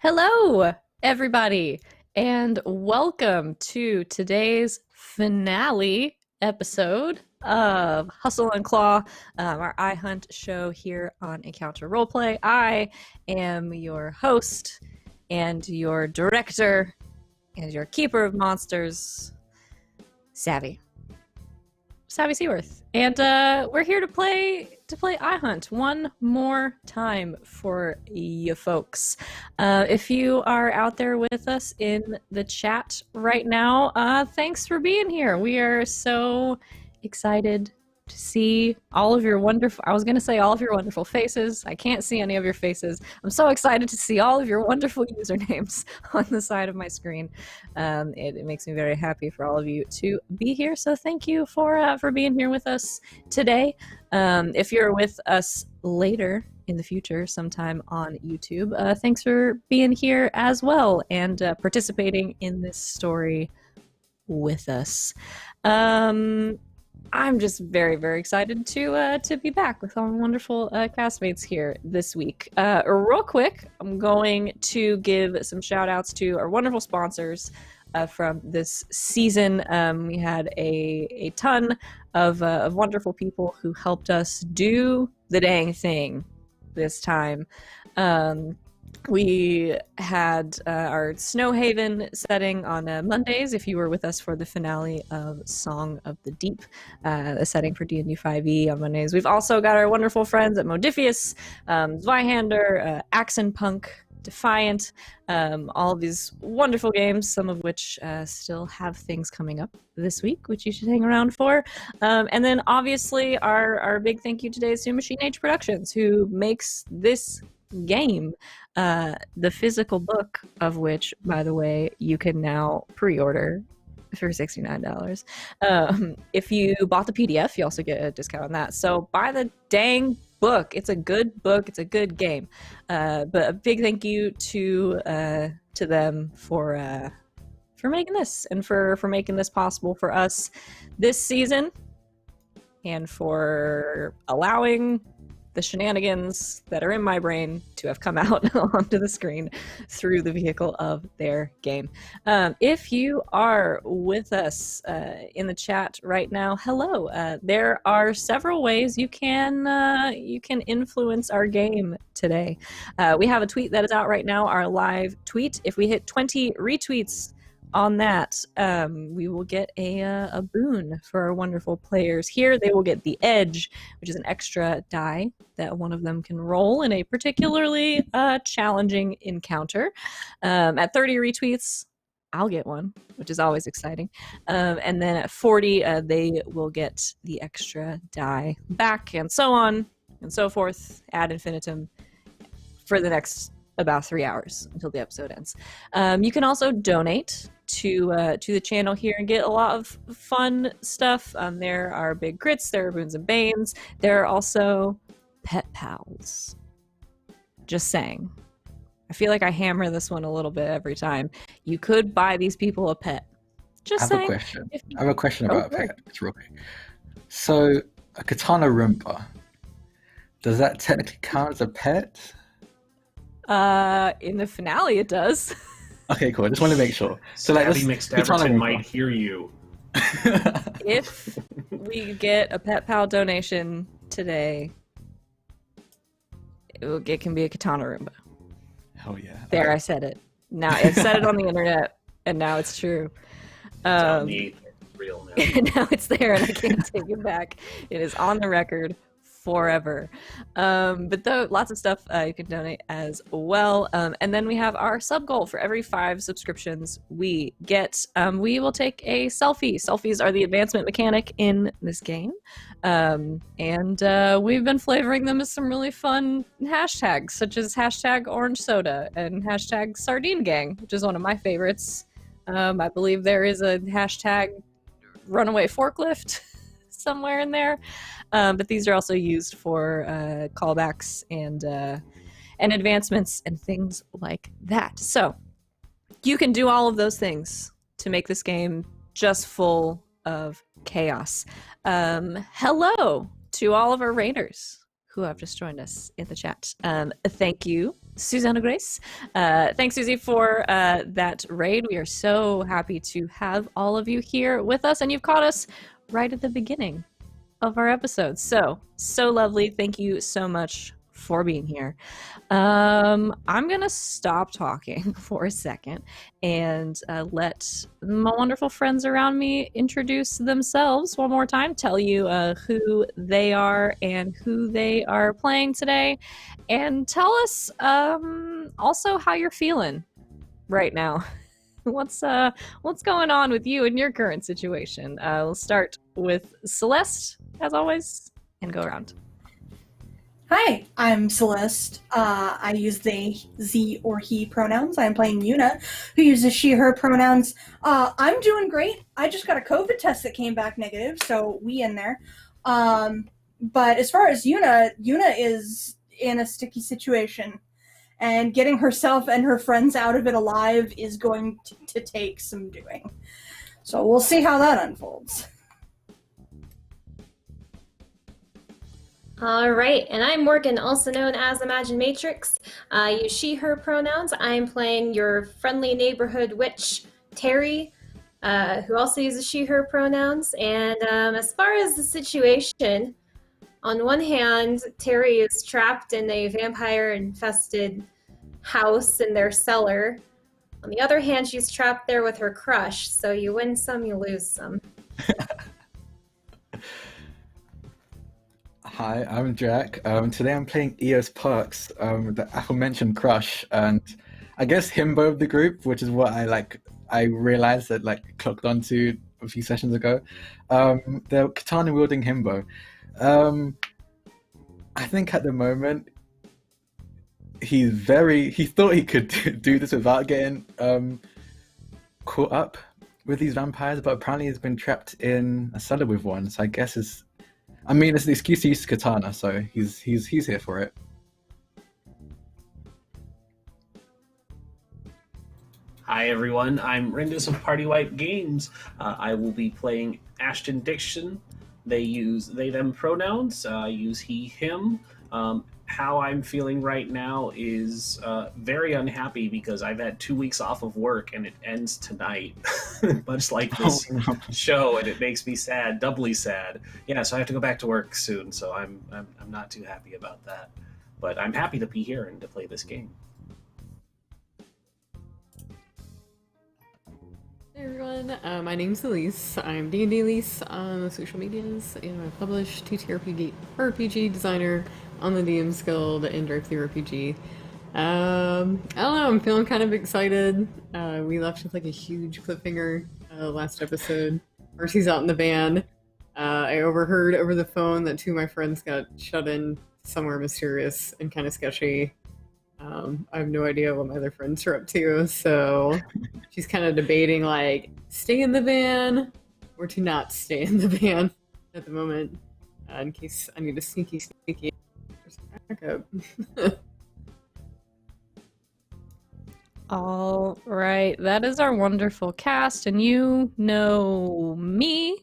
Hello, everybody, and welcome to today's finale episode of Hustle and Claw, our iHunt show here on Encounter Roleplay. I am your host and your director and your keeper of monsters, Savvy Seaworth, and we're here to play iHunt one more time for you folks. If you are out there with us in the chat right now, thanks for being here. We are so excited to see all of your wonderful, I was going to say all of your wonderful faces. I can't see any of your faces. I'm so excited to see all of your wonderful usernames on the side of my screen. It makes me very happy for all of you to be here. So thank you for being here with us today. If you're with us later in the future, sometime on YouTube, thanks for being here as well and participating in this story with us. I'm just very, very excited to be back with all my wonderful castmates here this week. Real quick, I'm going to give some shout outs to our wonderful sponsors from this season. We had a ton of wonderful people who helped us do the dang thing this time. We had our Snowhaven setting on Mondays, if you were with us for the finale of Song of the Deep, a setting for D&D 5e on Mondays. We've also got our wonderful friends at Modifius, Zweihander, Axon Punk, Defiant, all of these wonderful games, some of which still have things coming up this week, which you should hang around for. And then obviously our big thank you today is to Machine Age Productions, who makes this game, the physical book of which, by the way, you can now pre-order for $69. If you bought the PDF, you also get a discount on that. So buy the dang book. It's a good book. It's a good game. But a big thank you to them for making this and for making this possible for us this season and for allowing the shenanigans that are in my brain to have come out onto the screen through the vehicle of their game. If you are with us in the chat right now, hello. There are several ways you can influence our game today. We have a tweet that is out right now, our live tweet. If we hit 20 retweets on that, we will get a boon for our wonderful players here. They will get the Edge, which is an extra die that one of them can roll in a particularly challenging encounter. At 30 retweets, I'll get one, which is always exciting. And then at 40, they will get the extra die back, and so on and so forth, ad infinitum, for the next about 3 hours until the episode ends. You can also donate to the channel here and get a lot of fun stuff. There are big crits, there are boons and banes, there are also pet pals. Just saying. I feel like I hammer this one a little bit every time. You could buy these people a pet. Just saying. I have a question about a pet. It's real quick. So a katana Roomba, does that technically count as a pet? In the finale it does. Okay, cool. I just want to make sure. So like, Abby Mixed Everton might hear you. If we get a pet pal donation today, it can be a katana Roomba. Hell yeah. There, okay. I said it. Now I've said it on the internet, and now it's true. It's on the real now. Now it's there, and I can't take it back. It is on the record forever. But though, lots of stuff you can donate as well. And then we have our sub goal. For every 5 subscriptions we get, we will take a selfie. Selfies are the advancement mechanic in this game. And we've been flavoring them with some really fun hashtags, such as hashtag orange soda and hashtag sardine gang, which is one of my favorites. I believe there is a hashtag runaway forklift somewhere in there. But these are also used for callbacks and advancements and things like that. So you can do all of those things to make this game just full of chaos. Hello to all of our raiders who have just joined us in the chat. Thank you, Susanna Grace. Thanks, Susie, for that raid. We are so happy to have all of you here with us, and you've caught us right at the beginning of our episode. So lovely. Thank you so much for being here. I'm gonna stop talking for a second and let my wonderful friends around me introduce themselves one more time, tell you who they are and who they are playing today, and tell us also how you're feeling right now. What's going on with you in your current situation? We'll start with Celeste, as always, and go around. Hi, I'm Celeste. I use they, Z, or he pronouns. I'm playing Yuna, who uses she, her pronouns. I'm doing great. I just got a COVID test that came back negative, so we in there. But as far as Yuna is in a sticky situation, and getting herself and her friends out of it alive is going to take some doing. So we'll see how that unfolds. All right, and I'm Morgan, also known as Imagine Matrix. I use she, her pronouns. I'm playing your friendly neighborhood witch, Terry, who also uses she, her pronouns. And as far as the situation, on one hand, Terry is trapped in a vampire-infested house in their cellar. On the other hand, she's trapped there with her crush, so you win some, you lose some. Hi, I'm Jack. Today I'm playing EOS Perks, the aforementioned crush, and I guess himbo of the group, which is what I realized that clocked onto a few sessions ago. The katana wielding himbo. I think at the moment he thought he could do this without getting caught up with these vampires, but apparently he's been trapped in a cellar with one. So I guess it's an excuse to use katana, so he's here for it. Hi everyone, I'm Rindus of Party Wipe Games. I will be playing Ashton Dixon. They use they, them pronouns. I use he, him. How I'm feeling right now is very unhappy because I've had 2 weeks off of work and it ends tonight, much like this show, and it makes me sad, doubly sad. Yeah, so I have to go back to work soon, so I'm not too happy about that. But I'm happy to be here and to play this game. Hey everyone, my name's Elise. I'm D&D Elise on the social medias, and I publish TTRPG designer on the DM's Guild and Dark Theory RPG. I don't know, I'm feeling kind of excited. We left with a huge cliffhanger last episode. Marcy's out in the van. I overheard over the phone that 2 of my friends got shut in somewhere mysterious and kind of sketchy. I have no idea what my other friends are up to, so she's kind of debating stay in the van or to not stay in the van at the moment, in case I need a sneaky backup. All right, that is our wonderful cast, and you know me.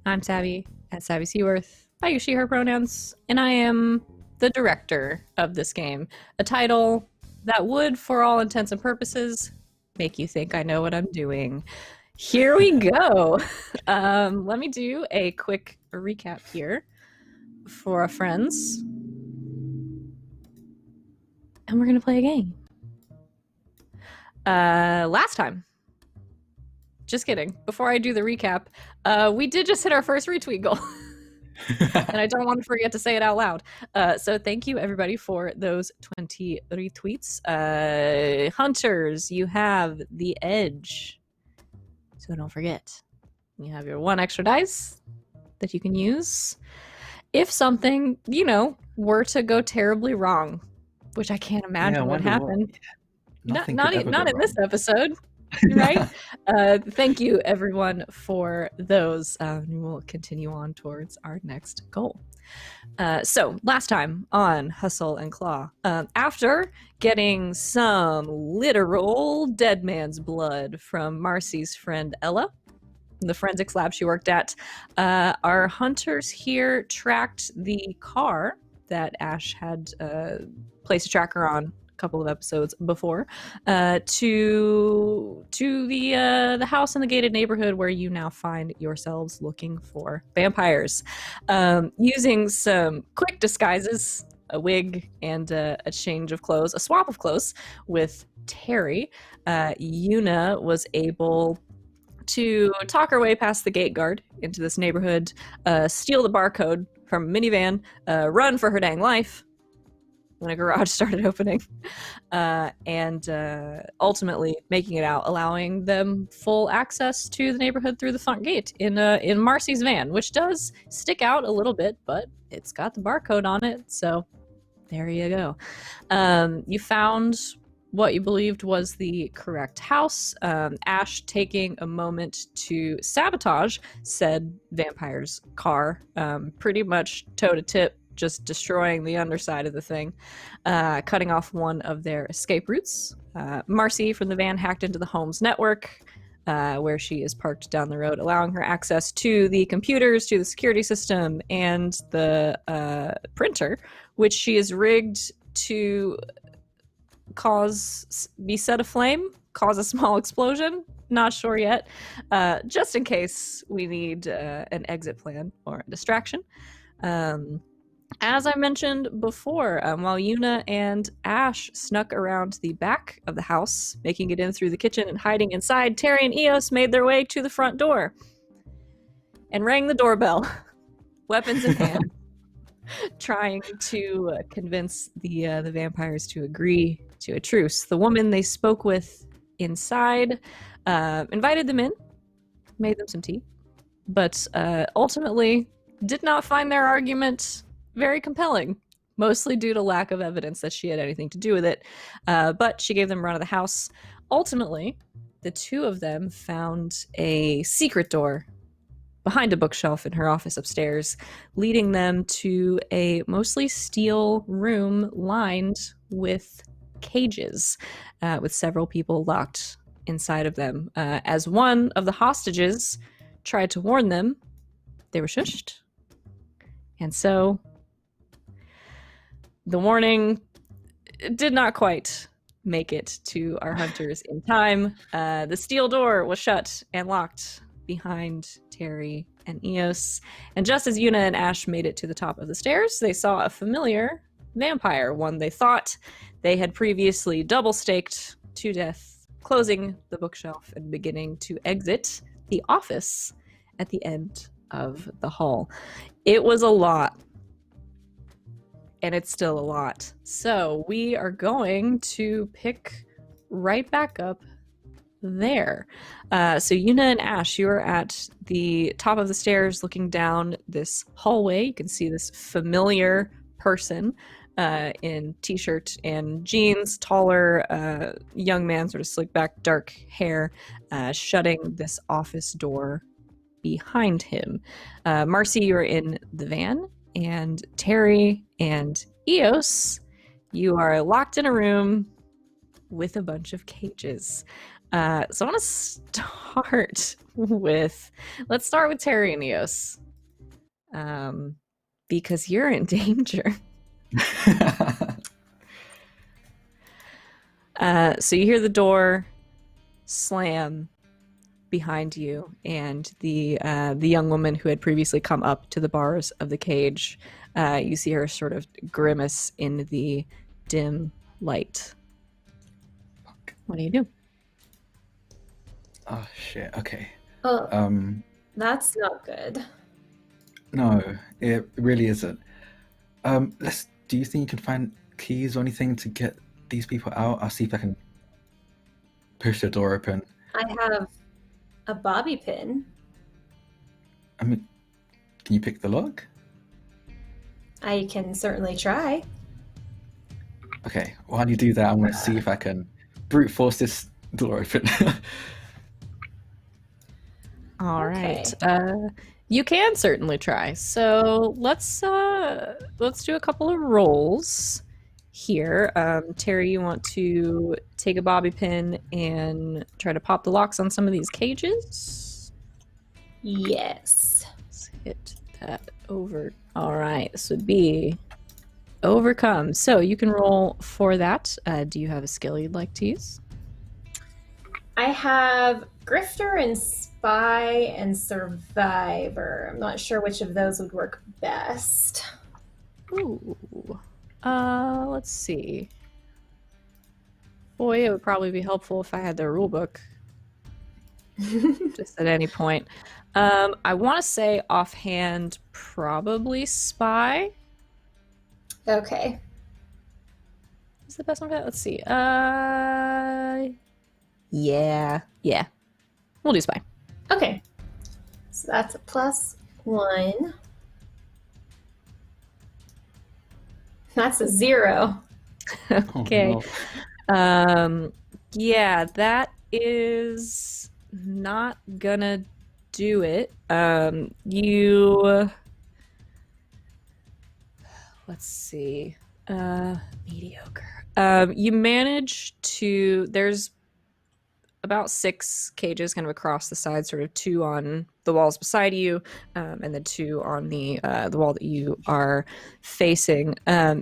I'm Savvy at Savvy Seaworth. I use she, her pronouns, and I am the director of this game, a title that would, for all intents and purposes, make you think I know what I'm doing. Here we go. Let me do a quick recap here for our friends. And we're going to play a game. Last time. Just kidding. Before I do the recap, we did just hit our first retweet goal. And I don't want to forget to say it out loud. So thank you, everybody, for those 20 retweets. Hunters, you have the edge. So don't forget. You have your 1 extra dice that you can use if something, were to go terribly wrong, which I can't imagine would happen. Not in this episode. Right? Thank you, everyone, for those. We'll continue on towards our next goal. So, last time on Hustle and Claw, after getting some literal dead man's blood from Marcy's friend Ella, the forensics lab she worked at, our hunters here tracked the car that Ash had placed a tracker on a couple of episodes before, to the house in the gated neighborhood where you now find yourselves looking for vampires, using some quick disguises, a wig and a change of clothes, a swap of clothes with Terry. Yuna was able to talk her way past the gate guard into this neighborhood, steal the barcode from a minivan, run for her dang life when a garage started opening, and ultimately making it out, allowing them full access to the neighborhood through the front gate in Marcy's van, which does stick out a little bit, but it's got the barcode on it, so there you go. You found what you believed was the correct house. Ash taking a moment to sabotage said vampire's car, pretty much toe to tip, just destroying the underside of the thing, cutting off one of their escape routes. Marcy from the van hacked into the home's network, where she is parked down the road, allowing her access to the computers, to the security system, and the printer, which she is rigged to be set aflame, cause a small explosion. Not sure yet. Just in case we need an exit plan or a distraction. As I mentioned before, while Yuna and Ash snuck around the back of the house, making it in through the kitchen and hiding inside, Terry and Eos made their way to the front door and rang the doorbell, weapons in hand, trying to convince the vampires to agree to a truce. The woman they spoke with inside invited them in, made them some tea, but ultimately did not find their argument very compelling, mostly due to lack of evidence that she had anything to do with it. But she gave them run of the house. Ultimately, the two of them found a secret door behind a bookshelf in her office upstairs, leading them to a mostly steel room lined with cages, with several people locked inside of them. As one of the hostages tried to warn them, they were shushed. And so the warning did not quite make it to our hunters in time. The steel door was shut and locked behind Terry and Eos. And just as Yuna and Ash made it to the top of the stairs, they saw a familiar vampire, one they thought they had previously double-staked to death, closing the bookshelf and beginning to exit the office at the end of the hall. It was a lot. And it's still a lot. So we are going to pick right back up there. So Yuna and Ash, you are at the top of the stairs looking down this hallway. You can see this familiar person in t-shirt and jeans, taller young man, sort of slick back, dark hair, shutting this office door behind him. Marcy, you're in the van, and Terry and Eos, you are locked in a room with a bunch of cages. So I want to start with, let's start with Terry and Eos, because you're in danger. So you hear the door slam behind you, and the young woman who had previously come up to the bars of the cage, you see her sort of grimace in the dim light. What do you do? Oh shit, okay. Oh, that's not good. No, it really isn't. Do you think you can find keys or anything to get these people out? I'll see if I can push the door open. I have a bobby pin. I mean, can you pick the lock? I can certainly try. Okay, while you do that, I'm going to see if I can brute force this door open. All right. You can certainly try. So let's do a couple of rolls here. Terry, you want to take a bobby pin and try to pop the locks on some of these cages? Yes. Let's hit that over. All right. This would be Overcome. So you can roll for that. Do you have a skill you'd like to use? I have Grifter and Spy and Survivor. I'm not sure which of those would work best. Ooh. Let's see. Boy, it would probably be helpful if I had their rule book. Just at any point. I want to say offhand, probably Spy. Okay. Is the best one for that? Let's see. Yeah. We'll do Spy. Okay. So that's a +1. That's a 0. Okay. Oh, no. Yeah, that is not gonna do it. Let's see. Mediocre. You manage to. There's about 6 cages kind of across the side, sort of 2 on the walls beside you, and then 2 on the wall that you are facing.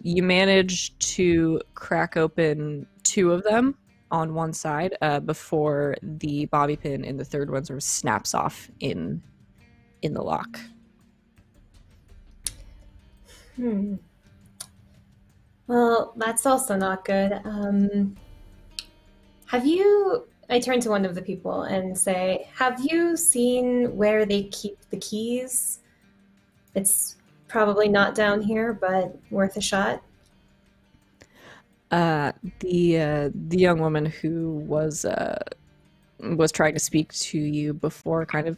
You manage to crack open 2 of them on one side before the bobby pin in the third one sort of snaps off in the lock. Well, that's also not good. Have you... I turn to one of the people and say, have you seen where they keep the keys? It's probably not down here, but worth a shot. The young woman who was trying to speak to you before kind of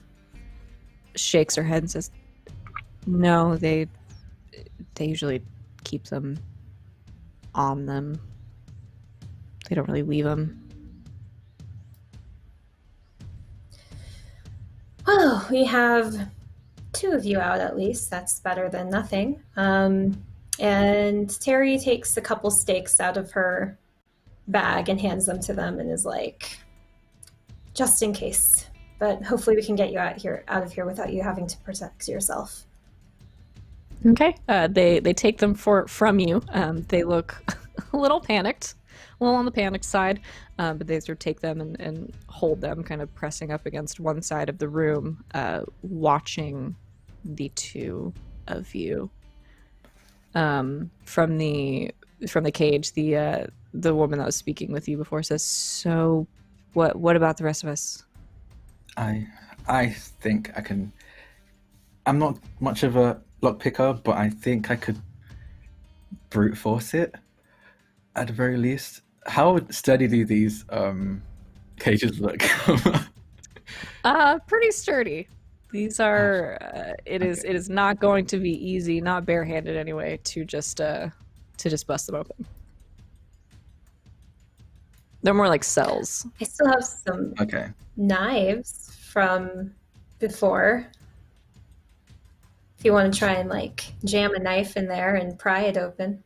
shakes her head and says, "No, they usually keep them on them. They don't really leave them." Oh, we have 2 of you out at least. That's better than nothing. And Terry takes a couple steaks out of her bag and hands them to them and is like, just in case. But hopefully we can get you out of here without you having to protect yourself. Okay. They take them from you. They look a little panicked, a little on the panicked side, but they sort of take them and hold them, kind of pressing up against one side of the room, watching the 2 of you. From the cage, the woman that was speaking with you before says, "So, what about the rest of us?" I think I can. I'm not much of a lock picker, but I think I could brute force it at the very least. How sturdy do these cages look? Pretty sturdy. These are. It is not going to be easy, not barehanded anyway, to just bust them open. They're more like cells. I still have some knives from before. If you want to try and like jam a knife in there and pry it open.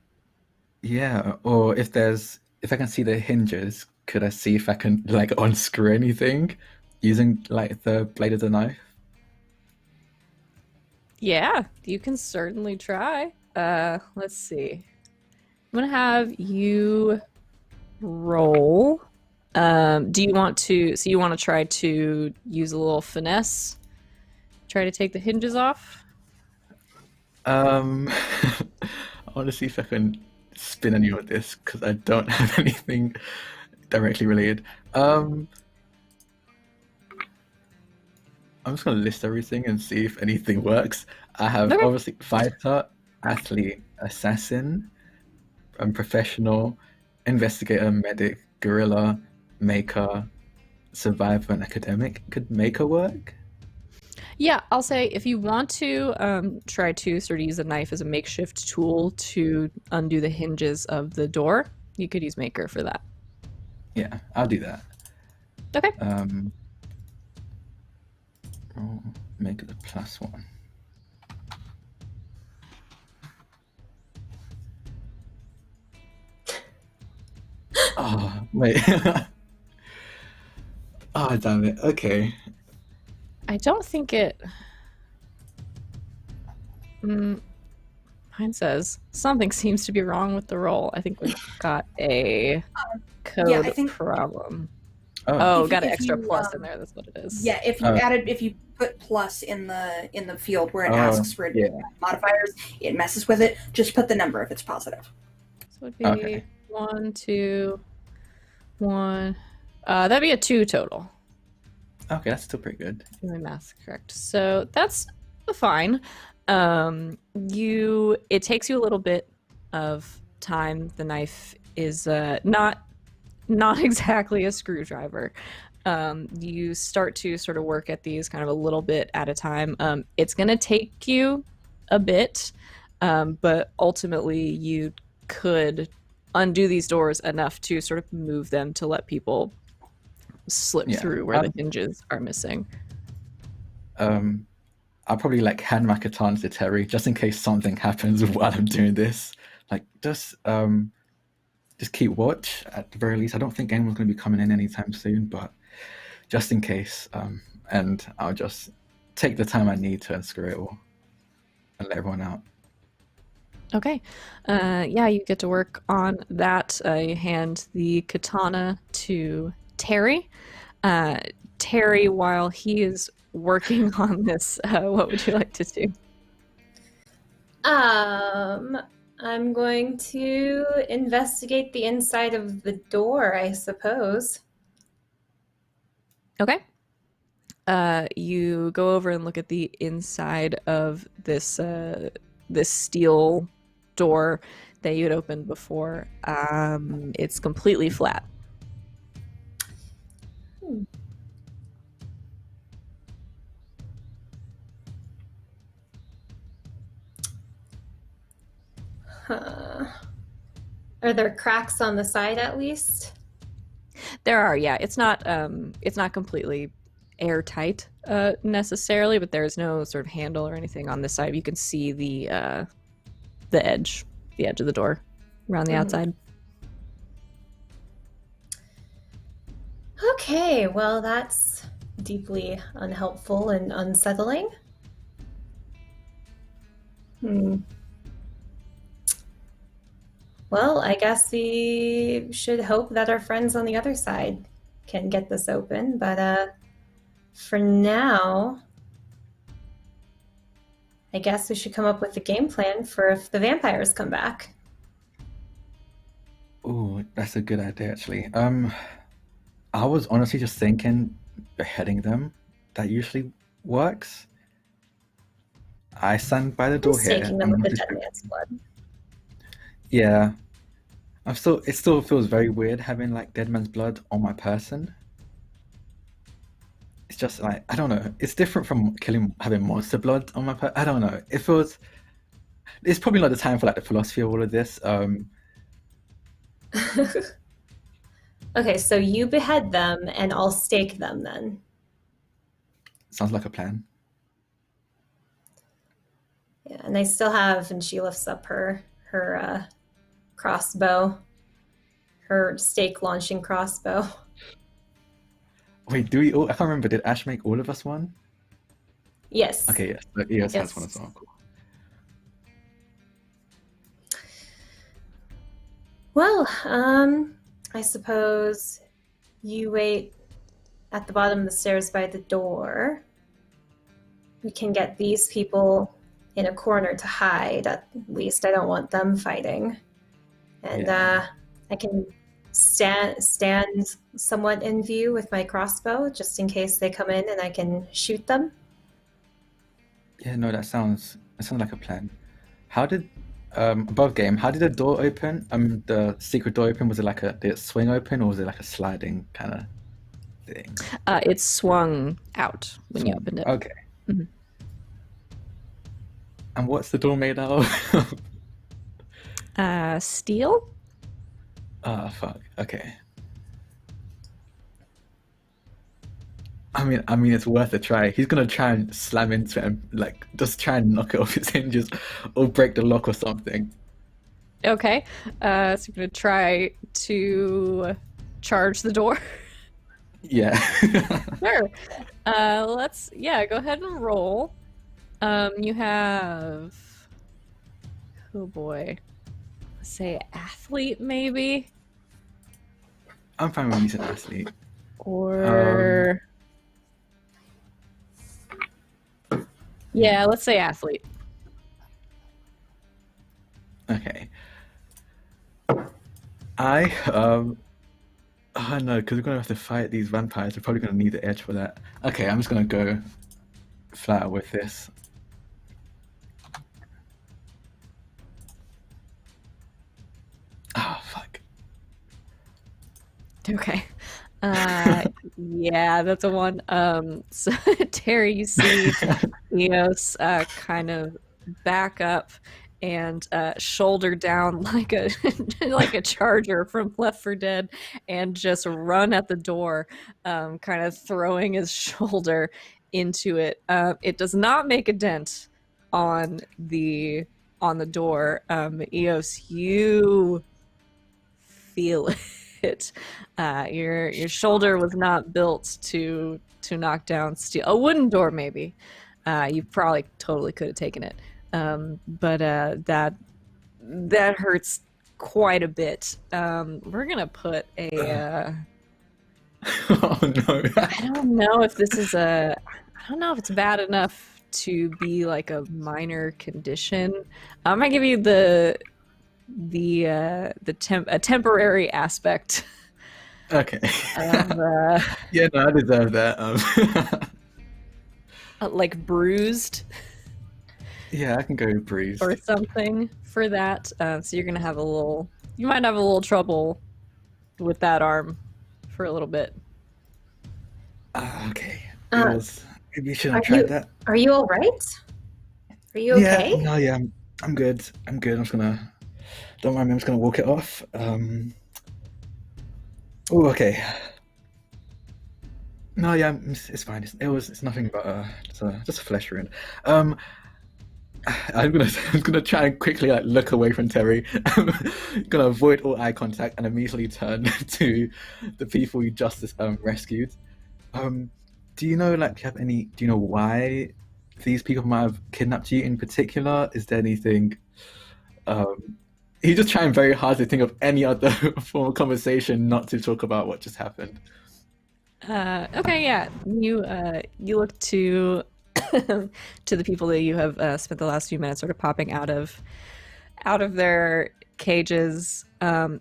Yeah, or if I can see the hinges, could I see if I can like unscrew anything using like the blade of the knife? Yeah, you can certainly try. Let's see. I'm gonna have you roll. Do you want to? So you want to try to use a little finesse? Try to take the hinges off. I want to see if I can spin any of this because I don't have anything directly related. I'm just gonna list everything and see if anything works. I have obviously fighter, athlete, assassin, professional, investigator, medic, guerrilla, maker, survivor, and academic. Could maker work? Yeah, I'll say if you want to try to sort of use a knife as a makeshift tool to undo the hinges of the door, you could use maker for that. Yeah, I'll do that. Okay. I'll make it a +1. Oh, wait. Oh, damn it. Okay. I don't think it... Mine says something seems to be wrong with the roll. I think we've got a Yeah, code I think problem. Oh, Oh, if got an if extra you, plus in there. That's what it is. yeah, if you Oh. if you put plus in the field where it Oh, asks for yeah. modifiers, it messes with it. Just put the number if it's positive. So it'd be Okay. 1, 2, 1. That'd be a 2 total. Okay, that's still pretty good. If my math's correct. So that's fine. It takes you a little bit of time. The knife is not exactly a screwdriver. You start to sort of work at these kind of a little bit at a time. It's gonna take you a bit, but ultimately you could undo these doors enough to sort of move them to let people slip Yeah. through where the hinges are missing. I'll probably like hand my katana to Terry just in case something happens while I'm doing this. Like just keep watch at the very least. I don't think anyone's going to be coming in anytime soon, but just in case. And I'll just take the time I need to unscrew it all and let everyone out. Okay. Yeah, you get to work on that. You hand the katana to Terry. Terry, while he is working on this, what would you like to do? I'm going to investigate the inside of the door, I suppose. Okay. You go over and look at the inside of this steel door that you had opened before. It's completely flat. Huh. Are there cracks on the side at least? There are, yeah. It's not completely airtight necessarily, but there's no sort of handle or anything on this side. You can see the edge of the door around the outside. Okay, well, that's deeply unhelpful and unsettling. Well, I guess we should hope that our friends on the other side can get this open, but for now, I guess we should come up with a game plan for if the vampires come back. Oh, that's a good idea, actually. I was honestly just thinking beheading them. That usually works. I stand by the door here. Staking them with the dead man's blood. Yeah. It still feels very weird having like dead man's blood on my person. It's just like, I don't know. It's different from having monster blood on my person. I don't know. It's probably not the time for like the philosophy of all of this. Okay, so you behead them and I'll stake them then. Sounds like a plan. Yeah, and I still have, and she lifts up her crossbow, her stake launching crossbow. Wait, do we all? I can't remember. Did Ash make all of us one? Yes. Okay, yes. Yes, Yes. has one as well. Cool. Well, I suppose you wait at the bottom of the stairs by the door. We can get these people in a corner to hide. At least I don't want them fighting. And Yeah. I can stand somewhat in view with my crossbow just in case they come in and I can shoot them. Yeah, no, that sounds like a plan. How did above game? How did the door open? The secret door open. Was it like did it swing open or was it like a sliding kind of thing? It swung out when you opened it. Okay. Mhm. And what's the door made out of? Steel? Ah, fuck. Okay. I mean, it's worth a try. He's gonna try and slam into it and like just try and knock it off its hinges, or break the lock or something. Okay. So you're gonna try to charge the door. Yeah. Sure. Go ahead and roll. You have Oh boy. Let's say athlete, maybe? I'm fine with using athlete. Or. Yeah, let's say athlete. Okay. Oh no, because we're gonna have to fight these vampires. We're probably gonna need the edge for that. Okay, I'm just gonna go flat with this. Oh fuck. Okay. Yeah, that's a one. So Terry, you see Eos kind of back up and shoulder down like a like a charger from Left 4 Dead and just run at the door, kind of throwing his shoulder into it. It does not make a dent on the door. Eos, you feel it. Your shoulder was not built to knock down steel. A wooden door, maybe. You probably totally could have taken it, but that hurts quite a bit. We're gonna put a. Oh no. I don't know if this is a. I don't know if it's bad enough to be like a minor condition. I'm gonna give you a temporary aspect. Okay. Of, Yeah, no, I deserve that. like bruised Yeah, I can go bruised. or something for that. So you're gonna have you might have a little trouble with that arm for a little bit. Okay. Uh, Maybe you shouldn't have tried that. Are you all right? Are you okay? Yeah, no, yeah, I'm good. I'm good. I'm just gonna. Don't mind me. I'm just gonna walk it off. Oh, okay. No, yeah, it's fine. It's nothing but just a flesh wound. I'm gonna try and quickly like look away from Terry. I'm gonna avoid all eye contact and immediately turn to the people you just rescued. Do you know do you know why these people might have kidnapped you in particular? Is there anything? He's just trying very hard to think of any other form of conversation not to talk about what just happened. Okay, yeah. You look to to the people that you have spent the last few minutes sort of popping out of their cages. I'm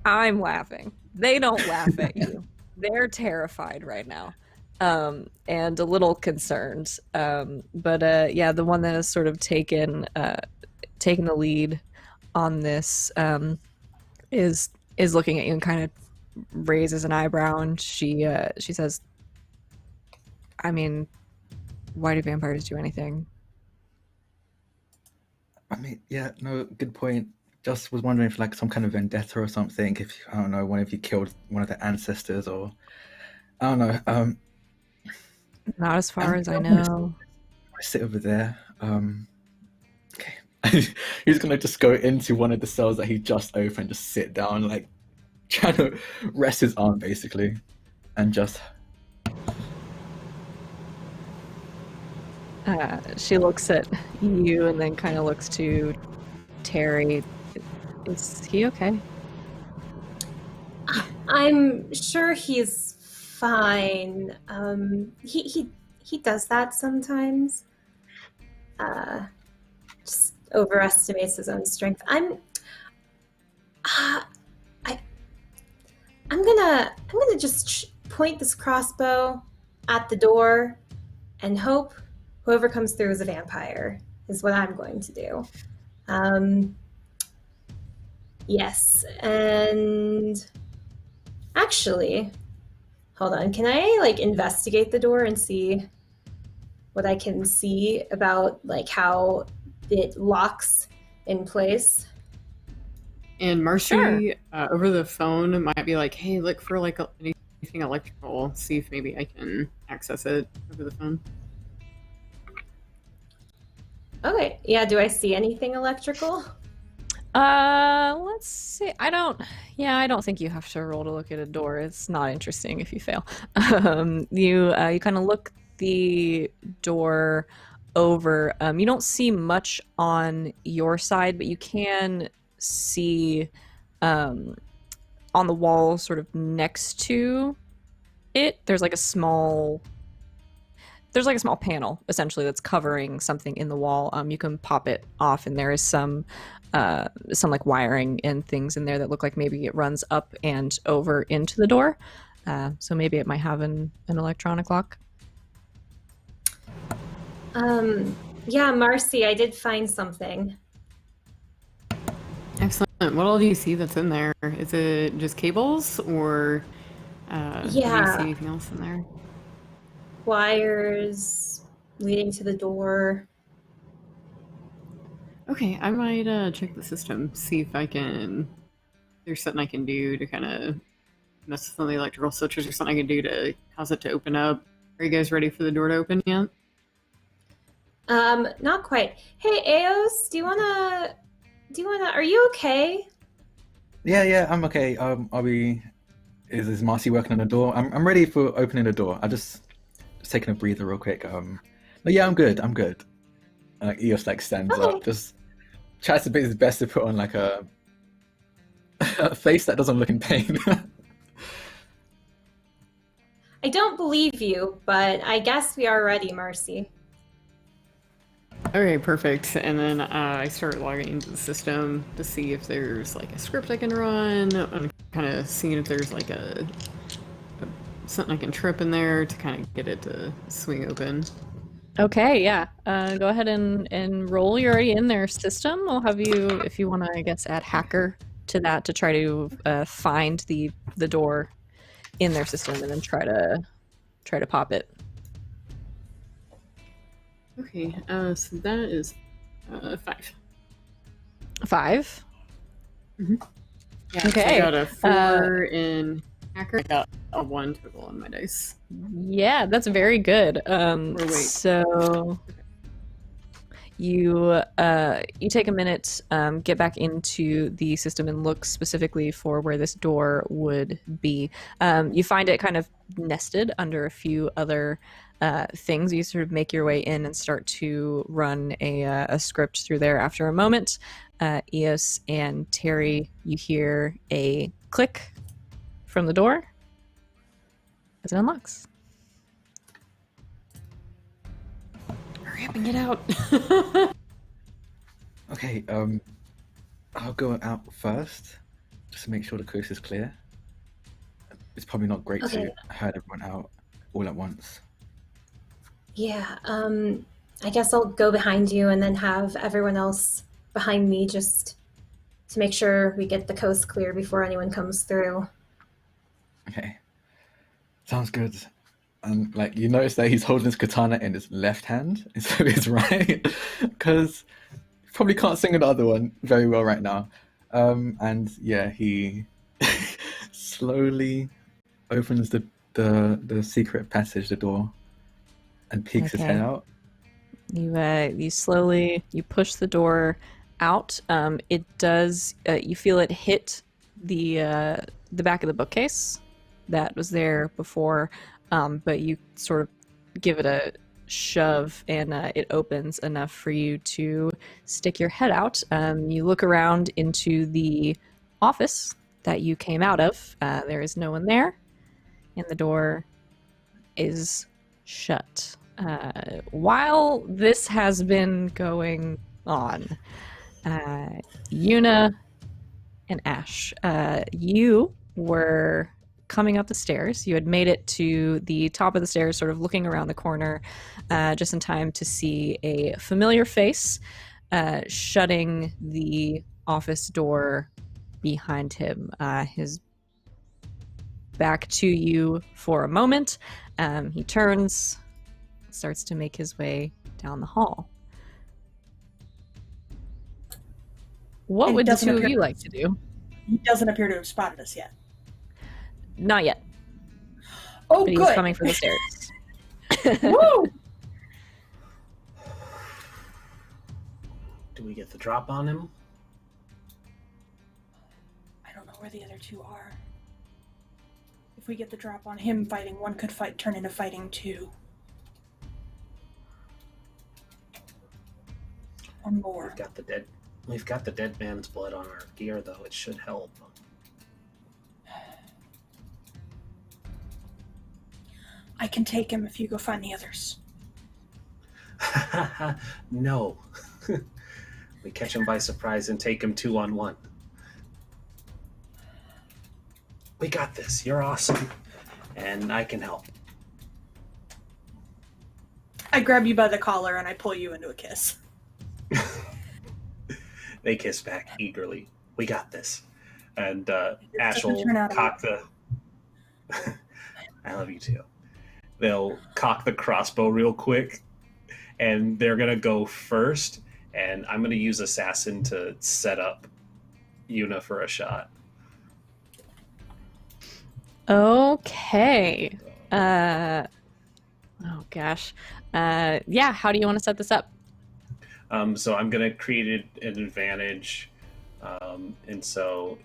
laughing. They don't laugh at you. They're terrified right now, and a little concerned. But yeah, the one that has sort of taken the lead on this is looking at you and kind of raises an eyebrow, and she says, I mean, why do vampires do anything? I mean, yeah, no, good point. Just was wondering if like some kind of vendetta or something. If I don't know, one of you killed one of their ancestors, or I don't know. Not as far as I know. I sit over there. Okay, he's gonna just go into one of the cells that he just opened, just sit down, like trying to rest his arm basically, and just. She looks at you and then kind of looks to Terry. Is he okay? I'm sure he's fine. He does that sometimes. Just overestimates his own strength. I'm gonna just point this crossbow at the door and hope whoever comes through is a vampire, is what I'm going to do. Yes, and actually, hold on, can I like investigate the door and see what I can see about like how it locks in place? And Marcy, Sure. Over the phone, might be like, hey, look for like anything electrical. See if maybe I can access it over the phone. Okay, yeah, do I see anything electrical? Let's see. I don't think you have to roll to look at a door. It's not interesting if you fail. You kind of look the door over. You don't see much on your side, but you can see on the wall sort of next to it, there's like a small panel essentially that's covering something in the wall. You can pop it off, and there is some like wiring and things in there that look like maybe it runs up and over into the door. So maybe it might have an electronic lock. Yeah, Marcy, I did find something. Excellent. What all do you see that's in there? Is it just cables, or do you see anything else in there? Wires leading to the door. Okay, I might check the system, see if there's something I can do to kind of mess with some of the electrical switches, or something I can do to cause it to open up. Are you guys ready for the door to open yet? Not quite. Hey, Eos, are you okay? Yeah, I'm okay. Is Marcy working on the door? I'm ready for opening the door. I just taking a breather real quick. But yeah, I'm good. Eos stands up, just tries to be his best to put on a face that doesn't look in pain. I don't believe you, but I guess we are ready, Marcy. Okay, perfect. And then I start logging into the system to see if there's a script I can run. I'm kind of seeing if there's something I can trip in there to kind of get it to swing open. Okay, yeah. Go ahead and roll. You're already in their system. I'll have you, if you want to, I guess, add hacker to that to try to find the door in their system and then try to pop it. Okay, so that is 5. 5? Mm-hmm. Yeah, okay. So I got a 4 in hacker. I got a 1 total on my dice. Yeah, that's very good. So you take a minute, get back into the system and look specifically for where this door would be. You find it kind of nested under a few other things. You sort of make your way in and start to run a script through there. After a moment, Eos and Terry, you hear a click from the door as it unlocks. Hurry up and get out. Okay, I'll go out first just to make sure the coast is clear. It's probably not great to herd everyone out all at once. Yeah, I guess I'll go behind you and then have everyone else behind me just to make sure we get the coast clear before anyone comes through. Okay. Sounds good. And you notice that he's holding his katana in his left hand instead of his right, because he probably can't sing the other one very well right now. And yeah, he slowly opens the secret passage, the door, and peeks his head out. You slowly push the door out. It does. You feel it hit the back of the bookcase that was there before, but you sort of give it a shove, and it opens enough for you to stick your head out. You look around into the office that you came out of. There is no one there, and the door is shut. While this has been going on, Yuna and Ash, you were coming up the stairs. You had made it to the top of the stairs, sort of looking around the corner, just in time to see a familiar face shutting the office door behind him. His back to you for a moment. He turns, starts to make his way down the hall. What would the two of you like to do? He doesn't appear to have spotted us yet. Not yet. Oh, but good. He's coming for the stairs. Woo! Do we get the drop on him? I don't know where the other two are. If we get the drop on him fighting, one could turn into fighting two. or more. We've got the dead man's blood on our gear, though. It should help. I can take him if you go find the others. No. We catch him by surprise and take him 2-on-1. We got this. You're awesome. And I can help. I grab you by the collar and I pull you into a kiss. They kiss back eagerly. We got this. And Ash doesn't will turn out cock the... I love you too. They'll cock the crossbow real quick, and they're going to go first, and I'm going to use Assassin to set up Yuna for a shot. Okay. Oh gosh. Yeah, how do you want to set this up? So I'm going to create an advantage, and so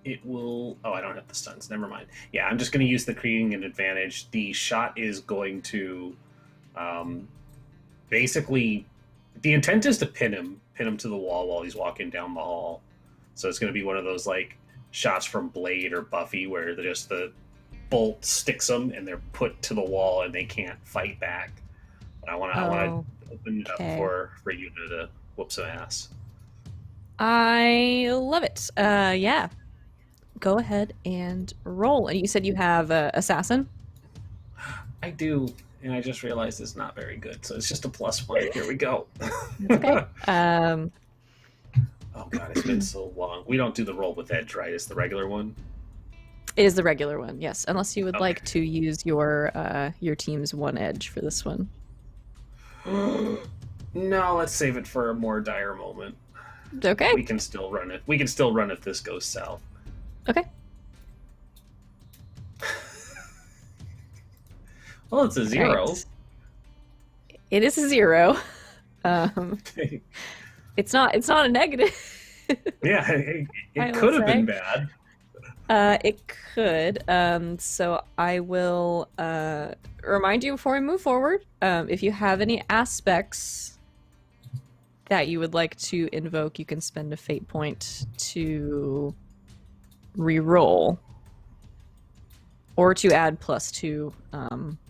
it will... Oh, I don't have the stuns. Never mind. Yeah, I'm just going to use the creating an advantage. The shot is going to basically... The intent is to pin him to the wall while he's walking down the hall. So it's going to be one of those like shots from Blade or Buffy where the bolt sticks them and they're put to the wall and they can't fight back. But I want to open it up for you to whoop some ass. I love it. Yeah. Go ahead and roll. And you said you have Assassin? I do, and I just realized it's not very good, so it's just a +1. Here we go. Okay. Oh god, it's been so long. We don't do the roll with edge, right? It's the regular one? It is the regular one, yes. Unless you would like to use your team's one edge for this one. No, let's save it for a more dire moment. Okay. We can still run it. We can still run if this goes south. Okay. Well, it's a 0. Right. It is a 0. It's not a negative. Yeah, it could have been bad. It could. So I will remind you before we move forward, if you have any aspects that you would like to invoke, you can spend a fate point to re-roll. Or to add +2,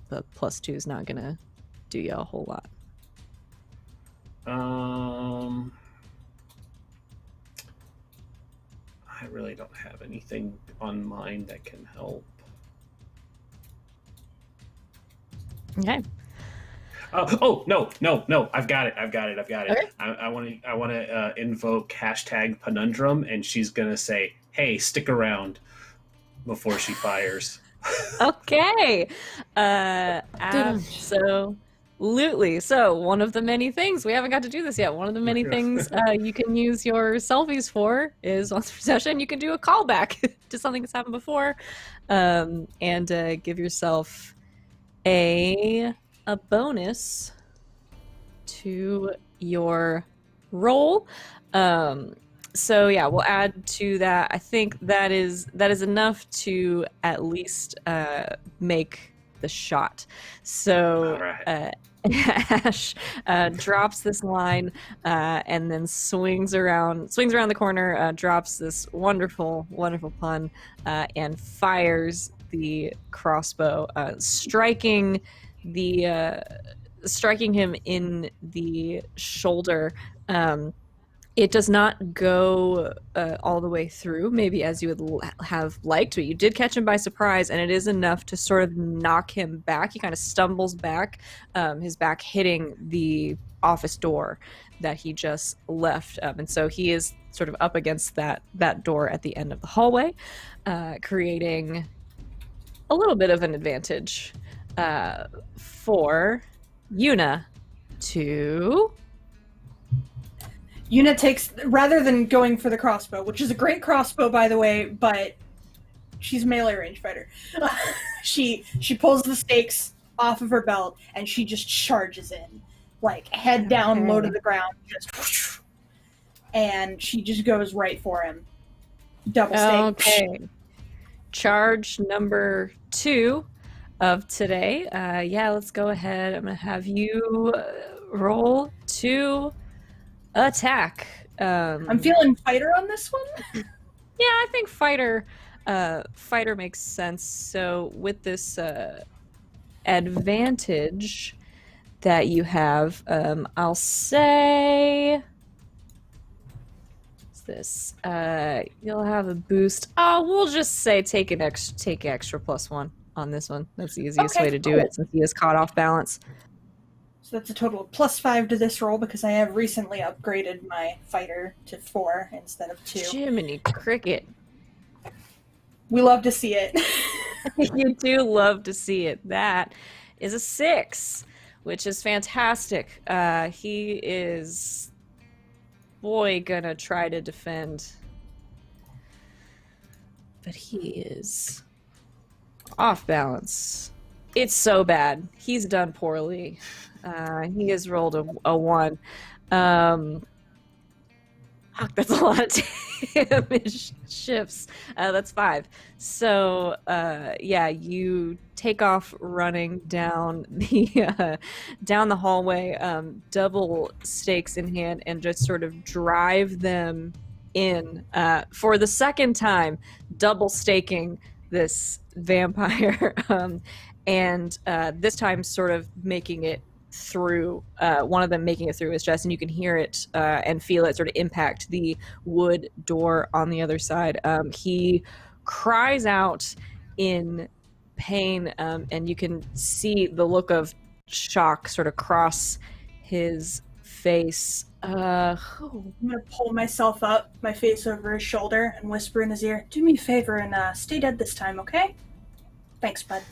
but +2 is not going to do you a whole lot. I really don't have anything on mine that can help. Okay. No! I've got it. Okay. I want to invoke #Penundrum, and she's gonna say, "Hey, stick around," before she fires. Okay. Absolutely. So one of the many things, we haven't got to do this yet, one of the many things you can use your selfies for is on the session you can do a callback to something that's happened before, and give yourself a bonus to your roll. So yeah, we'll add to that. I think that is enough to at least make the shot. So Ash drops this line and then swings around the corner, drops this wonderful pun, and fires the crossbow, striking him in the shoulder. It does not go all the way through, maybe as you would have liked, but you did catch him by surprise, and it is enough to sort of knock him back. He kind of stumbles back, his back hitting the office door that he just left. And so he is sort of up against that door at the end of the hallway, creating a little bit of an advantage for Yuna to... Yuna takes, rather than going for the crossbow, which is a great crossbow, by the way, but she's a melee range fighter. She pulls the stakes off of her belt and she just charges in, like head down, low to the ground, just whoosh, and she just goes right for him. Double stake. Okay. Charge number 2 of today. Yeah, let's go ahead. I'm gonna have you roll 2 attack. I'm feeling fighter on this one. Yeah, I think fighter makes sense. So with this advantage that you have, I'll say what's this? You'll have a boost. Oh, we'll just say take extra +1 on this one. That's the easiest way to do it since he is caught off balance. So that's a total of +5 to this roll because I have recently upgraded my fighter to 4 instead of 2. Jiminy cricket. We love to see it. You do love to see it. That is a 6, which is fantastic. He is, boy, gonna try to defend. But he is off balance. It's so bad. He's done poorly. He has rolled a 1. Fuck, that's a lot of damage shifts. That's 5. So, yeah, you take off running down the hallway, double stakes in hand, and just sort of drive them in for the second time, double staking this vampire, and this time sort of making it through, one of them making it through his chest, and you can hear it and feel it sort of impact the wood door on the other side. He cries out in pain, and you can see the look of shock sort of cross his face. I'm gonna pull myself up, my face over his shoulder, and whisper in his ear, "Do me a favor and stay dead this time, okay? Thanks, bud."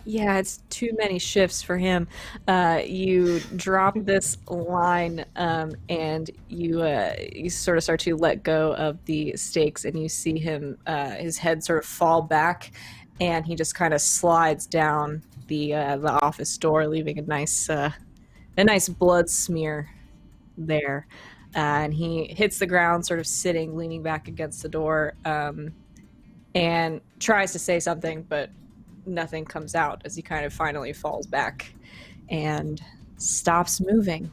Yeah, it's too many shifts for him. You drop this line, and you sort of start to let go of the stakes, and you see him, his head sort of fall back, and he just kind of slides down the office door, leaving a nice blood smear there. And he hits the ground, sort of sitting, leaning back against the door, and tries to say something, but nothing comes out as he kind of finally falls back and stops moving.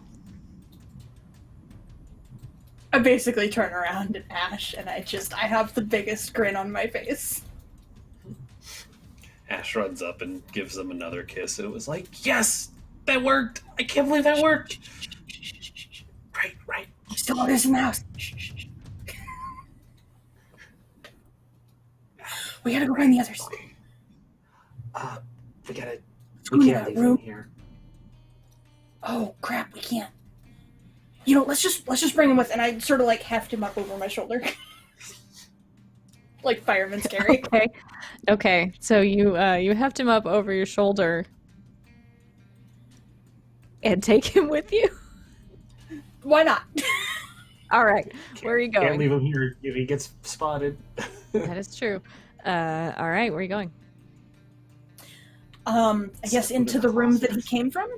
I basically turn around at Ash, and I have the biggest grin on my face. Ash runs up and gives them another kiss, and it was like, yes, that worked. I can't believe that worked. Right. He's still others in the house. We gotta go find the others. Okay. We Go can't in that leave room. them here. Oh crap, we can't. You know, let's just bring him with, and I sort of like heft him up over my shoulder. Like fireman's carry. Okay. So you heft him up over your shoulder and take him with you? Why not? All right. Where are you going? Can't leave him here if he gets spotted. That is true. All right. Where are you going? I guess into the room that he came from.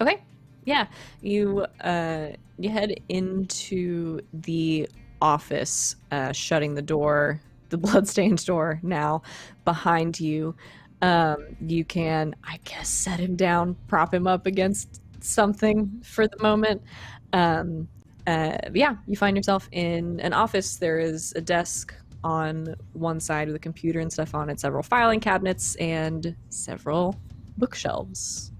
Okay. Yeah. You head into the office, shutting the door, the bloodstained door now behind you. You can, I guess, set him down, prop him up against something for the moment. Yeah, you find yourself in an office. There is a desk on one side with a computer and stuff on it, several filing cabinets, and several bookshelves.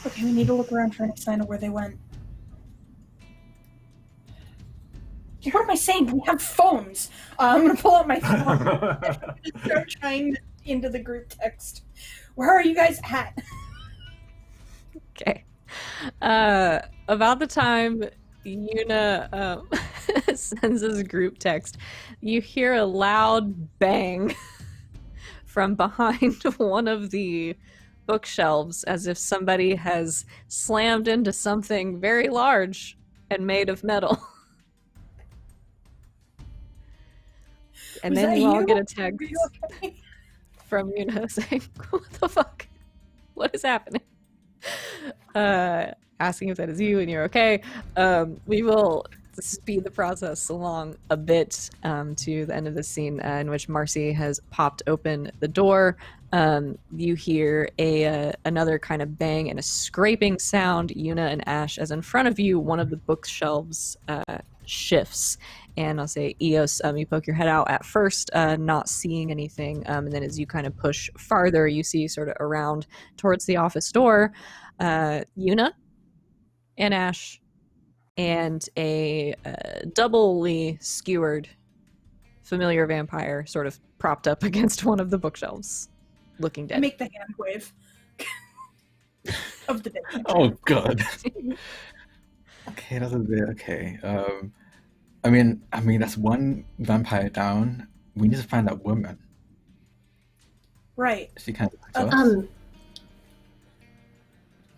Okay, we need to look around for any sign of where they went. What am I saying? We have phones. I'm gonna pull out my phone and start trying into the group text. Where are you guys at? Okay. About the time Yuna sends this group text, you hear a loud bang from behind one of the bookshelves, as if somebody has slammed into something very large and made of metal. And then you all get a text from Yuna saying, "What the fuck? What is happening?" Asking if that is you and you're okay. We will speed the process along a bit to the end of the scene in which Marcy has popped open the door. You hear another kind of bang and a scraping sound, Yuna and Ash, as in front of you, one of the bookshelves shifts. And I'll say, Eos, you poke your head out at first, not seeing anything. And then as you kind of push farther, you see sort of around towards the office door, Yuna and Ash and a doubly skewered familiar vampire sort of propped up against one of the bookshelves, looking dead. Make the hand wave of the dead. Oh god. Okay, that's a bit okay. I mean, that's one vampire down. We need to find that woman. Right. She can't talk to us.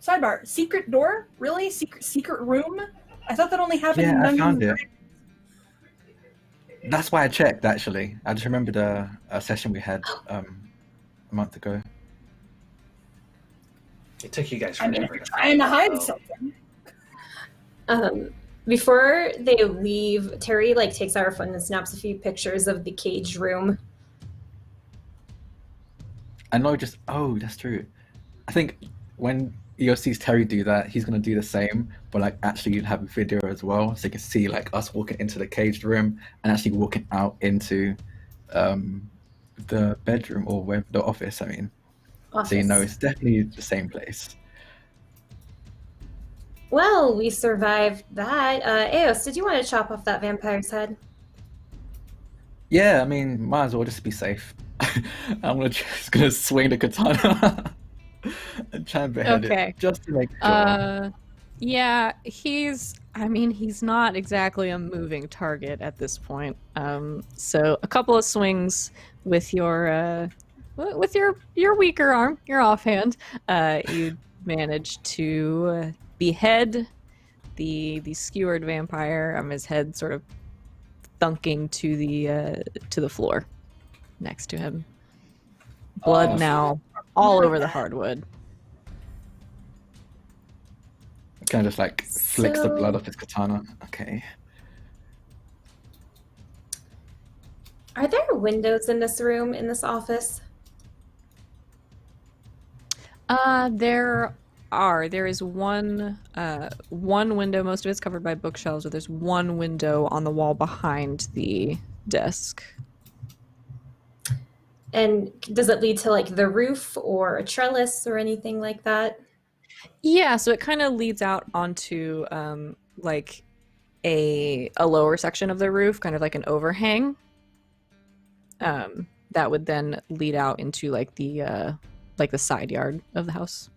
Sidebar. Secret door? Really? Secret room? I thought that only happened in Yeah, I Dungeons found and it. That's why I checked, actually. I just remembered a session we had a month ago. It took you guys I mean, forever if to you're trying to hide find something. Before they leave, Terry takes out her phone and snaps a few pictures of the caged room. I know, that's true. I think when Eos sees Terry do that, he's gonna do the same, but actually have a video as well, so you can see us walking into the caged room and actually walking out into the bedroom or the office. I mean, so you know it's definitely the same place. Well, we survived that. Eos, did you want to chop off that vampire's head? Yeah, I mean, might as well just be safe. I'm just gonna swing the katana and try and behead it, just to make sure. Yeah, he's not exactly a moving target at this point. So a couple of swings with your weaker arm, your offhand, you manage to behead the skewered vampire. His head sort of thunking to the floor next to him. Blood now all over the hardwood. Kind of just flicks the blood off his katana. Okay. Are there windows in this room, in this office? There are. There is one window. Most of it's covered by bookshelves, but there's one window on the wall behind the desk. And does it lead to the roof or a trellis or anything like that? Yeah, so it kind of leads out onto a lower section of the roof, kind of like an overhang. That would then lead out into the side yard of the house.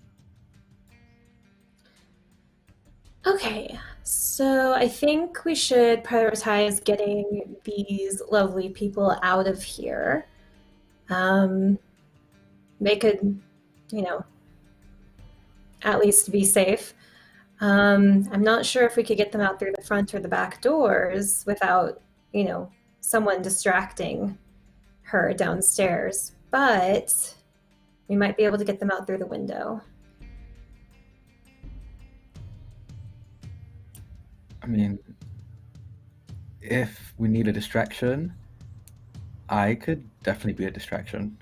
Okay, So I think we should prioritize getting these lovely people out of here. They could, at least be safe. I'm not sure if we could get them out through the front or the back doors without, someone distracting her downstairs, but we might be able to get them out through the window. I mean, if we need a distraction, I could definitely be a distraction.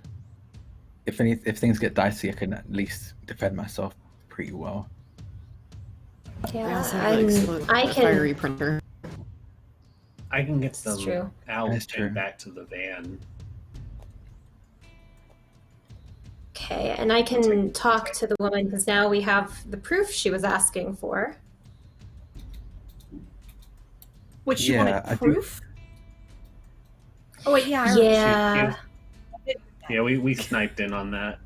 If things get dicey, I can at least defend myself pretty well. Yeah, I can fiery printer. I can get them true. out That's true. and back to the van. Okay, and I can talk to the woman because now we have the proof she was asking for. Which you Yeah, I wanted do- proof? Oh wait, yeah. I remember. Yeah. Yeah, we sniped in on that.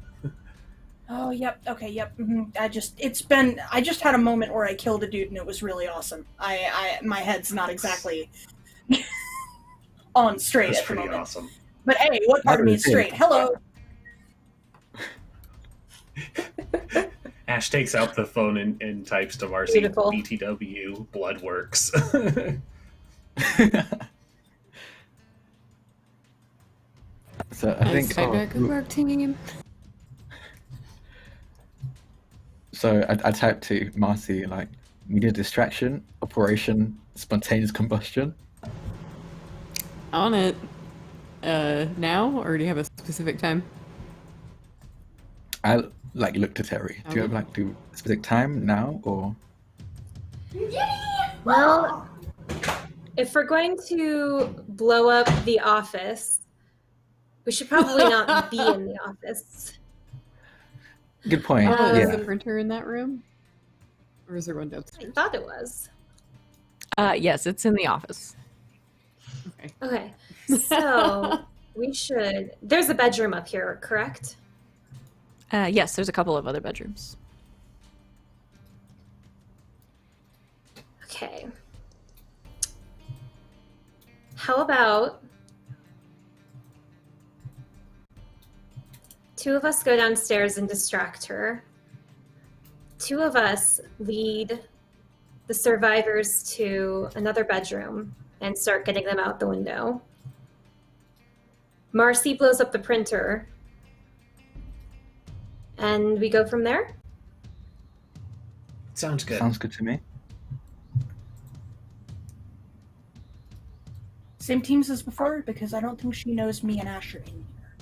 Oh, yep. Okay, yep. I just had a moment where I killed a dude and it was really awesome. My head's not exactly on straight That's at the pretty moment. awesome. But hey, what part of me is straight? Hello. Ash takes out the phone and types to Marcy, Beautiful. BTW, blood works. So I think. Good work, team. So I typed to Marcy we need a distraction, operation, spontaneous combustion. On it. Now, or do you have a specific time? I like look to Terry. Do you Okay. have like do a specific time now or? Well, if we're going to blow up the office, we should probably not be in the office. Good point. Oh, is yeah. the printer in that room? Or is there one I downstairs? thought it was. Yes, it's in the office. Okay. Okay, so we should. There's a bedroom up here, correct? Yes, there's a couple of other bedrooms. Okay. How about two of us go downstairs and distract her? Two of us lead the survivors to another bedroom and start getting them out the window. Marcy blows up the printer. And we go from there? Sounds good. Sounds good to me. Same teams as before, because I don't think she knows me and Ash are in here.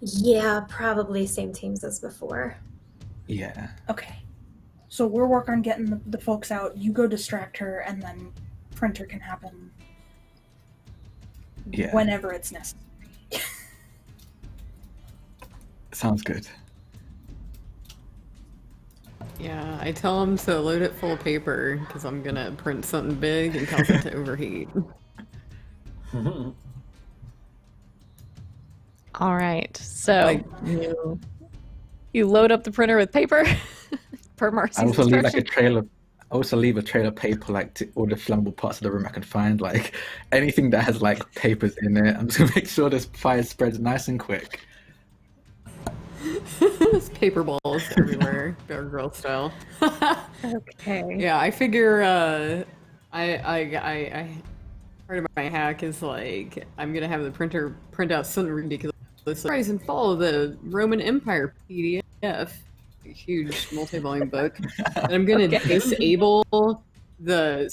Yeah, probably same teams as before. Yeah. Okay. So we'll work on getting the folks out. You go distract her, and then printer can happen Yeah. whenever it's necessary. Sounds good. Yeah, I tell him to load it full of paper because I'm gonna print something big and cause it to overheat. All right, so Like- you load up the printer with paper per Marcy's I also leave like a instructions. trail of. I also leave a trail of paper like to all the flammable parts of the room I can find, like anything that has like papers in it. I'm just gonna make sure this fire spreads nice and quick. There's paper balls everywhere, Bear Girl style. Okay. Yeah, I figure I part of my hack is like I'm gonna have the printer print out something ridiculous rise and fall of the Roman Empire PDF, a huge multi-volume book, and I'm gonna disable the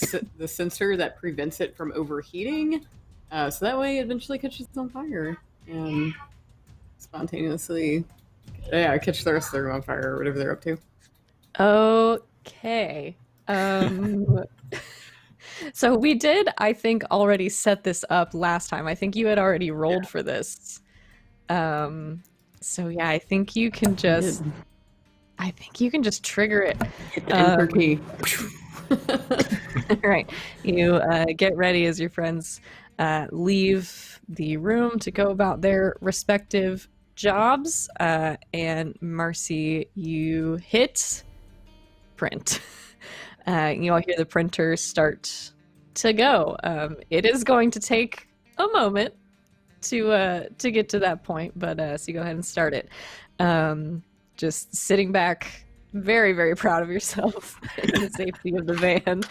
sensor that prevents it from overheating, so that way it eventually catches on fire and spontaneously, yeah, catch the rest of the room on fire or whatever they're up to. Okay. So we did, I think, already set this up last time. I think you had already rolled for this. So yeah, I think you can just trigger it. Hit the enter key. All right. You get ready as your friends leave the room to go about their respective jobs. And Marcy, you hit print. You all hear the printer start to go. It is going to take a moment to get to that point, but so you go ahead and start it. Just sitting back, very, very proud of yourself in the safety of the van.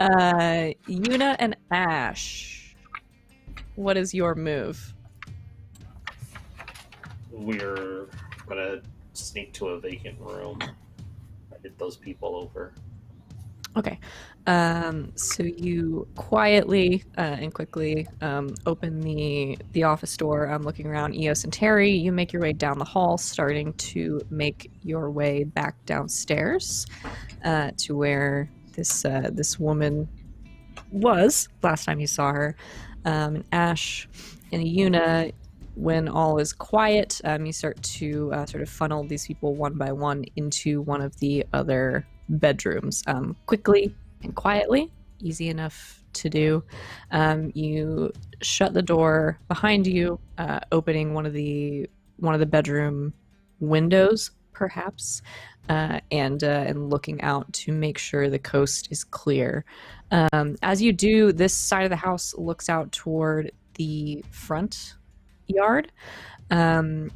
Yuna and Ash, what is your move? We're gonna sneak to a vacant room. Hit those people over. Okay. So you quietly and quickly open the office door. I'm looking around. Eos and Terry, you make your way down the hall, starting to make your way back downstairs to where this woman was last time you saw her. And Ash and Yuna, when all is quiet, you start to sort of funnel these people one by one into one of the other bedrooms, quickly and quietly, easy enough to do. You shut the door behind you, opening one of the bedroom windows, perhaps, and looking out to make sure the coast is clear. As you do, this side of the house looks out toward the front yard, and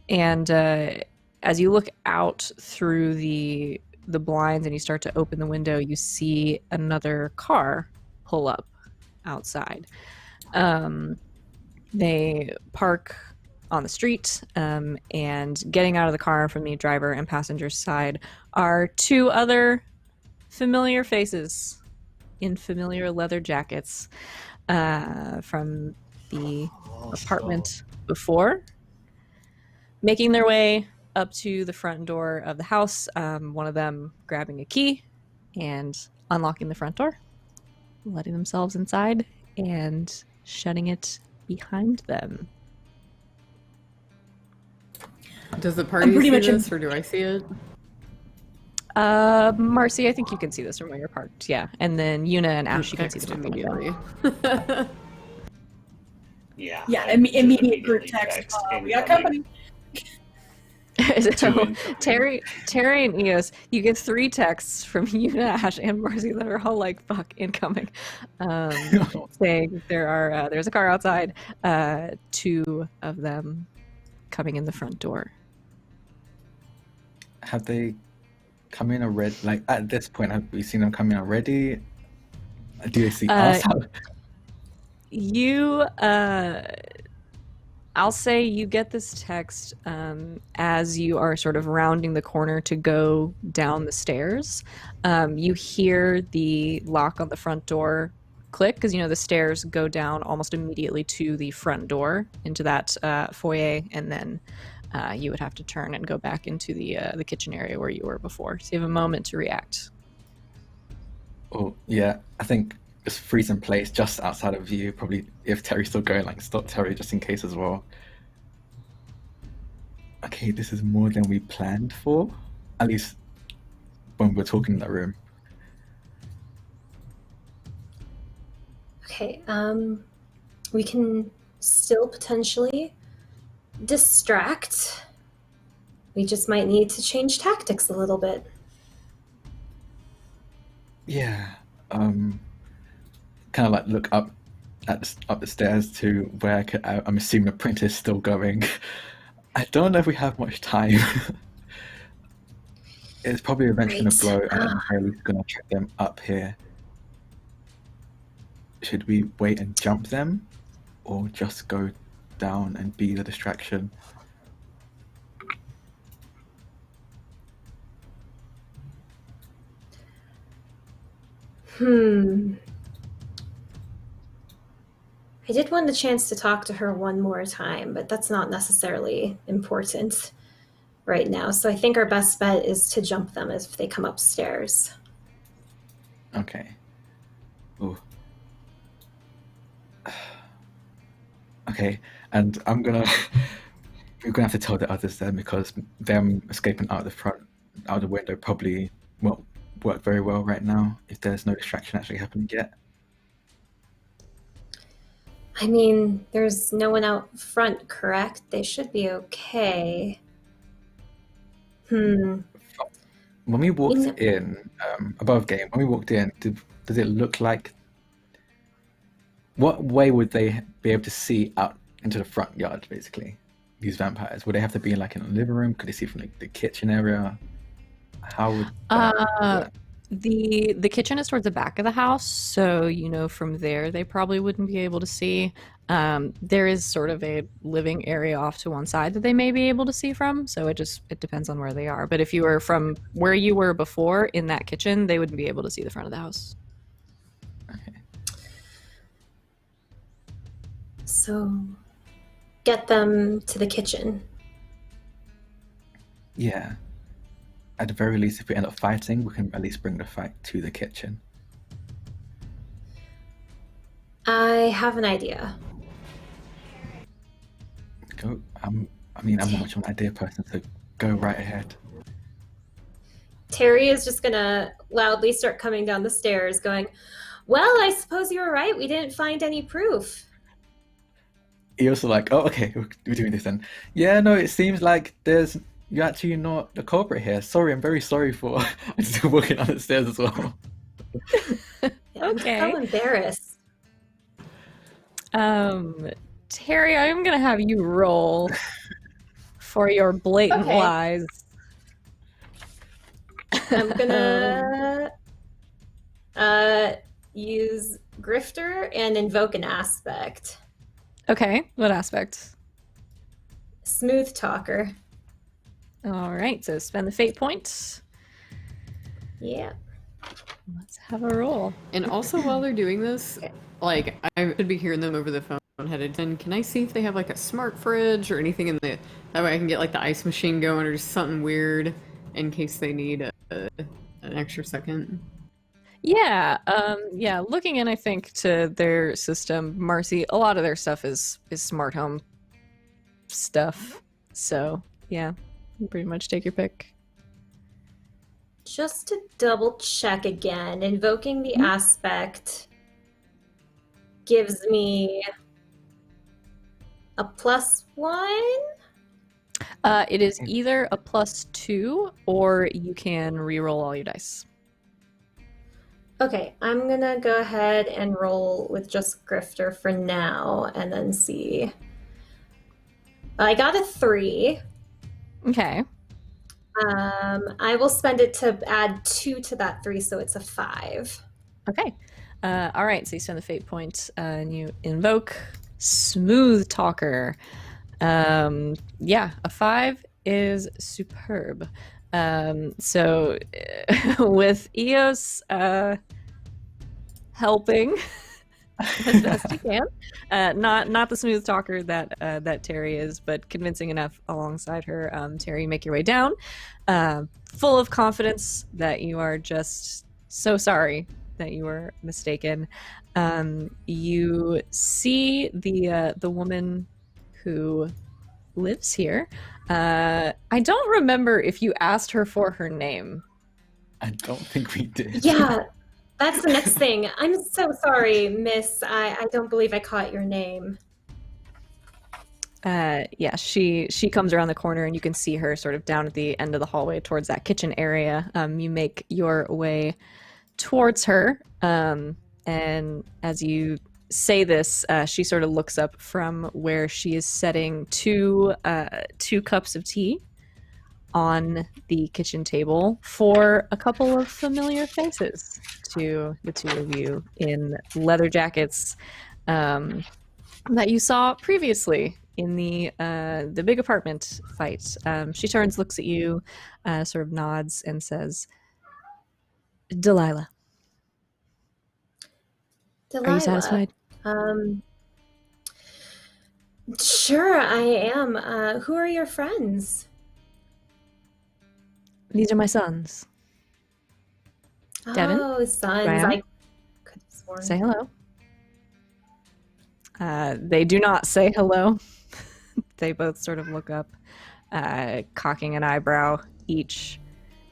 as you look out through the blinds and you start to open the window, you see another car pull up outside. They park on the street, and getting out of the car from the driver and passenger side are two other familiar faces. in familiar leather jackets from the apartment before, making their way up to the front door of the house, one of them grabbing a key and unlocking the front door, letting themselves inside and shutting it behind them. Does the party pretty see much this, or do I see it? Marcy, I think you can see this from where you're parked. Yeah, and then Yuna and Ash, you can see Text them immediately. Yeah. Yeah, I just immediate group immediately text. We got company. So Terry and Eos, you get 3 texts from Yuna, Ash, and Marcy that are all like "fuck incoming," saying there's a car outside. 2 of them coming in the front door. Have they come in already? Like at this point, have we seen them come in already? Do they see us? You, I'll say you get this text as you are sort of rounding the corner to go down the stairs. You hear the lock on the front door click because the stairs go down almost immediately to the front door into that foyer, and then you would have to turn and go back into the kitchen area where you were before. So you have a moment to react. Oh yeah, I think just freeze in place just outside of you. Probably if Terry's still going, like stop Terry just in case as well. Okay, this is more than we planned for. At least when we're talking in that room. Okay, we can still potentially distract. We just might need to change tactics a little bit. Yeah. Kind of like look up the stairs to where I'm assuming the printer's still going. I don't know if we have much time. It's probably eventually going to blow, and I'm barely going to check them up here. Should we wait and jump them, or just go down and be the distraction? I did want the chance to talk to her one more time, but that's not necessarily important right now. So I think our best bet is to jump them if they come upstairs. Okay. Ooh. Okay, and we're gonna have to tell the others then, because them escaping out the window probably won't work very well right now if there's no distraction actually happening yet. I mean, there's no one out front, correct? They should be okay. When we walked in, above game, when we walked in, does it look like... What way would they be able to see out into the front yard, basically, these vampires? Would they have to be like in the living room? Could they see from the kitchen area? How would that work? The kitchen is towards the back of the house, so from there they probably wouldn't be able to see. There is sort of a living area off to one side that they may be able to see from, so it depends on where they are. But if you were from where you were before in that kitchen, they wouldn't be able to see the front of the house. Okay. So get them to the kitchen. Yeah. At the very least, if we end up fighting, we can at least bring the fight to the kitchen. I have an idea. Go. I'm not much of an idea person, so go right ahead. Terry is just gonna loudly start coming down the stairs going, "Well, I suppose you were right. We didn't find any proof." He also like, oh, okay, we're doing this then. Yeah, no, it seems like you're actually not the culprit here. Sorry, I'm very sorry for I'm still walking down the stairs as well. Yeah, Okay. I'm so embarrassed. Terry, I'm gonna have you roll for your blatant Okay. lies. I'm gonna use Grifter and invoke an aspect. Okay, what aspect? Smooth talker. All right, so spend the fate point. Yeah. Let's have a roll. And also, while they're doing this, like, I should be hearing them over the phone headed. And can I see if they have like a smart fridge or anything in the that way I can get like the ice machine going or just something weird in case they need an extra second. Yeah, yeah. Looking in, I think to their system, Marcy, a lot of their stuff is smart home stuff. So yeah, you pretty much take your pick. Just to double check again, invoking the aspect gives me a +1? It is either a +2 or you can re-roll all your dice. Okay, I'm gonna go ahead and roll with just Grifter for now and then see. I got a 3. Okay. I will spend it to add 2 to that 3, so it's a 5. Okay. All right. So you spend the fate point and you invoke Smooth Talker. Yeah, a 5 is superb. So with Eos helping as best he can, not the smooth talker that Terry is, but convincing enough alongside her. Terry, you make your way down, full of confidence that you are just so sorry that you were mistaken. You see the woman who lives here. I don't remember if you asked her for her name. I don't think we did. Yeah, that's the next thing. I'm so sorry, miss. I don't believe I caught your name. Yeah, she comes around the corner and you can see her sort of down at the end of the hallway towards that kitchen area. You make your way towards her, and as you say this, she sort of looks up from where she is setting two cups of tea on the kitchen table for a couple of familiar faces to the two of you in leather jackets that you saw previously in the big apartment fight. She turns, looks at you, sort of nods, and says, Delilah. Delilah. Are you satisfied? Sure, I am. Who are your friends? These are my sons. Devin? Oh, sons. Graham? I could have sworn. Say hello. They do not say hello. They both sort of look up, cocking an eyebrow each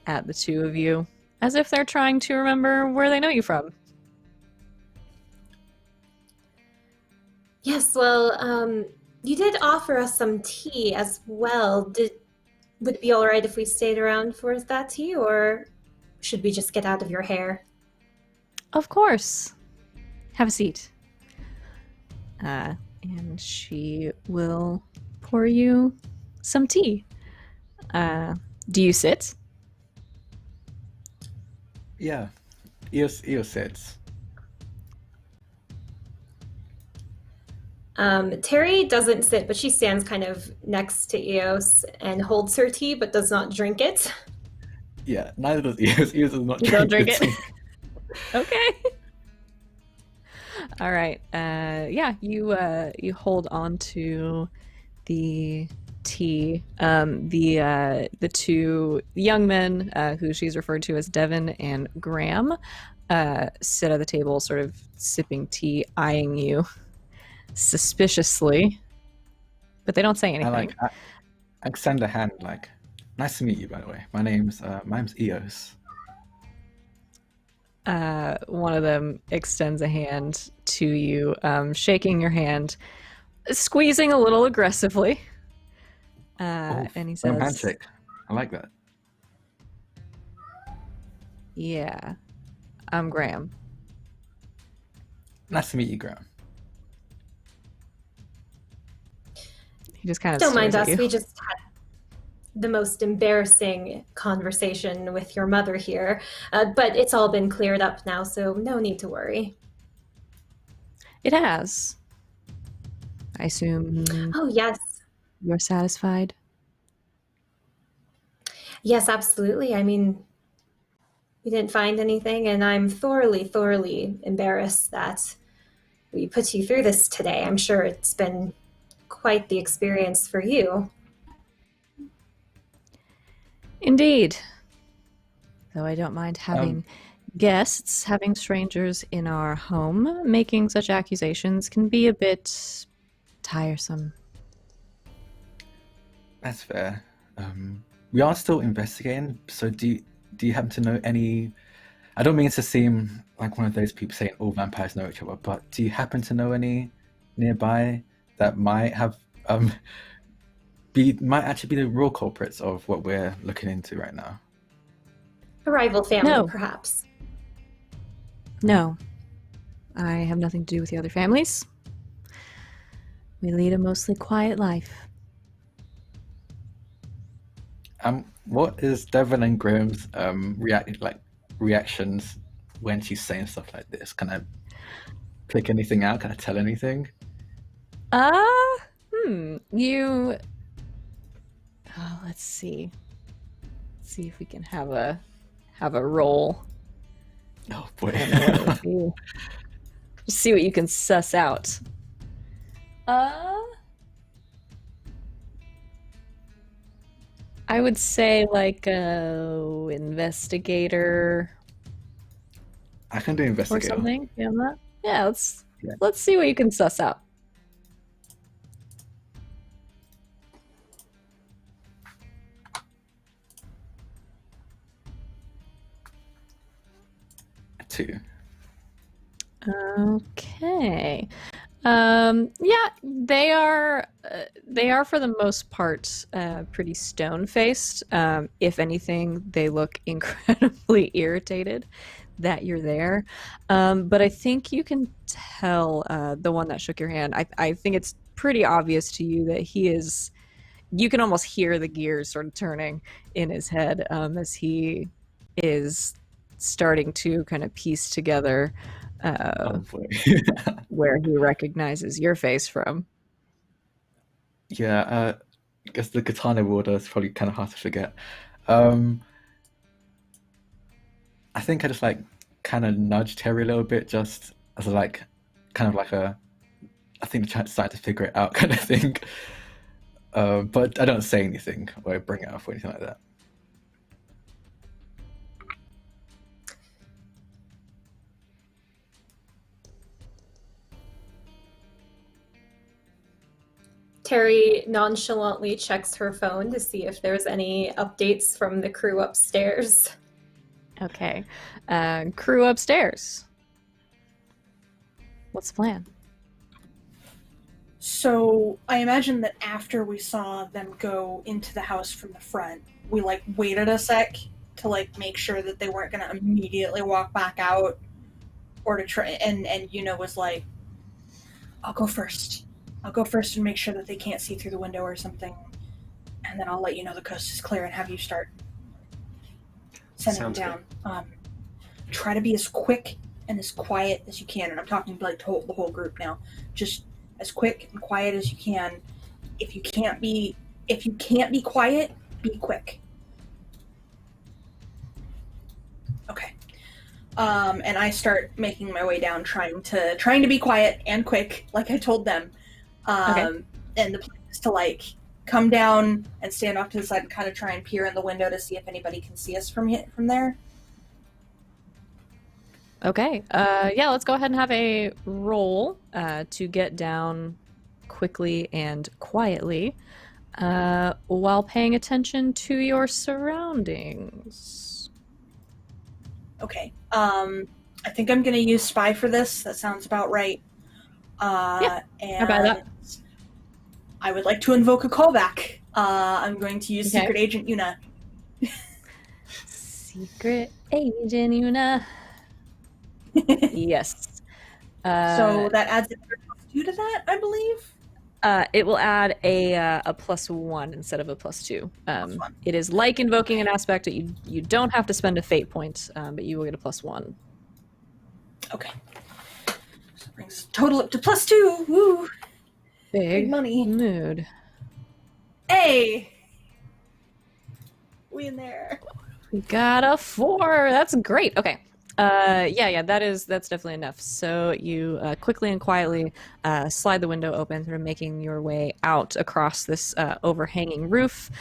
at the two of you, as if they're trying to remember where they know you from. Yes, well, you did offer us some tea as well. Would it be all right if we stayed around for that tea, or should we just get out of your hair? Of course. Have a seat. And she will pour you some tea. Do you sit? Yeah. Eos sits. Terry doesn't sit, but she stands kind of next to Eos and holds her tea, but does not drink it. Yeah, neither does Eos. Eos does not You don't drink the it? tea. Okay. All right. Yeah, you hold on to the tea. The two young men, who she's referred to as Devin and Graham, sit at the table, sort of sipping tea, eyeing you suspiciously, but they don't say anything. I extend a hand, like, nice to meet you, by the way. My name's Eos. One of them extends a hand to you, shaking your hand, squeezing a little aggressively. And he says, Romantic. I like that. Yeah, I'm Graham. Nice to meet you, Graham. He just kind of Don't mind stares us. at you. We just had the most embarrassing conversation with your mother here. But it's all been cleared up now, so no need to worry. It has. I assume Oh, yes. you're satisfied? Yes, absolutely. I mean, We didn't find anything, and I'm thoroughly, thoroughly embarrassed that we put you through this today. I'm sure it's been quite the experience for you. Indeed. Though I don't mind having guests, having strangers in our home, making such accusations can be a bit tiresome. That's fair. We are still investigating, so do you happen to know any... I don't mean to seem like one of those people saying all vampires know each other, but do you happen to know any nearby that might have might actually be the real culprits of what we're looking into right now? A rival family, No. perhaps. No. I have nothing to do with the other families. We lead a mostly quiet life. What is Devon and Graham's reactions when she's saying stuff like this? Can I pick anything out? Can I tell anything? You... Oh, let's see. Let's see if we can have a roll. Oh boy. I don't know what it would be. Just see what you can suss out. I would say like a investigator I can do or investigator. something. Yeah, let's Yeah. let's see what you can suss out. Two. Okay. Yeah, they are for the most part pretty stone-faced. If anything, they look incredibly irritated that you're there. But I think you can tell the one that shook your hand. I think it's pretty obvious to you that he is. You can almost hear the gears sort of turning in his head as he is starting to kind of piece together Oh boy. where he recognizes your face from. Yeah, I guess the katana wielder is probably kind of hard to forget. I think I just like kind of nudged Terry a little bit, just as like kind of like I think they're starting to figure it out kind of thing. But I don't say anything or bring it up or anything like that. Terry nonchalantly checks her phone to see if there's any updates from the crew upstairs. Okay. Crew upstairs. What's the plan? So I imagine that after we saw them go into the house from the front, we like waited a sec to like make sure that they weren't gonna immediately walk back out, or to try and Yuna was like, I'll go first and make sure that they can't see through the window or something, and then I'll let you know the coast is clear and have you start sending them Sounds down. Try to be as quick and as quiet as you can, and I'm talking like the whole group now. Just as quick and quiet as you can. If you can't be quiet, be quick. Okay. And I start making my way down, trying to be quiet and quick, like I told them. Okay. And the plan is to like come down and stand off to the side and kind of try and peer in the window to see if anybody can see us from there. Okay. Yeah, let's go ahead and have a roll to get down quickly and quietly while paying attention to your surroundings. Okay. I think I'm going to use spy for this. That sounds about right. Yeah, and I buy that. I would like to invoke a callback. I'm going to use Okay. Secret Agent Yuna. Secret Agent Una. Yes. So that adds another +2 to that, I believe. It will add a +1 instead of a +2. +1. It is like invoking an aspect that you don't have to spend a fate point, but you will get a +1. Okay. So it brings total up to +2. Woo! Big money. mood. Hey! We in there. We got a 4. That's great. Okay. That's definitely enough. So you quickly and quietly slide the window open, sort of making your way out across this overhanging roof,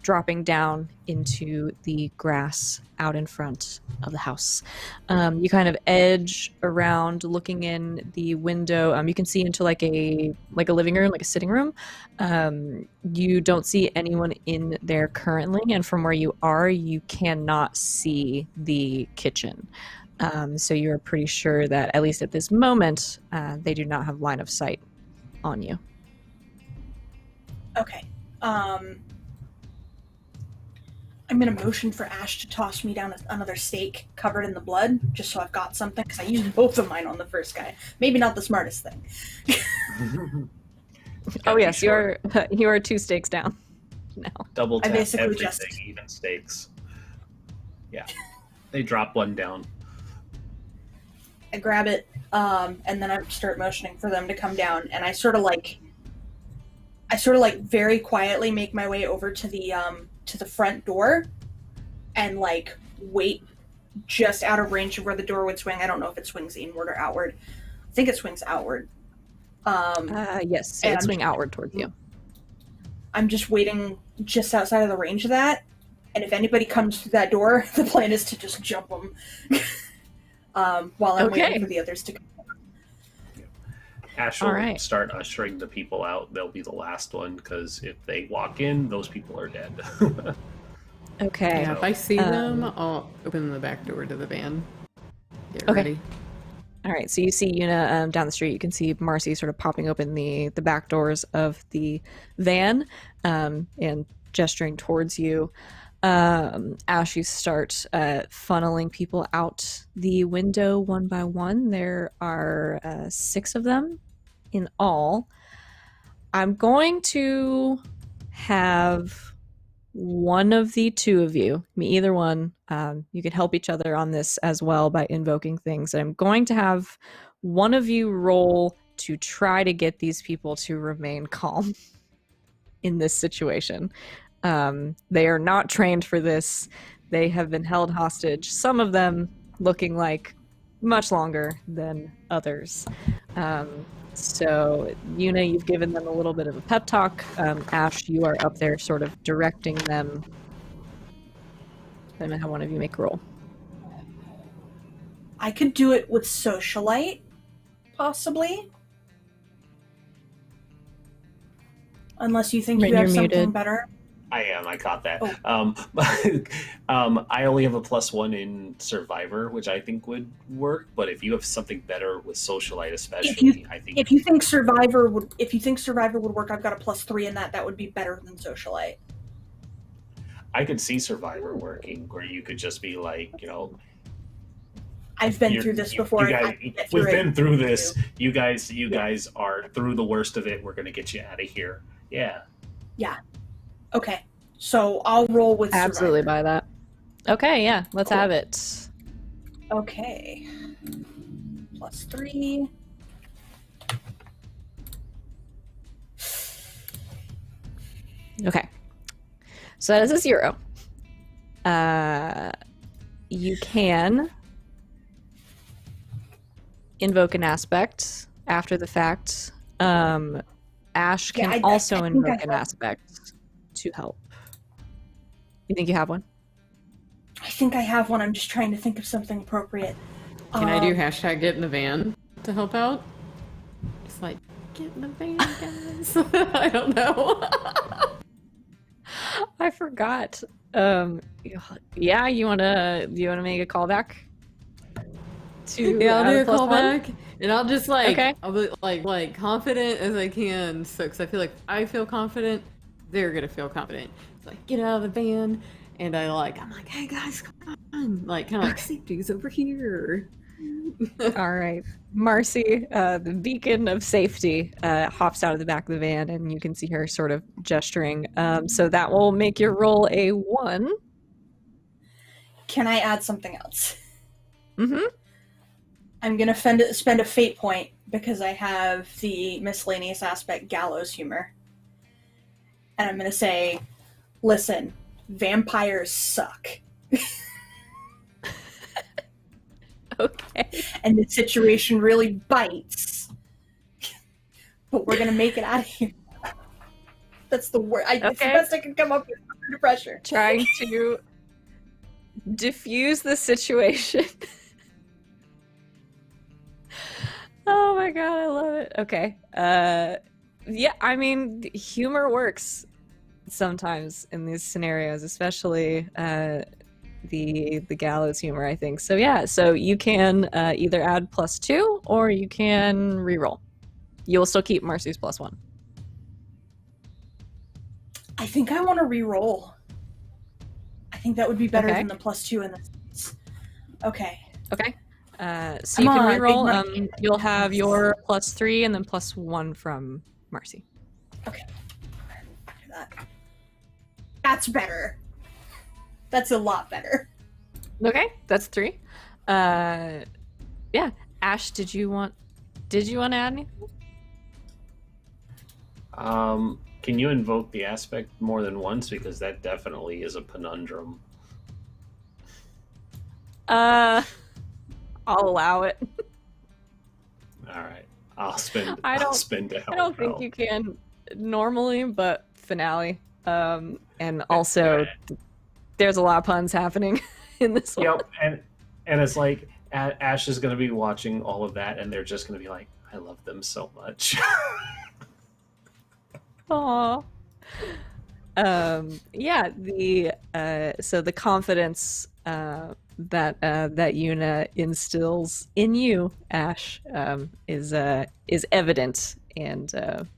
dropping down into the grass out in front of the house. You kind of edge around, looking in the window. You can see into like a living room, like a sitting room. You don't see anyone in there currently, and from where you are, you cannot see the kitchen. So you're pretty sure that, at least at this moment, they do not have line of sight on you. Okay. I'm going to motion for Ash to toss me down another steak covered in the blood, just so I've got something, because I used both of mine on the first guy. Maybe not the smartest thing. Oh yes, you are 2 stakes down now. Double tap basically everything, even stakes. Yeah. They drop one down. I grab it, and then I start motioning for them to come down, and I sort of very quietly make my way over to the front door, and like wait just out of range of where the door would swing. I don't know if it swings inward or outward. I think it swings outward. Yes, it swing outward towards you. I'm just waiting just outside of the range of that, and if anybody comes through that door, the plan is to just jump them. While I'm waiting for the others to come. Ash will start ushering the people out. They'll be the last one, because if they walk in, those people are dead. Okay. Yeah, if I see them, I'll open the back door to the van. Get ready. All right, so you see Yuna down the street. You can see Marcy sort of popping open the back doors of the van and gesturing towards you. Ash, you start funneling people out the window one by one. There are 6 of them in all. I'm going to have one of the 2 of you, either one, you can help each other on this as well by invoking things. I'm going to have one of you roll to try to get these people to remain calm in this situation. They are not trained for this. They have been held hostage, some of them looking like much longer than others. So, Yuna, you've given them a little bit of a pep talk. Ash, you are up there sort of directing them. I'm going to have one of you make a roll. I could do it with Socialite, possibly. Unless you think you have something muted. Better. I am. I caught that. Oh. I only have a +1 in Survivor, which I think would work. But if you have something better with Socialite, especially, I think if you think Survivor would work, I've got a +3 in that. That would be better than Socialite. I could see Survivor working, where you could just be like, I've been through this before. We've been through this. You guys are through the worst of it. We're gonna get you out of here. Yeah. Yeah. Okay. So I'll roll with absolutely Survivor. By that. Okay, yeah, let's have it. Okay. +3. Okay. So that is a 0. You can invoke an aspect after the fact. Ash can also invoke an aspect to help. You think you have one? I think I have one. I'm just trying to think of something appropriate. Can I do hashtag get in the van to help out? Just like, get in the van, guys. I don't know. I forgot. Yeah, you wanna make a callback? Yeah, I'll do a callback, and I'll just I'll be like confident as I can. So, because I feel confident, they're gonna feel confident. It's like, get out of the van, and I'm like, hey guys, come on, kind of like safety's over here. All right, Marcy, the beacon of safety, hops out of the back of the van, and you can see her sort of gesturing. So that will make your roll a 1. Can I add something else? Mm-hmm. I'm going to spend a fate point because I have the miscellaneous aspect gallows humor. And I'm going to say, listen, vampires suck. Okay. And the situation really bites. But we're gonna make it out of here. That's the word. It's the Okay. best I can come up with under pressure. Trying to diffuse the situation. Oh my god, I love it. Okay. Yeah, I mean, humor works sometimes in these scenarios, especially the gallows humor, I think. So yeah, so you can either add +2 or you can reroll. You'll still keep Marcy's +1. I think I want to re-roll. I think that would be better Okay. than the +2 in this. Okay. Okay. So you Come can on, big reroll. money. You'll have your +3 and then +1 from Marcy. Okay. Do that. That's better. That's a lot better. Okay, that's 3. Yeah. Ash, did you want to add anything? Can you invoke the aspect more than once? Because that definitely is a conundrum. I'll allow it. All right, I'll spend. I I'll don't- spend to help. I don't think out. you can normally, but finale. And also, there's a lot of puns happening in this one. Yep, and it's like Ash is going to be watching all of that, and they're just going to be like, "I love them so much." Aww. Yeah, so the confidence that Yuna instills in you, Ash, is evident and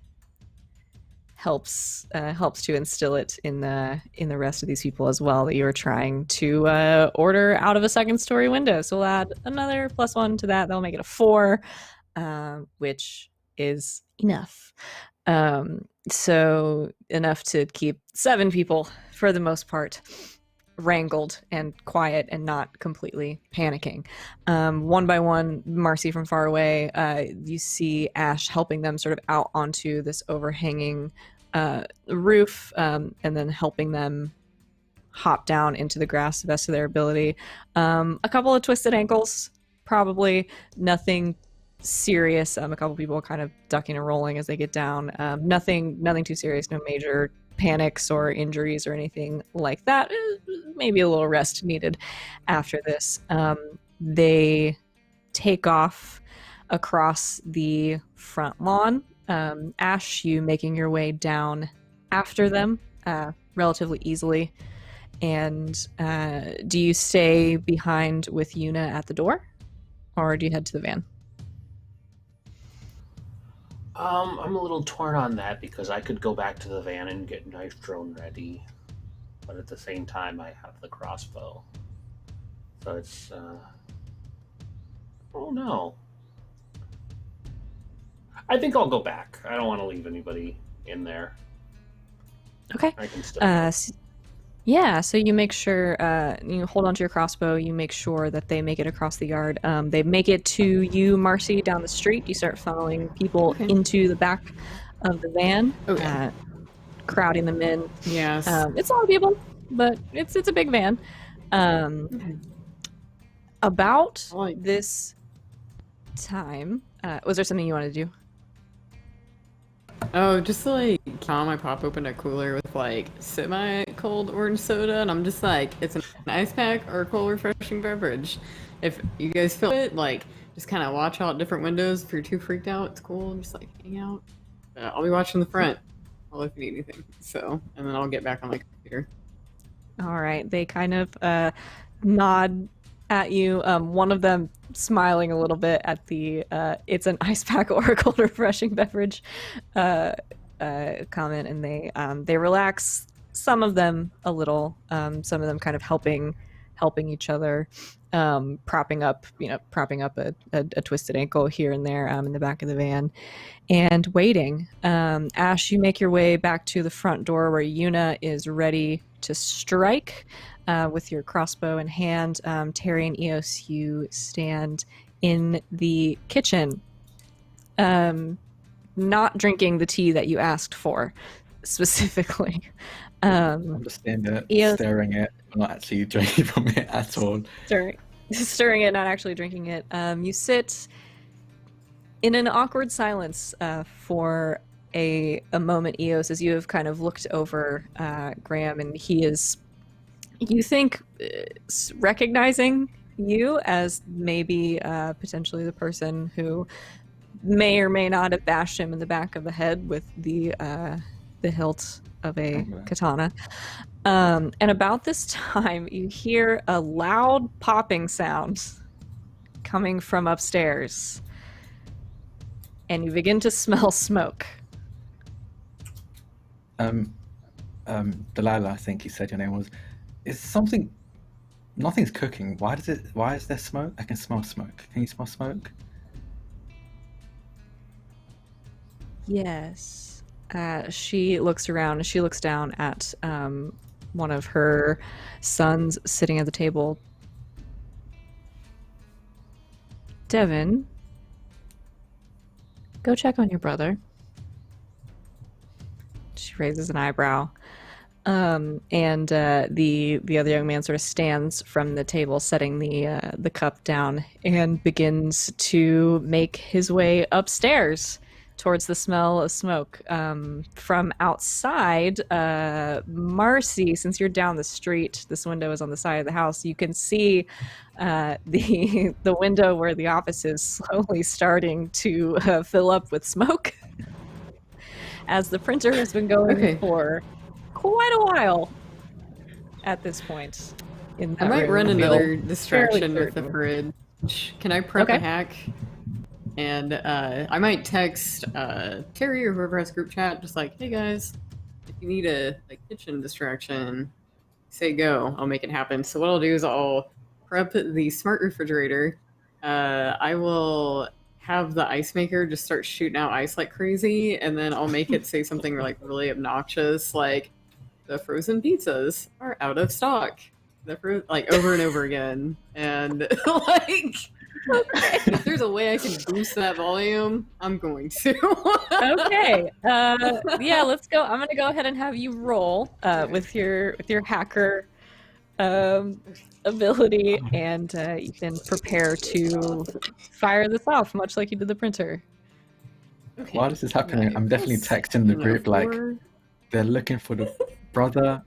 helps to instill it in the rest of these people as well, that you are trying to order out of a second story window. So we'll add another +1 to that. That'll make it a 4, which is enough. So enough to keep 7 people, for the most part, wrangled and quiet and not completely panicking. One by one, Marcy from far away, you see Ash helping them sort of out onto this overhanging roof, and then helping them hop down into the grass to the best of their ability. A couple of twisted ankles, probably nothing serious. A couple people kind of ducking and rolling as they get down. Nothing too serious. No major panics or injuries or anything like that. Maybe a little rest needed after this. They take off across the front lawn. Ash, you making your way down after them relatively easily. And do you stay behind with Yuna at the door, or do you head to the van? I'm a little torn on that because I could go back to the van and get knife drone ready, but at the same time I have the crossbow. So it's oh no. I think I'll go back. I don't want to leave anybody in there. Okay. I can still Yeah, so you make sure, you hold onto your crossbow, you make sure that they make it across the yard. They make it to you, Marcy, down the street. You start following people into the back of the van, crowding them in. Yes. It's a lot of people, but it's a big van. About this time, was there something you wanted to do? Oh, just to, like, calm, I pop open a cooler with, like, semi-cold orange soda, and I'm just like, it's an ice pack or a cold refreshing beverage. If you guys feel it, like, just kind of watch out different windows. If you're too freaked out, it's cool. Just, like, hang out. I'll be watching the front. I'll if you need anything. So, and then I'll get back on my computer. All right, they kind of nod at you. One of them smiling a little bit at the it's an ice pack or a cold refreshing beverage comment, and they relax, some of them a little, some of them kind of helping each other, propping up a twisted ankle here and there in the back of the van, and waiting. Ash, you make your way back to the front door where Yuna is ready to strike with your crossbow in hand. Terry and Eos, you stand in the kitchen, not drinking the tea that you asked for specifically. I'm just standing there Eos staring at it, not actually drinking from it at all. stirring it, not actually drinking it. You sit in an awkward silence for a moment, Eos, as you have kind of looked over Graham, and he is, you think, recognizing you as maybe potentially the person who may or may not have bashed him in the back of the head with the hilt of a katana. And about this time, you hear a loud popping sound coming from upstairs, and you begin to smell smoke. Delilah, I think you said your name was. Is something? Nothing's cooking. Why is there smoke? I can smell smoke. Can you smell smoke? Yes. She looks around. She looks down at one of her sons sitting at the table. Devin, go check on your brother. She raises an eyebrow. And the other young man sort of stands from the table, setting the cup down, and begins to make his way upstairs towards the smell of smoke. From outside, Marcy, since you're down the street, this window is on the side of the house, you can see the window where the office is slowly starting to fill up with smoke as the printer has been going for quite a while at this point. I might run another distraction with the fridge. Can I prep a hack? And I might text Terry or whoever has group chat, just like, hey guys, if you need a kitchen distraction, say go. I'll make it happen. So what I'll do is I'll prep the smart refrigerator. I will have the ice maker just start shooting out ice like crazy, and then I'll make it say something like really obnoxious, like the frozen pizzas are out of stock. Like over and over again, and like. Okay. If there's a way I can boost that volume, I'm going to. Okay. Yeah, let's go. I'm gonna go ahead and have you roll with your hacker ability, and you can prepare to fire this off, much like you did the printer. Okay. While this is happening, I'm definitely texting the group like they're looking for the brother.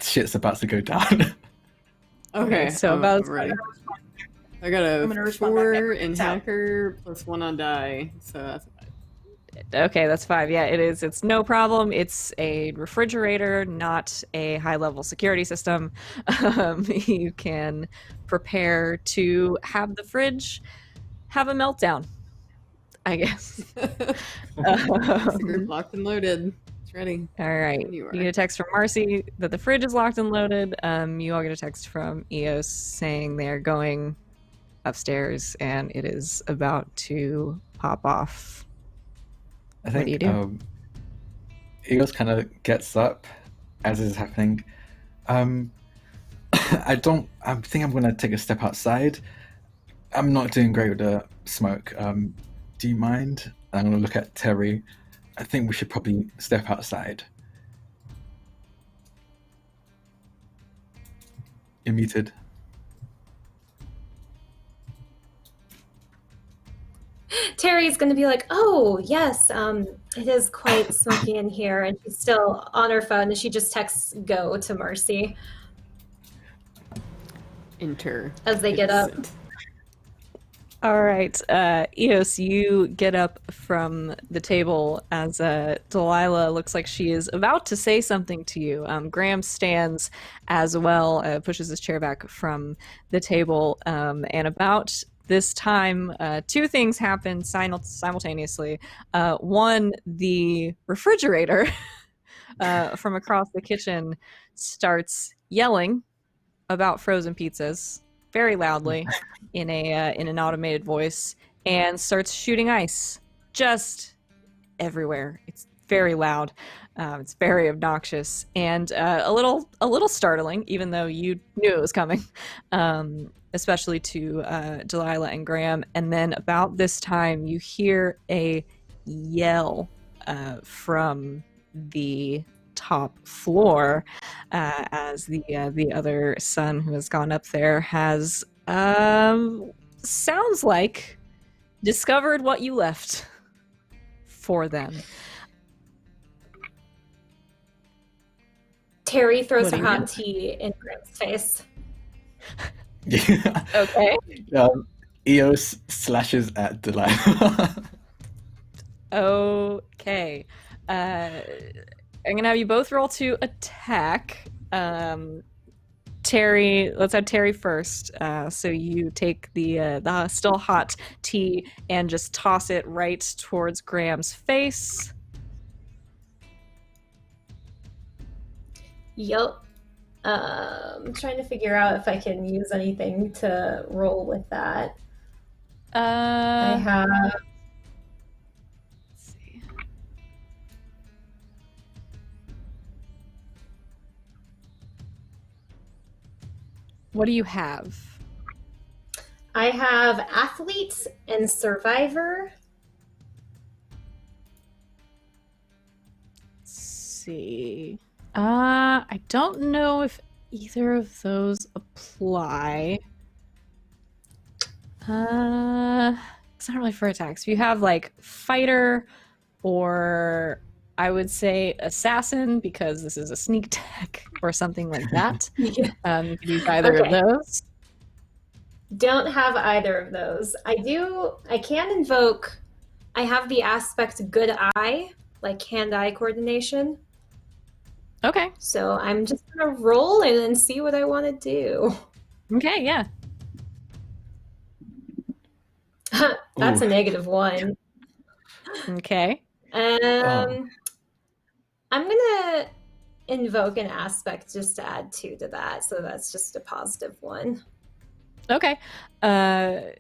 Shit's about to go down. Okay, so I'm ready. I got a 4 in hacker plus 1 on die, so that's a 5. Okay, that's 5. Yeah, it is. It's no problem. It's a refrigerator, not a high-level security system. You can prepare to have the fridge have a meltdown, I guess. Locked and loaded. It's ready. All right. You get a text from Marcy that the fridge is locked and loaded. You all get a text from Eos saying they're going upstairs and it is about to pop off. I think, what do you do? Eos kind of gets up as this is happening. I think I'm going to take a step outside. I'm not doing great with the smoke. Do you mind? I'm going to look at Terry. I think we should probably step outside. You're muted. Terry's going to be like, oh, yes, it is quite smoky in here. And she's still on her phone, and she just texts go to Marcy. Enter. As they get up. All right. Eos, you get up from the table as Delilah looks like she is about to say something to you. Graham stands as well, pushes his chair back from the table, and about this time, 2 things happen simultaneously. One, the refrigerator from across the kitchen starts yelling about frozen pizzas very loudly in an automated voice, and starts shooting ice just everywhere. It's very loud. It's very obnoxious and a little startling, even though you knew it was coming. Especially to Delilah and Graham. And then about this time, you hear a yell from the top floor, as the other son who has gone up there has sounds like discovered what you left for them. Terry throws What a do you hot do? tea in Grant's face. Yeah. Okay. Eos slashes at Delilah. Okay. I'm gonna have you both roll to attack. Terry, let's have Terry first. So you take the still hot tea and just toss it right towards Graham's face. Yup. I'm trying to figure out if I can use anything to roll with that. I have. Let's see. What do you have? I have athletes and survivor. Let's see. I don't know if either of those apply. It's not really for attacks. If you have like fighter or I would say assassin because this is a sneak attack or something like that. Yeah. You could use either of Okay. those. Don't have either of those. I can invoke. I have the aspect good eye, like hand-eye coordination. Okay. So I'm just gonna roll and then see what I want to do. Okay, yeah. That's Ooh. a -1. Okay. I'm gonna invoke an aspect just to add 2 to that, so that's just a +1. Okay. Yeah.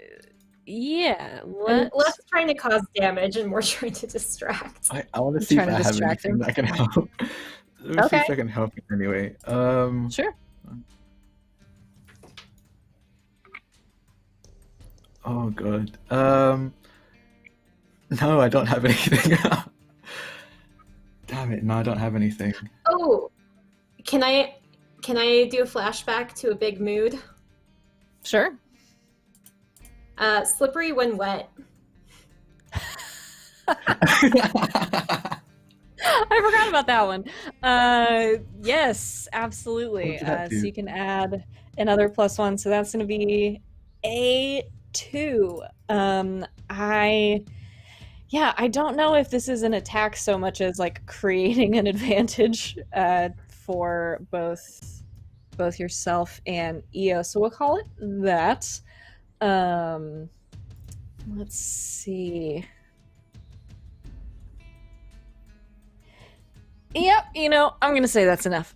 And less trying to cause damage and more trying to distract. I want to see if Trying to I have distract anything him. that can help. Let me see if I can help him anyway. Sure. Oh god. No, I don't have anything. Damn it! No, I don't have anything. Oh, can I do a flashback to a big mood? Sure. Slippery when wet. I forgot about that one. Yes, absolutely. What did that So do? you can add another +1, so that's going to be a 2. I don't know if this is an attack so much as like creating an advantage for both yourself and Io. So we'll call it that. Let's see. Yep, I'm gonna say that's enough.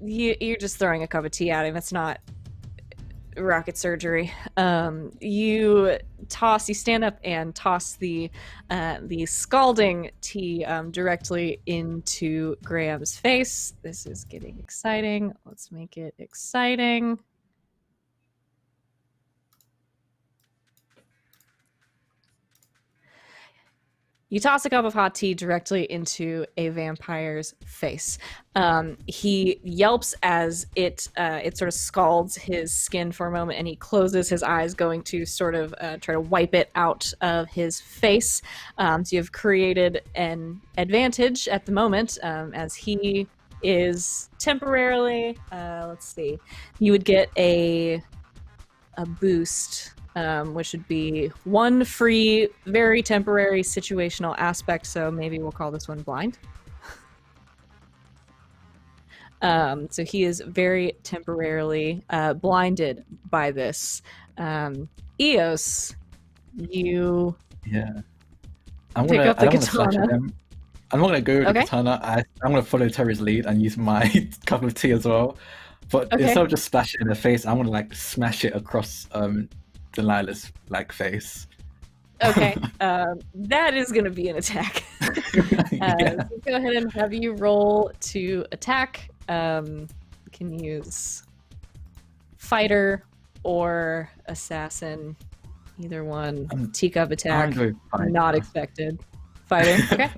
You're just throwing a cup of tea at him. It's not rocket surgery. You stand up and toss the scalding tea directly into Graham's face. This is getting exciting. Let's make it exciting. You toss a cup of hot tea directly into a vampire's face. He yelps as it sort of scalds his skin for a moment, and he closes his eyes, going to sort of try to wipe it out of his face. So you've created an advantage at the moment, as he is temporarily. Let's see. You would get a boost. Which would be 1 free, very temporary situational aspect, so maybe we'll call this one blind. So he is very temporarily blinded by this. Eos, you I'm pick gonna. up I the don't want to slash at katana. him. I'm not gonna go with the Okay. katana. I'm gonna follow Terry's lead and use my cup of tea as well. But Okay. instead of just splashing in the face, I'm gonna like smash it across Delilah's like face. Okay, that is going to be an attack. Yeah. So go ahead and have you roll to attack. You can use fighter or assassin, either one. Teacup attack, I'm going fighter. not expected. Fighter, okay.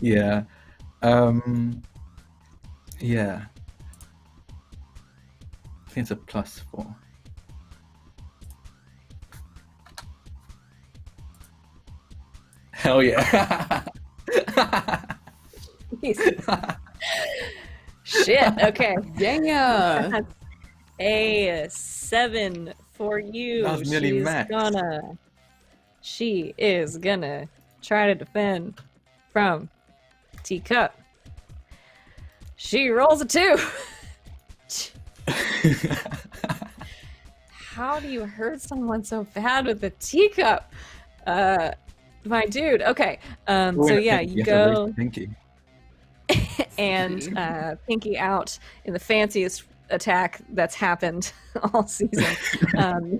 Yeah. Yeah. I think it's a +4. Hell yeah. Shit. Okay. Yeah. That's a 7 for you. That was nearly max. She is gonna try to defend from teacup. She rolls a 2. How do you hurt someone so bad with a teacup? My dude. Okay. So yeah, you go Pinky. and Pinky out in the fanciest attack that's happened all season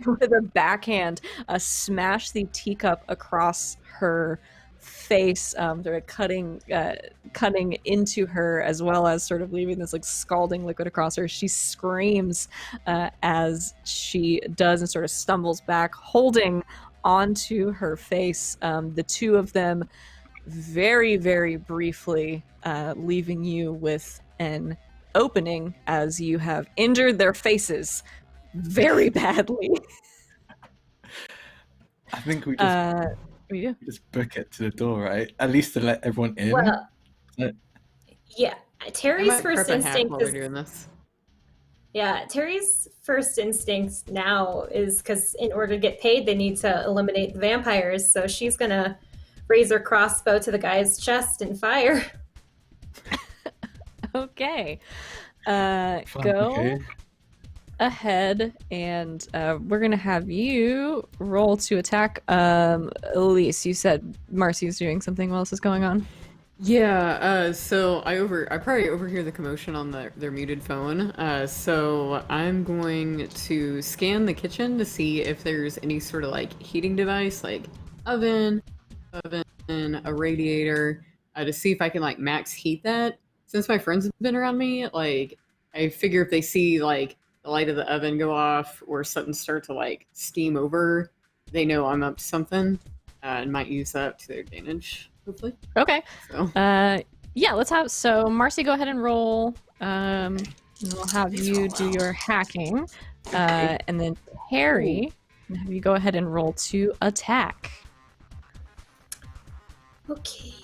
with a backhand, smash the teacup across her face, sort of cutting into her, as well as sort of leaving this like scalding liquid across her. She screams as she does and sort of stumbles back, holding onto her face. The two of them very, very briefly leaving you with an opening as you have injured their faces very badly. I think we just book it to the door, right? At least to let everyone in. Well, yeah. I Terry's might first prep a hack instinct while we're is doing this. Yeah, Terry's first instinct now is because in order to get paid, they need to eliminate the vampires. So she's gonna raise her crossbow to the guy's chest and fire. Okay. Fine, Go okay. ahead, and we're gonna have you roll to attack. Elise, you said Marcy's doing something while this is going on. Yeah, so I probably overhear the commotion on their muted phone. So I'm going to scan the kitchen to see if there's any sort of like heating device, like oven, a radiator, to see if I can like max heat that. Since my friends have been around me, like I figure if they see like the light of the oven go off or something start to like steam over, they know I'm up to something, and might use that to their advantage, hopefully. Okay. So Yeah, let's have Marcy, go ahead and roll. And we'll have you do your hacking. And then Harry, I'll have you go ahead and roll to attack. Okay.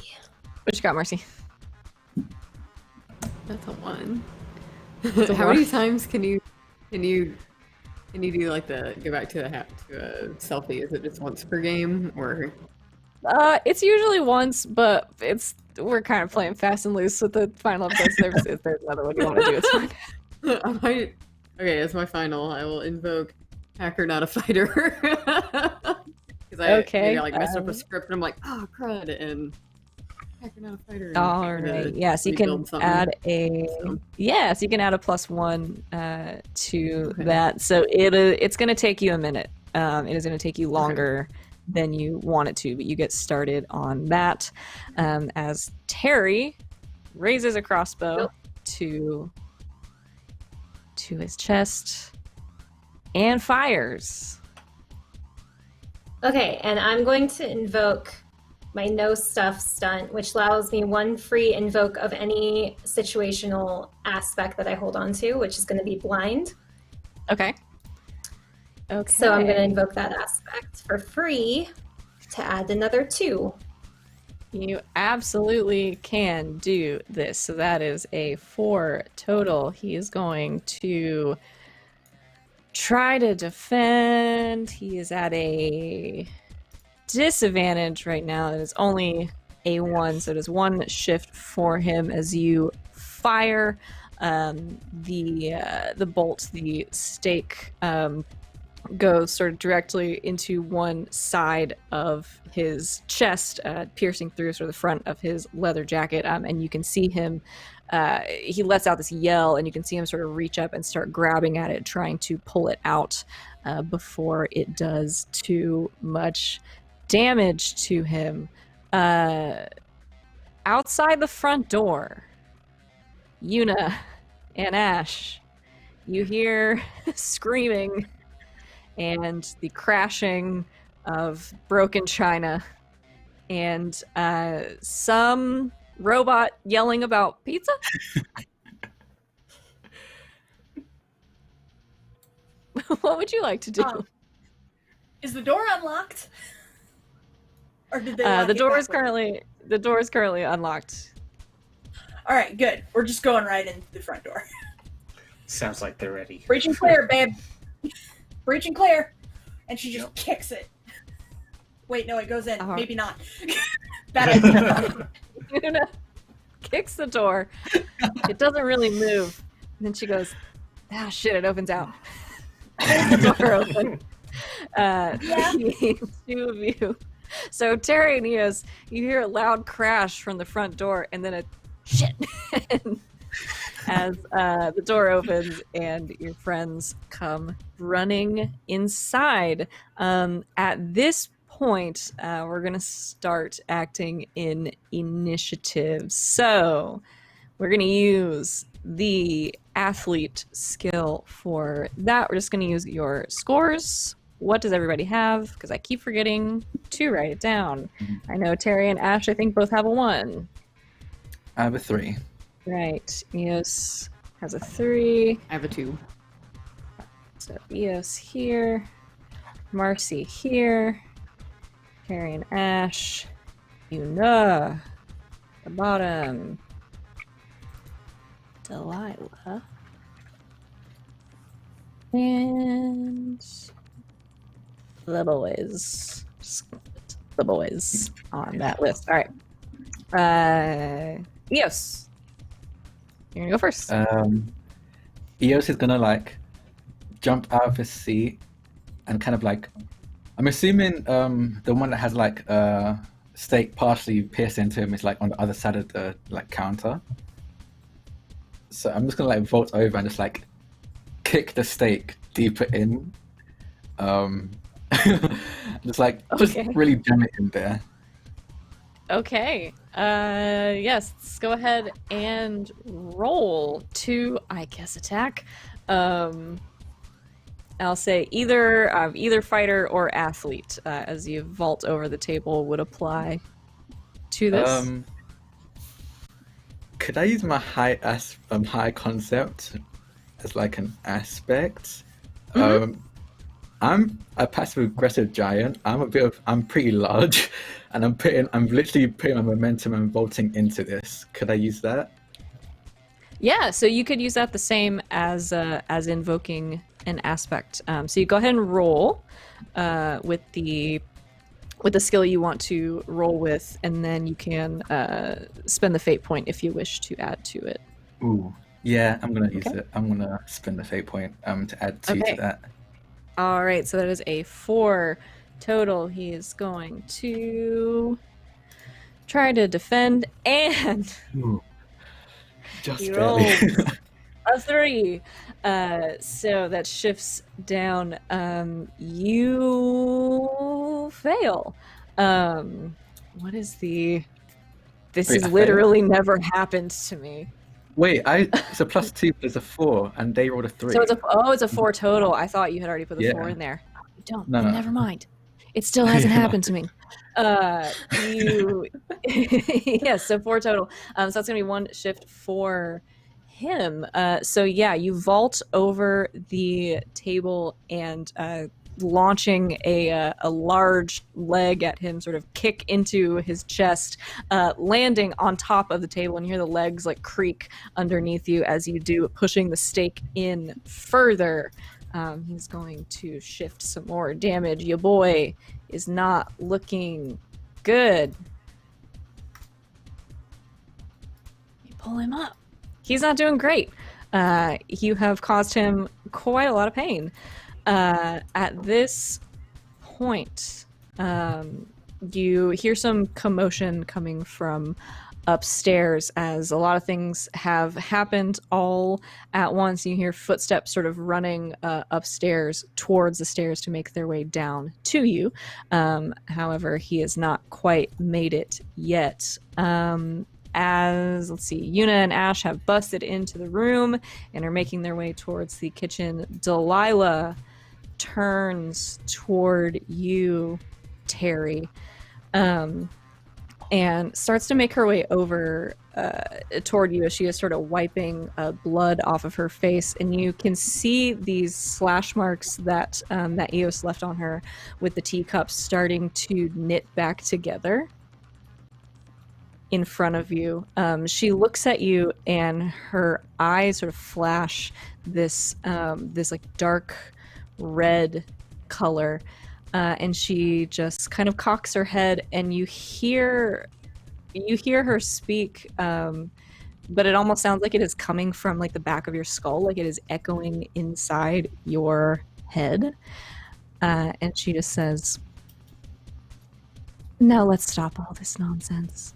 What you got, Marcy? that's a 1. a How one. many times can you do like the go back to a selfie? Is it just once per game or? It's usually once, but we're kind of playing fast and loose with the final episodes. If there's another one you want to do, it's fine. I might. Okay, as my final, I will invoke Hacker Not a Fighter. Because maybe I messed up a script and I'm like, oh crud, and Hacker Not a Fighter. All right. Yes, you can add a So. yes, you can add a +1 to that. So it's going to take you a minute. It is going to take you longer than you want it to, but you get started on that. As Terry raises a crossbow to his chest and fires. Okay, and I'm going to invoke my no stuff stunt, which allows me 1 free invoke of any situational aspect that I hold on to, which is going to be blind. Okay. So I'm going to invoke that aspect for free to add another 2. You absolutely can do this. So that is a 4 total. He is going to try to defend. He is at a disadvantage right now. It is only a 1, so it is 1 shift for him as you fire the bolt, the stake goes sort of directly into one side of his chest, piercing through sort of the front of his leather jacket, and you can see him, he lets out this yell, and you can see him sort of reach up and start grabbing at it, trying to pull it out before it does too much damage to him. Outside the front door, Yuna and Ash, you hear screaming and the crashing of broken china and some robot yelling about pizza. What would you like to do? Is the door unlocked? Or did they lock the it door is backwards? currently unlocked. All right, good. We're just going right into the front door. Sounds like they're ready. Breach and clear, babe. Breach and clear. And she just kicks it. Wait, no, it goes in. Maybe not. Bad idea. Yuna kicks the door. It doesn't really move. And then she goes, ah, shit, it opens out. Pulls the door open. The two of you. So Terry and Eos, you hear a loud crash from the front door, and then a shit as the door opens and your friends come running inside. At this point, we're going to start acting in initiative. So we're going to use the athlete skill for that. We're just going to use your scores. What does everybody have? Because I keep forgetting to write it down. I know Terry and Ash, I think, both have a 1. I have a 3. Right. Eos has a 3. I have a 2. So Eos here. Marcy here. Terry and Ash. Yuna. The bottom. Delilah. And the boys. Just the boys on that list. All right. Eos. You're gonna go first. Eos is gonna like jump out of his seat and kind of like, I'm assuming the one that has like a stake partially pierced into him is like on the other side of the like counter. So I'm just gonna like vault over and just like kick the stake deeper in. Just really jam it in there. Okay. Yes, let's go ahead and roll to, I guess, attack. I'll say either fighter or athlete, as you vault over the table, would apply to this. Could I use my high concept as like an aspect? I'm a passive aggressive giant. I'm pretty large, and I'm literally putting my momentum and vaulting into this. Could I use that? Yeah, so you could use that the same as invoking an aspect. So you go ahead and roll with the skill you want to roll with, and then you can spend the fate point if you wish to add to it. Ooh, yeah, I'm gonna use it. I'm gonna spend the fate point to add 2 to that. All right, so that is a 4 total. He is going to try to defend, and just he barely. rolls a 3. So that shifts down. You fail. What is the... This Wait, has I literally never happened to me. Wait, it's a +2, there's a 4, and they rolled a 3. So it's a 4 total. I thought you had already put the 4 in there. Oh, you don't. No. Never mind. It still hasn't happened to me. Yes, so 4 total. So that's gonna be 1 shift for him. So yeah, you vault over the table and launching a large leg at him, sort of kick into his chest, landing on top of the table, and you hear the legs like creak underneath you as you do, pushing the stake in further. He's going to shift some more damage. Your boy is not looking good. You pull him up. He's not doing great. You have caused him quite a lot of pain. At this point, you hear some commotion coming from upstairs as a lot of things have happened all at once. You hear footsteps sort of running upstairs towards the stairs to make their way down to you. However, he has not quite made it yet. Let's see, Yuna and Ash have busted into the room and are making their way towards the kitchen. Delilah turns toward you, Terry, and starts to make her way over toward you as she is sort of wiping blood off of her face, and you can see these slash marks that that Eos left on her with the teacups starting to knit back together in front of you. She looks at you, and her eyes sort of flash this this like dark red color, and she just kind of cocks her head, and you hear her speak, but it almost sounds like it is coming from like the back of your skull, like it is echoing inside your head. And she just says, "Now let's stop all this nonsense."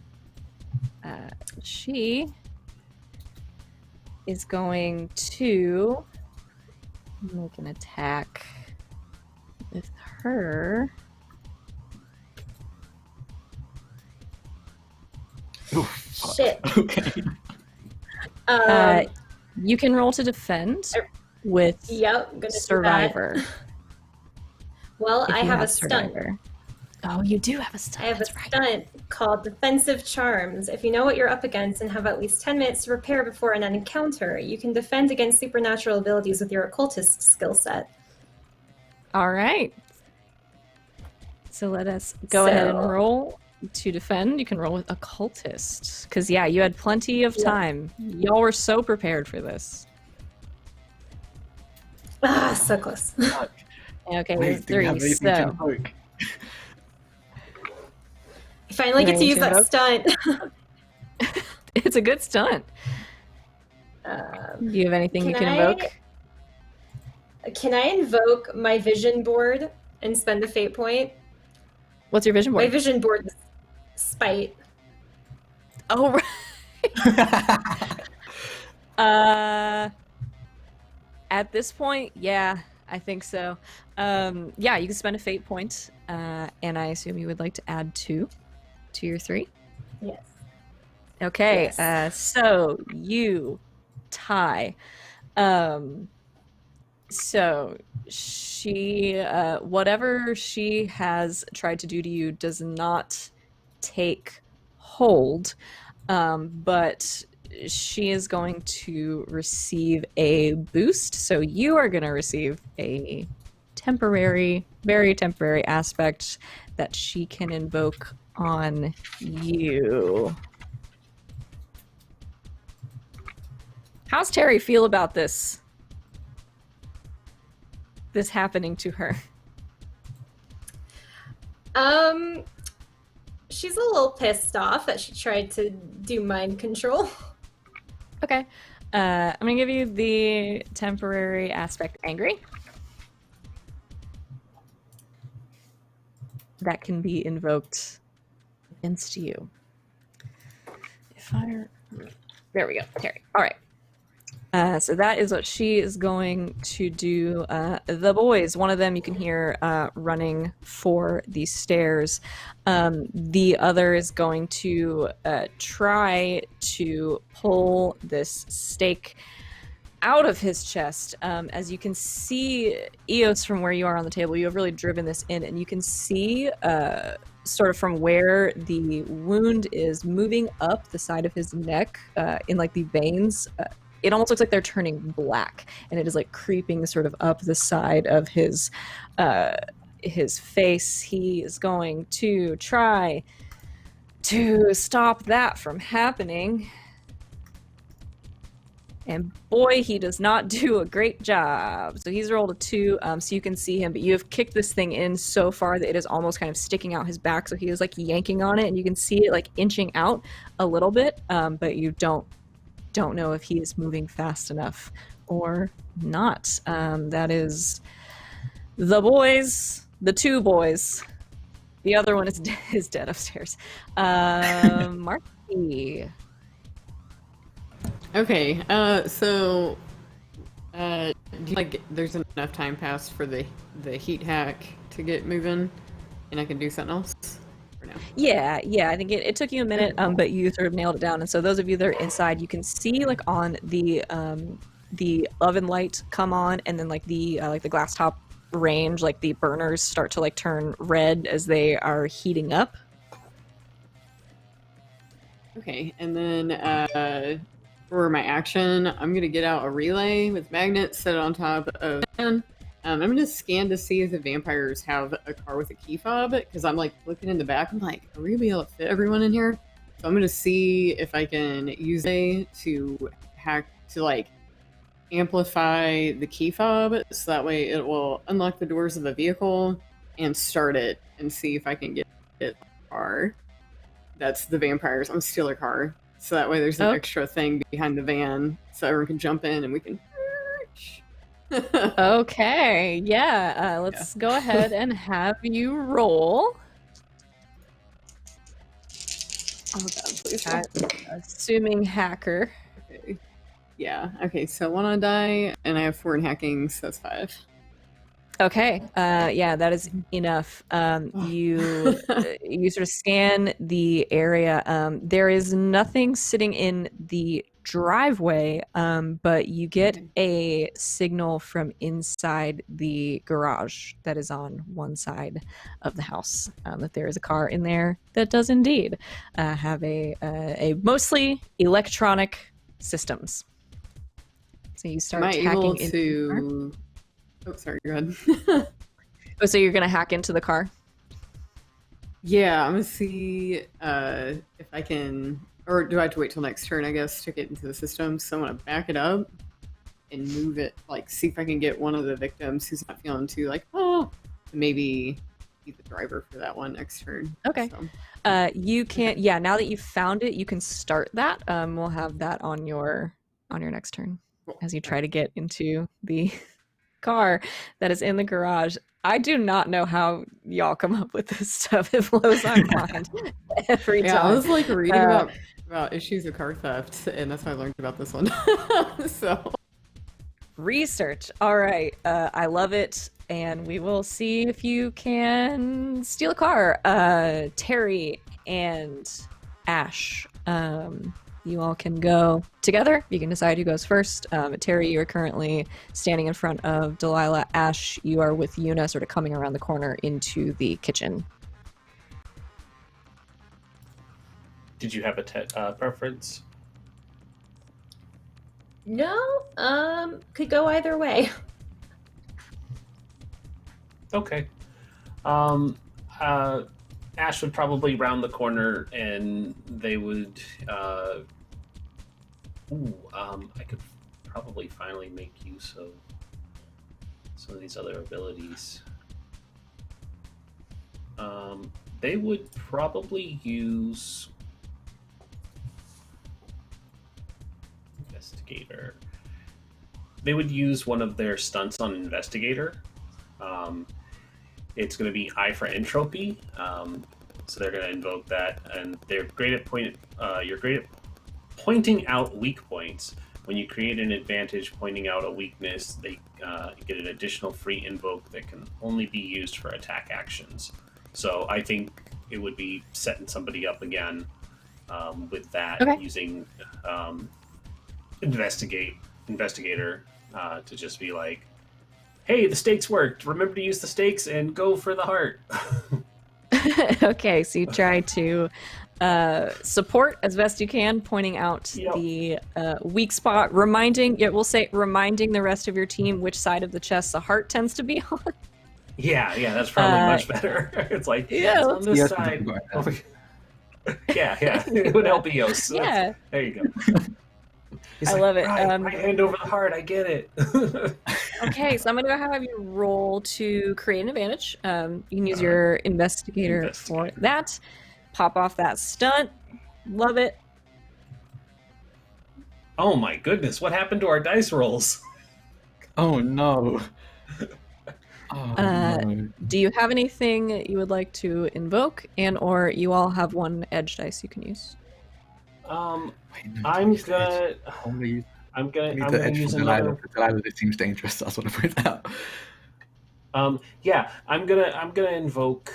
She is going to make an attack with her. Shit. Okay. You can roll to defend with Yep, I'm gonna Survivor. do that. Well, if I you have a stunt. Survivor. Oh, you do have a stunt. I have a That's right. stunt called Defensive Charms. If you know what you're up against and have at least 10 minutes to prepare before an encounter, you can defend against supernatural abilities with your occultist skill set. All right. So let us go ahead and roll to defend. You can roll with occultist, because yeah, you had plenty of time. Y'all were so prepared for this. Ah, so close. Okay, Wait, do you have 3. anything to So invoke? I finally get to Ready use to that invoke? stunt. it's a good stunt. Do you have anything you can invoke? Can I invoke my vision board and spend a fate point? What's your vision My board? vision board is spite. Oh, right. At this point, yeah, I think so. Yeah, you can spend a fate point, and I assume you would like to add 2 to your 3. Yes. Okay, Yes. so you tie. So she, whatever she has tried to do to you does not take hold, but she is going to receive a boost. So you are going to receive a temporary, very temporary aspect that she can invoke on you. How's Terry feel about this? This happening to her? She's a little pissed off that she tried to do mind control. Okay. I'm gonna give you the temporary aspect angry. That can be invoked against you. There we go, Terry. All right. So that is what she is going to do. The boys, one of them you can hear running for the stairs. The other is going to try to pull this stake out of his chest. As you can see, Eos, from where you are on the table, you have really driven this in, and you can see sort of from where the wound is moving up the side of his neck in like the veins. It almost looks like they're turning black, and it is like creeping sort of up the side of his face. He is going to try to stop that from happening. And boy, he does not do a great job. So he's rolled a 2, so you can see him, but you have kicked this thing in so far that it is almost kind of sticking out his back. So he is like yanking on it, and you can see it like inching out a little bit, but you don't know if he is moving fast enough or not. That is the boys, the 2 boys. The other one is dead upstairs. Marky. Okay, so do you, like, there's enough time passed for the heat hack to get moving, and I can do something else for now? Yeah, I think it took you a minute, but you sort of nailed it down. And so those of you that are inside, you can see like on the oven light come on, and then like the glass top range, like the burners start to like turn red as they are heating up. Okay, and then for my action, I'm gonna get out a relay with magnets, set it on top of. I'm gonna scan to see if the vampires have a car with a key fob, because I'm like looking in the back. I'm like, are we gonna be able to fit everyone in here? So I'm gonna see if I can use a to hack to like amplify the key fob, so that way it will unlock the doors of the vehicle and start it, and see if I can get it car. That's the vampires. I'm gonna steal their car, so that way there's an extra thing behind the van, so everyone can jump in and we can. Okay, yeah. Let's go ahead and have you roll. Oh god, please roll. Assuming hacker. Okay. Yeah. Okay. So 1 on die, and I have 4 in hacking, so that's 5. Okay. Yeah, that is enough. You you sort of scan the area. There is nothing sitting in the driveway, but you get a signal from inside the garage that is on one side of the house, that there is a car in there that does indeed have a mostly electronic systems. So you start hacking able into. Oh, sorry, go ahead. Oh, so you're gonna hack into the car? Yeah, I'm gonna see if I can, or do I have to wait till next turn, I guess, to get into the system? So I'm gonna back it up and move it, like see if I can get one of the victims who's not feeling too like, oh, maybe be the driver for that one next turn. Okay. So. You can, yeah, now that you've found it, you can start that. We'll have that on your next turn as you try to get into the car that is in the garage. I do not know how y'all come up with this stuff. It blows my mind every time. Yeah, I was like reading about issues of car theft, and that's how I learned about this one. So research. All right. I love it. And we will see if you can steal a car. Terry and Ash, you all can go together. You can decide who goes first. Terry, you're currently standing in front of Delilah. Ash, you are with Yuna, sort of coming around the corner into the kitchen. Did you have a preference? No, could go either way. Okay. Ash would probably round the corner, and they would. I could probably finally make use of some of these other abilities. They would probably use Investigator. They would use one of their stunts on Investigator. It's going to be Eye for Entropy, so they're going to invoke that, and they're great at you're great at pointing out weak points. When you create an advantage pointing out a weakness, they get an additional free invoke that can only be used for attack actions. So I think it would be setting somebody up again with that, using Investigator to just be like, hey, the stakes worked. Remember to use the stakes and go for the heart. Okay, so you try to support as best you can, pointing out the weak spot, reminding the rest of your team which side of the chest the heart tends to be on. Yeah, that's probably much better. It's like, it's on this side. Yeah, it would help Eos. Yeah. There you go. He's I love it. Right hand over the heart, I get it. Okay, so I'm going to have you roll to create an advantage. You can use your investigator for that. Pop off that stunt. Love it. Oh my goodness, what happened to our dice rolls? Oh no. No. Do you have anything you would like to invoke, and or you all have one edge dice you can use? I'm gonna use another. Delilah, it seems dangerous. That's what I point out. Yeah, I'm gonna invoke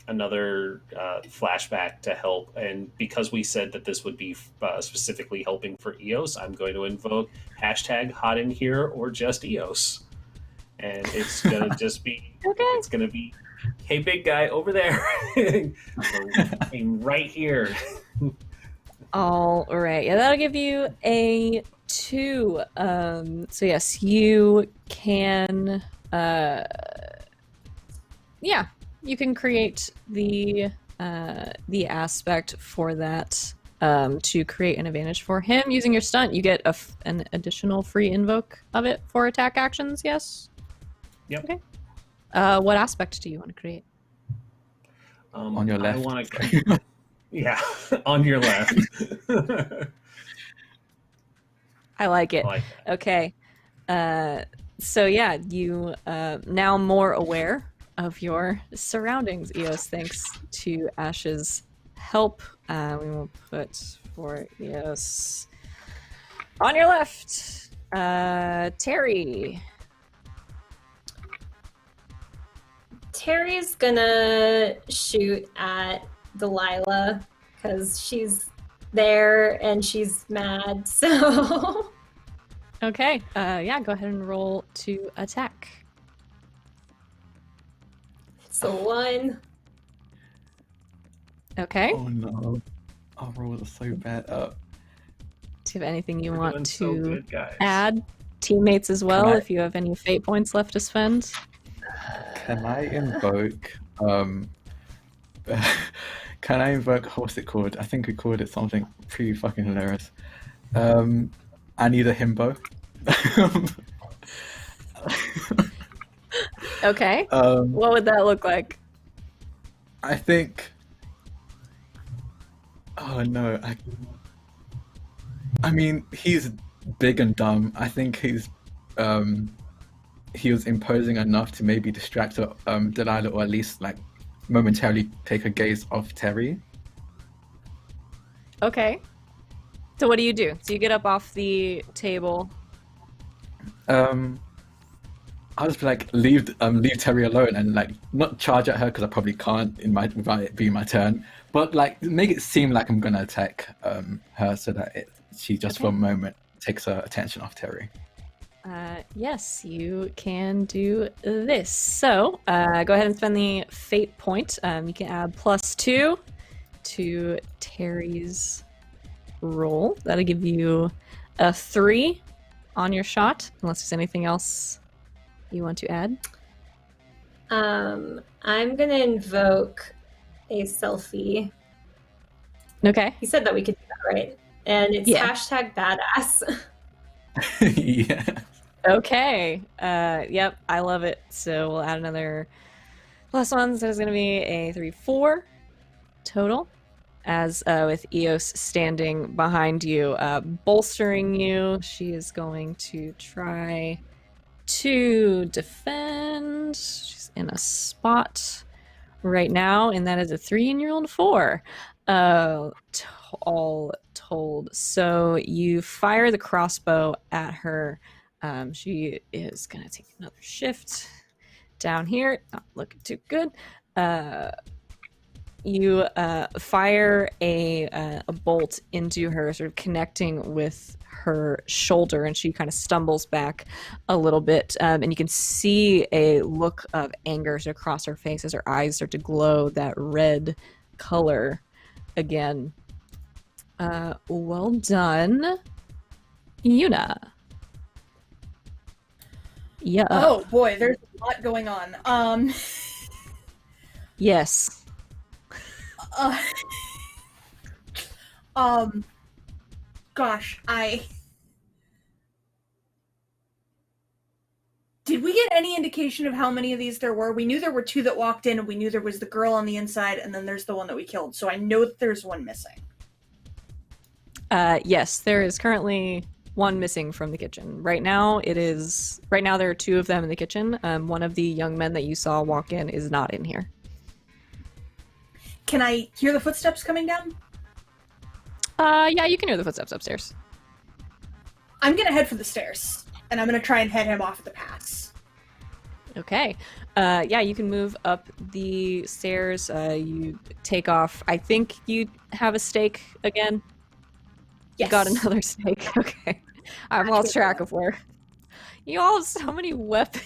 another flashback to help, and because we said that this would be specifically helping for Eos, I'm going to invoke #hot in here or just Eos, and it's gonna just be It's gonna be, hey big guy over there, I'm right here. All right. Yeah, that'll give you a 2. So yes, you can. Yeah, you can create the aspect for that to create an advantage for him using your stunt. You get an additional free invoke of it for attack actions. Yes. Yep. Okay. What aspect do you want to create? On your left. I want to. Yeah, on your left. I like it. I like that. Okay. So yeah, you now more aware of your surroundings, Eos, thanks to Ash's help. We will put for Eos on your left. Terry. Terry's gonna shoot at Delilah because she's there and she's mad. So Okay. Yeah, go ahead and roll to attack. it's a 1. Okay. Oh no. Our rolls are so bad. Do you have anything you We're want doing to so good, guys. add? Teammates as well, I- if you have any fate points left to spend. Can I invoke can I invoke what's it called? I think we called it something pretty fucking hilarious. I need a himbo. Okay. um What would that look like? I think oh no, I mean he's big and dumb. I think he was imposing enough to maybe distract Delilah, or at least like momentarily take her gaze off Terry. Okay. So what do you do? So you get up off the table. I'll just be like, leave Terry alone and like not charge at her because I probably can't without it being my turn, but like make it seem like I'm gonna attack her so that she just for a moment takes her attention off Terry. Yes, you can do this. So go ahead and spend the fate point. You can add +2 to Terry's roll. That'll give you a 3 on your shot, unless there's anything else you want to add. I'm gonna invoke a selfie. Okay. He said that we could do that, right? And it's Yeah. #badass. Yeah. Okay. Yep, I love it. So we'll add another +1, so it's going to be a 3, 4 total. As with Eos standing behind you, bolstering you, she is going to try to defend. She's in a spot right now, and that is a 3 and you rolled a 4. All told. So you fire the crossbow at her. She is gonna take another shift down here. Not looking too good. You fire a bolt into her, sort of connecting with her shoulder, and she kind of stumbles back a little bit. And you can see a look of anger sort of across her face as her eyes start to glow that red color again. Well done, Yuna. Yeah. Oh boy, there's a lot going on. Yes. Gosh, did we get any indication of how many of these there were? We knew there were 2 that walked in, and we knew there was the girl on the inside, and then there's the one that we killed. So I know that there's one missing. Yes, there is currently one missing from the kitchen. Right now there are 2 of them in the kitchen. One of the young men that you saw walk in is not in here. Can I hear the footsteps coming down? Yeah, you can hear the footsteps upstairs. I'm gonna head for the stairs, and I'm gonna try and head him off the pass. Okay. Yeah, you can move up the stairs. You take off. I think you have a stake again. Yes. You got another stake. Okay. I've lost track of where. You all have so many weapons.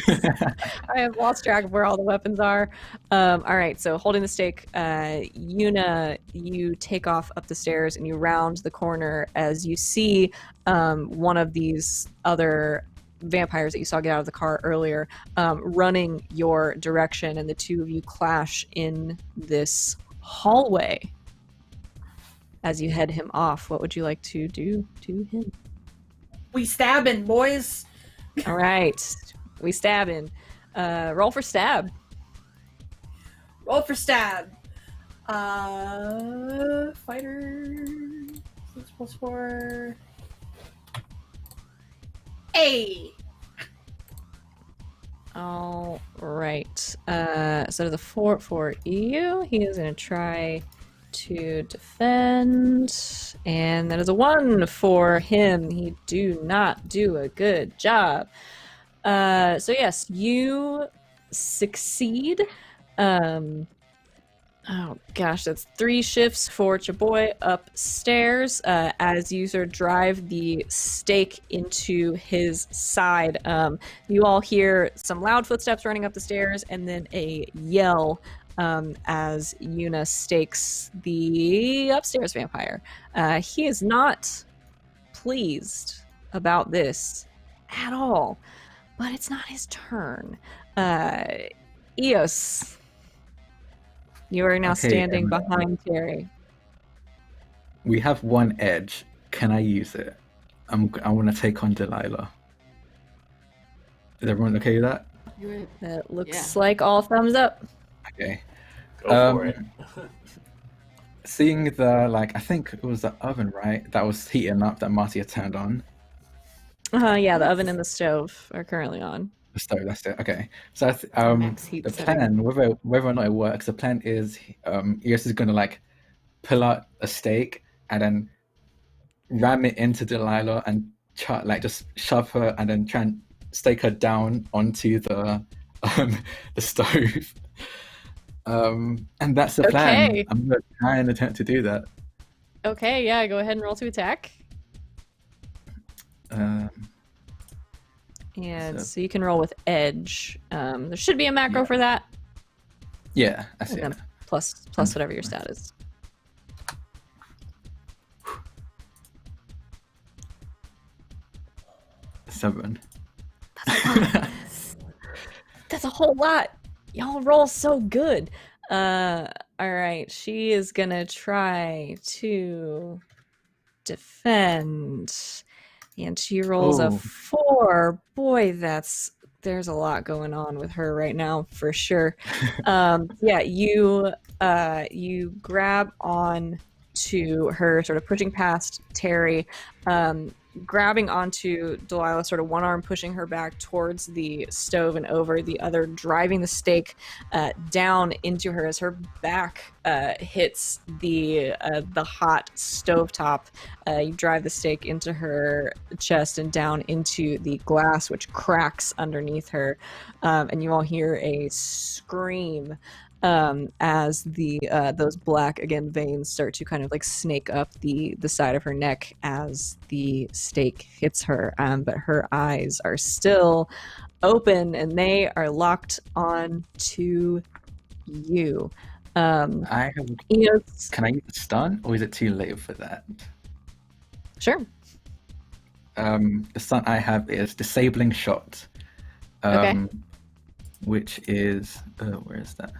I have lost track of where all the weapons are. All right, so holding the stake, Yuna, you take off up the stairs and you round the corner as you see one of these other vampires that you saw get out of the car earlier running your direction, and the two of you clash in this hallway. As you head him off, what would you like to do to him? We stabbing, boys. All right, we stabbing. Roll for stab. Roll for stab. Fighter. 6 plus 4. 8. All right. So the 4 for you. He is going to try to defend, and that is a 1 for him. He do not do a good job. So yes, you succeed. Oh gosh, that's 3 shifts for Chaboy upstairs as you sort of drive the stake into his side. You all hear some loud footsteps running up the stairs and then a yell as Yuna stakes the upstairs vampire. He is not pleased about this at all, but it's not his turn. Eos, you are now standing behind Terry. We have 1 edge. Can I use it? I want to take on Delilah. Is everyone okay with that? Do it. That looks like all thumbs up. Okay. Go for it. Seeing the, I think it was the oven, right? That was heating up that Marcia turned on. Yeah, the oven and the stove are currently on. The stove, that's it. Okay. So Max heat the setting. plan, whether or not it works, the plan is Eos is going to pull out a stake and then ram it into Delilah and just shove her and then try and stake her down onto the stove. And that's the plan. Okay. I'm going to try and attempt to do that. Okay, yeah, go ahead and roll to attack. And so you can roll with edge. There should be a macro for that. Yeah, I see. And then plus whatever your stat is. Seven. That's a whole lot. Y'all roll so good. All right, she is gonna try to defend, and she rolls a Oh. 4. Boy, there's a lot going on with her right now for sure. Yeah, you grab on to her, sort of pushing past Terry, grabbing onto Delilah, sort of one arm pushing her back towards the stove and over, the other driving the stake down into her as her back hits the hot stovetop. You drive the stake into her chest and down into the glass, which cracks underneath her, and you all hear a scream as those black veins start to kind of snake up the side of her neck as the stake hits her, but her eyes are still open and they are locked on to you. Can I use stun, or is it too late for that? Sure. The stun I have is disabling shot, which is where is that?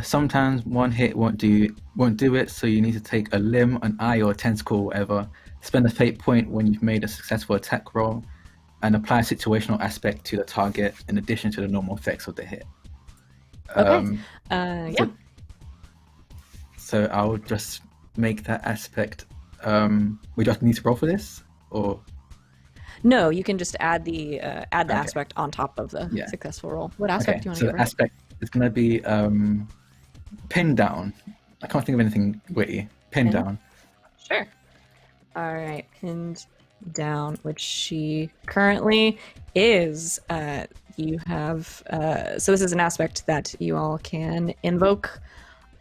Sometimes one hit won't do it, so you need to take a limb, an eye, or a tentacle, or whatever. Spend a fate point when you've made a successful attack roll, and apply a situational aspect to the target in addition to the normal effects of the hit. Okay. Yeah. So I'll just make that aspect. We just need to roll for this, or No, you can just add the aspect on top of the successful roll. What aspect do you want to so give the her? aspect is going to be pinned down. I can't think of anything witty. Pinned down. Sure. All right, pinned down, which she currently is. You have so this is an aspect that you all can invoke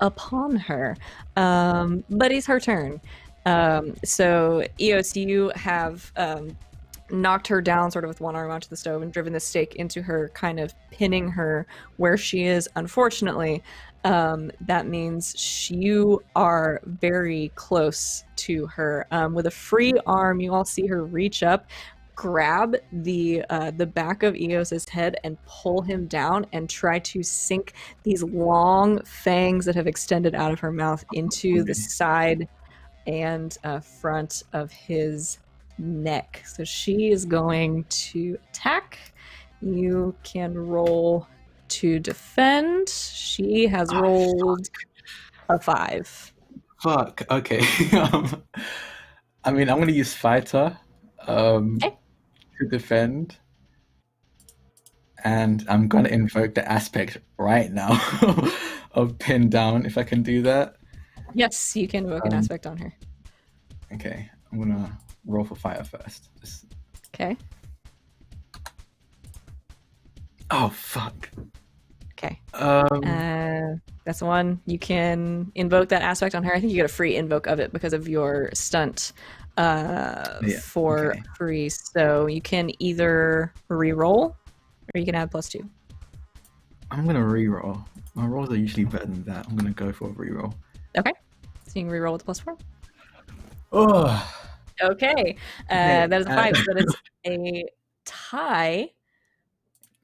upon her, but it's her turn. So Eos, you have knocked her down sort of with one arm onto the stove and driven the stake into her, kind of pinning her where she is. Unfortunately, that means you are very close to her. With a free arm, you all see her reach up, grab the back of Eos's head and pull him down and try to sink these long fangs that have extended out of her mouth into the side and front of his neck. So she is going to attack. You can roll to defend. She has rolled a 5. Fuck. Okay. I mean, I'm gonna use fighter to defend, and I'm gonna invoke the aspect right now of pin down. If I can do that. Yes, you can invoke an aspect on her. Okay, I'm gonna roll for fighter first. Okay. Oh fuck. Okay. That's the one. You can invoke that aspect on her. I think you get a free invoke of it because of your stunt for free. So you can either re-roll or you can add +2. I'm gonna re-roll. My rolls are usually better than that. I'm gonna go for a re-roll. Okay. So you can re-roll with +4. Oh. Okay. That is a 5. So that is a tie.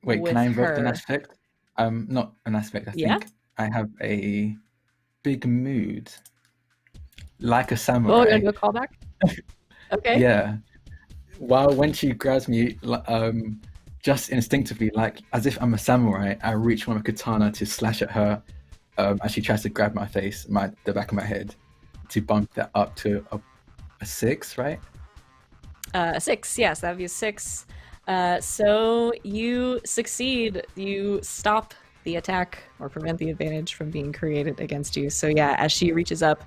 Wait, can I invoke an her. aspect? Not an aspect. I think I have a big mood, like a samurai. Oh, you're gonna do a callback? Okay. Yeah. When she grabs me, just instinctively, like as if I'm a samurai, I reach for my katana to slash at her as she tries to grab my face, the back of my head, to bump that up to a 6, right? A 6, yes, that would be a 6. So you succeed. You stop the attack or prevent the advantage from being created against you. So yeah, as she reaches up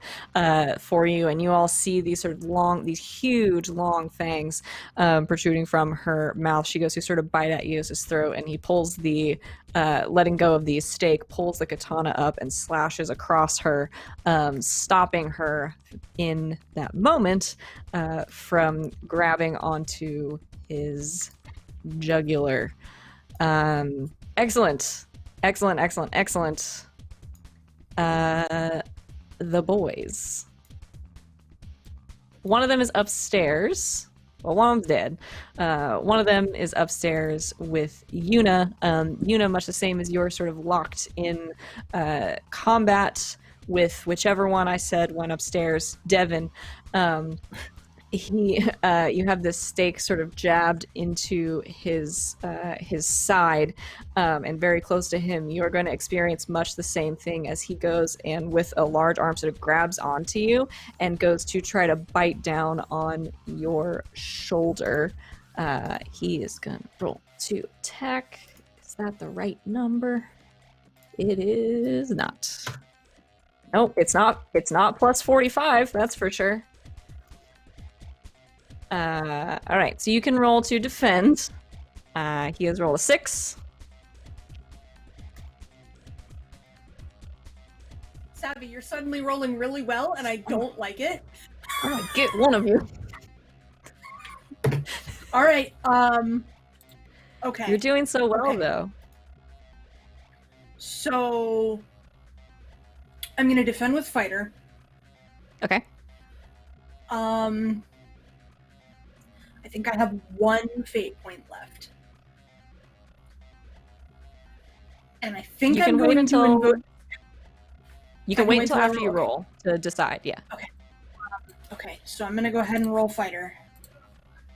for you, and you all see these sort of these huge long fangs protruding from her mouth, she goes to sort of bite at Eos's throat, and he pulls letting go of the stake, pulls the katana up and slashes across her, stopping her in that moment from grabbing onto his jugular. Excellent. The boys. One of them is upstairs. Well, one of them's dead. One of them is upstairs with Yuna. Yuna, much the same as yours, sort of locked in combat with whichever one I said went upstairs. Devin. You have this stake sort of jabbed into his side, and very close to him. You are going to experience much the same thing as he goes and with a large arm sort of grabs onto you and goes to try to bite down on your shoulder. He is going to roll to attack. Is that the right number? It is not. Nope, it's not. It's not plus 45. That's for sure. All right, so you can roll to defend. He has rolled a 6. Savvy, you're suddenly rolling really well, and I don't like it. I'm gonna get one of you. All right. Okay. You're doing so well, Okay. though. So I'm gonna defend with fighter. Okay. I think I have 1 fate point left. And I think You I'm can wait going until to invoke... You can I can wait wait until till I after you roll. roll to decide. Yeah. Okay, so I'm gonna go ahead and roll fighter.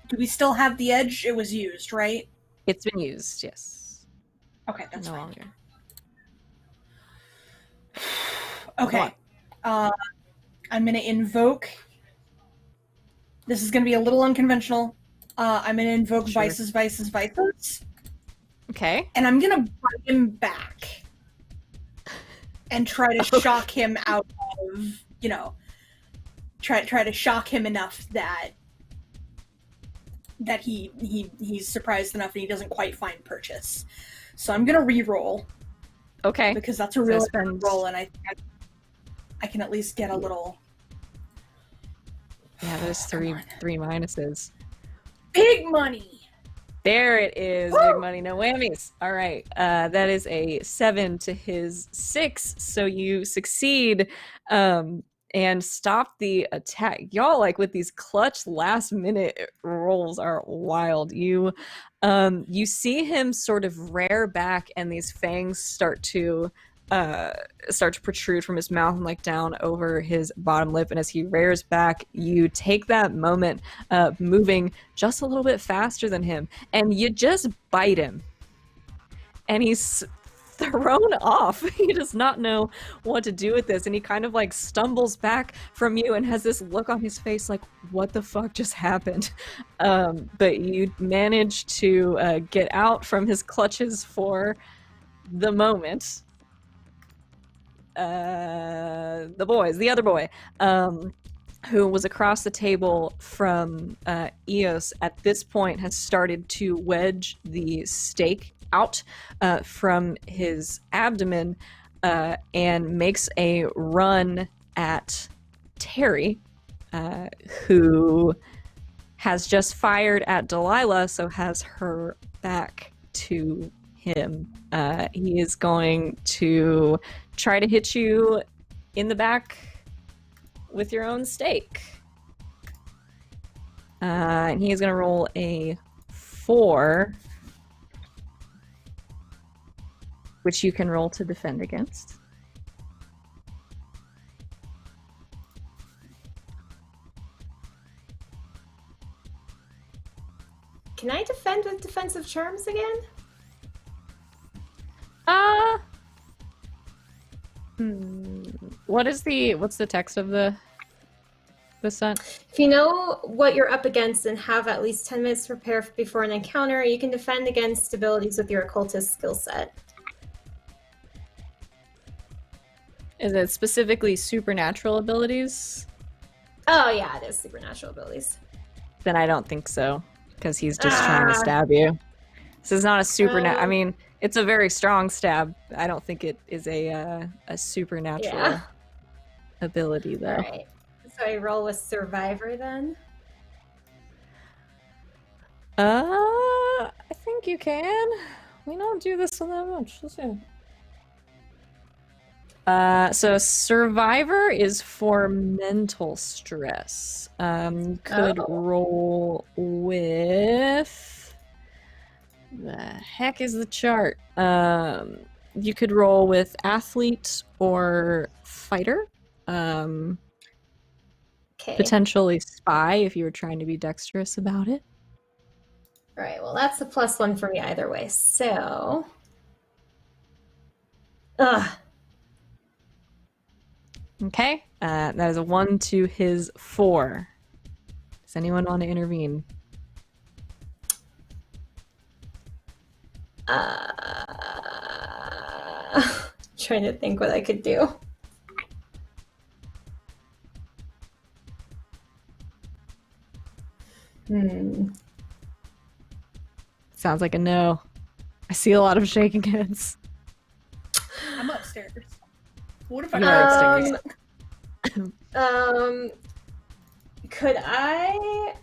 Do we still have the edge? It was used, right? It's been used. Yes. Okay, that's No fine. longer. Okay. I'm gonna invoke... This is gonna be a little unconventional. I'm gonna invoke Sure. Vices. Okay. And I'm gonna bite him back. And try to shock him out of, try to shock him enough that he's surprised enough and he doesn't quite find purchase. So I'm gonna re-roll. Okay. Because that's a real spend- roll, and I can at least get a little... Yeah, there's three minuses. Big money. There it is. Woo! Big money, no whammies. All right. That is a 7 to his 6. So you succeed and stop the attack. Y'all, like with these clutch last minute rolls are wild. You see him sort of rear back and these fangs start to protrude from his mouth and like down over his bottom lip, and as he rears back, you take that moment, moving just a little bit faster than him, and you just bite him, and he's thrown off. He does not know what to do with this, and he kind of like stumbles back from you and has this look on his face like, what the fuck just happened? But you manage to get out from his clutches for the moment. The other boy, who was across the table from Eos at this point, has started to wedge the stake out from his abdomen and makes a run at Terry, who has just fired at Delilah, so has her back to him. He is going to try to hit you in the back with your own stake. And he is going to roll a 4, which you can roll to defend against. Can I defend with defensive charms again? What's the text of the set? If you know what you're up against and have at least 10 minutes to prepare before an encounter, you can defend against abilities with your occultist skill set. Is it specifically supernatural abilities? Oh yeah, it is supernatural abilities. Then I don't think so, because he's just trying to stab you. This is not a supernatural. I mean, it's a very strong stab. I don't think it is a supernatural ability, though. All right. So I roll with Survivor then? I think you can. We don't do this so that much. Let's see. So Survivor is for mental stress. You could roll with... The heck is the chart? You could roll with athlete or fighter. Okay. Potentially spy if you were trying to be dexterous about it. All right, well, that's a +1 for me either way. So... Okay. That is a 1 to his 4. Does anyone want to intervene? Trying to think what I could do. Sounds like a no. I see a lot of shaking heads. I'm upstairs. What if I You're go upstairs. Could I...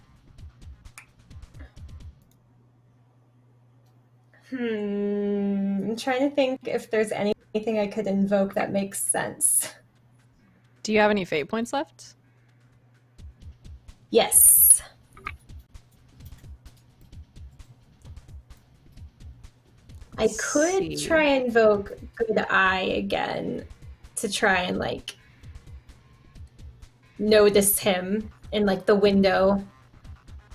I'm trying to think if there's anything I could invoke that makes sense. Do you have any fate points left? Yes. I could try and invoke Good Eye again to try and like notice him in like the window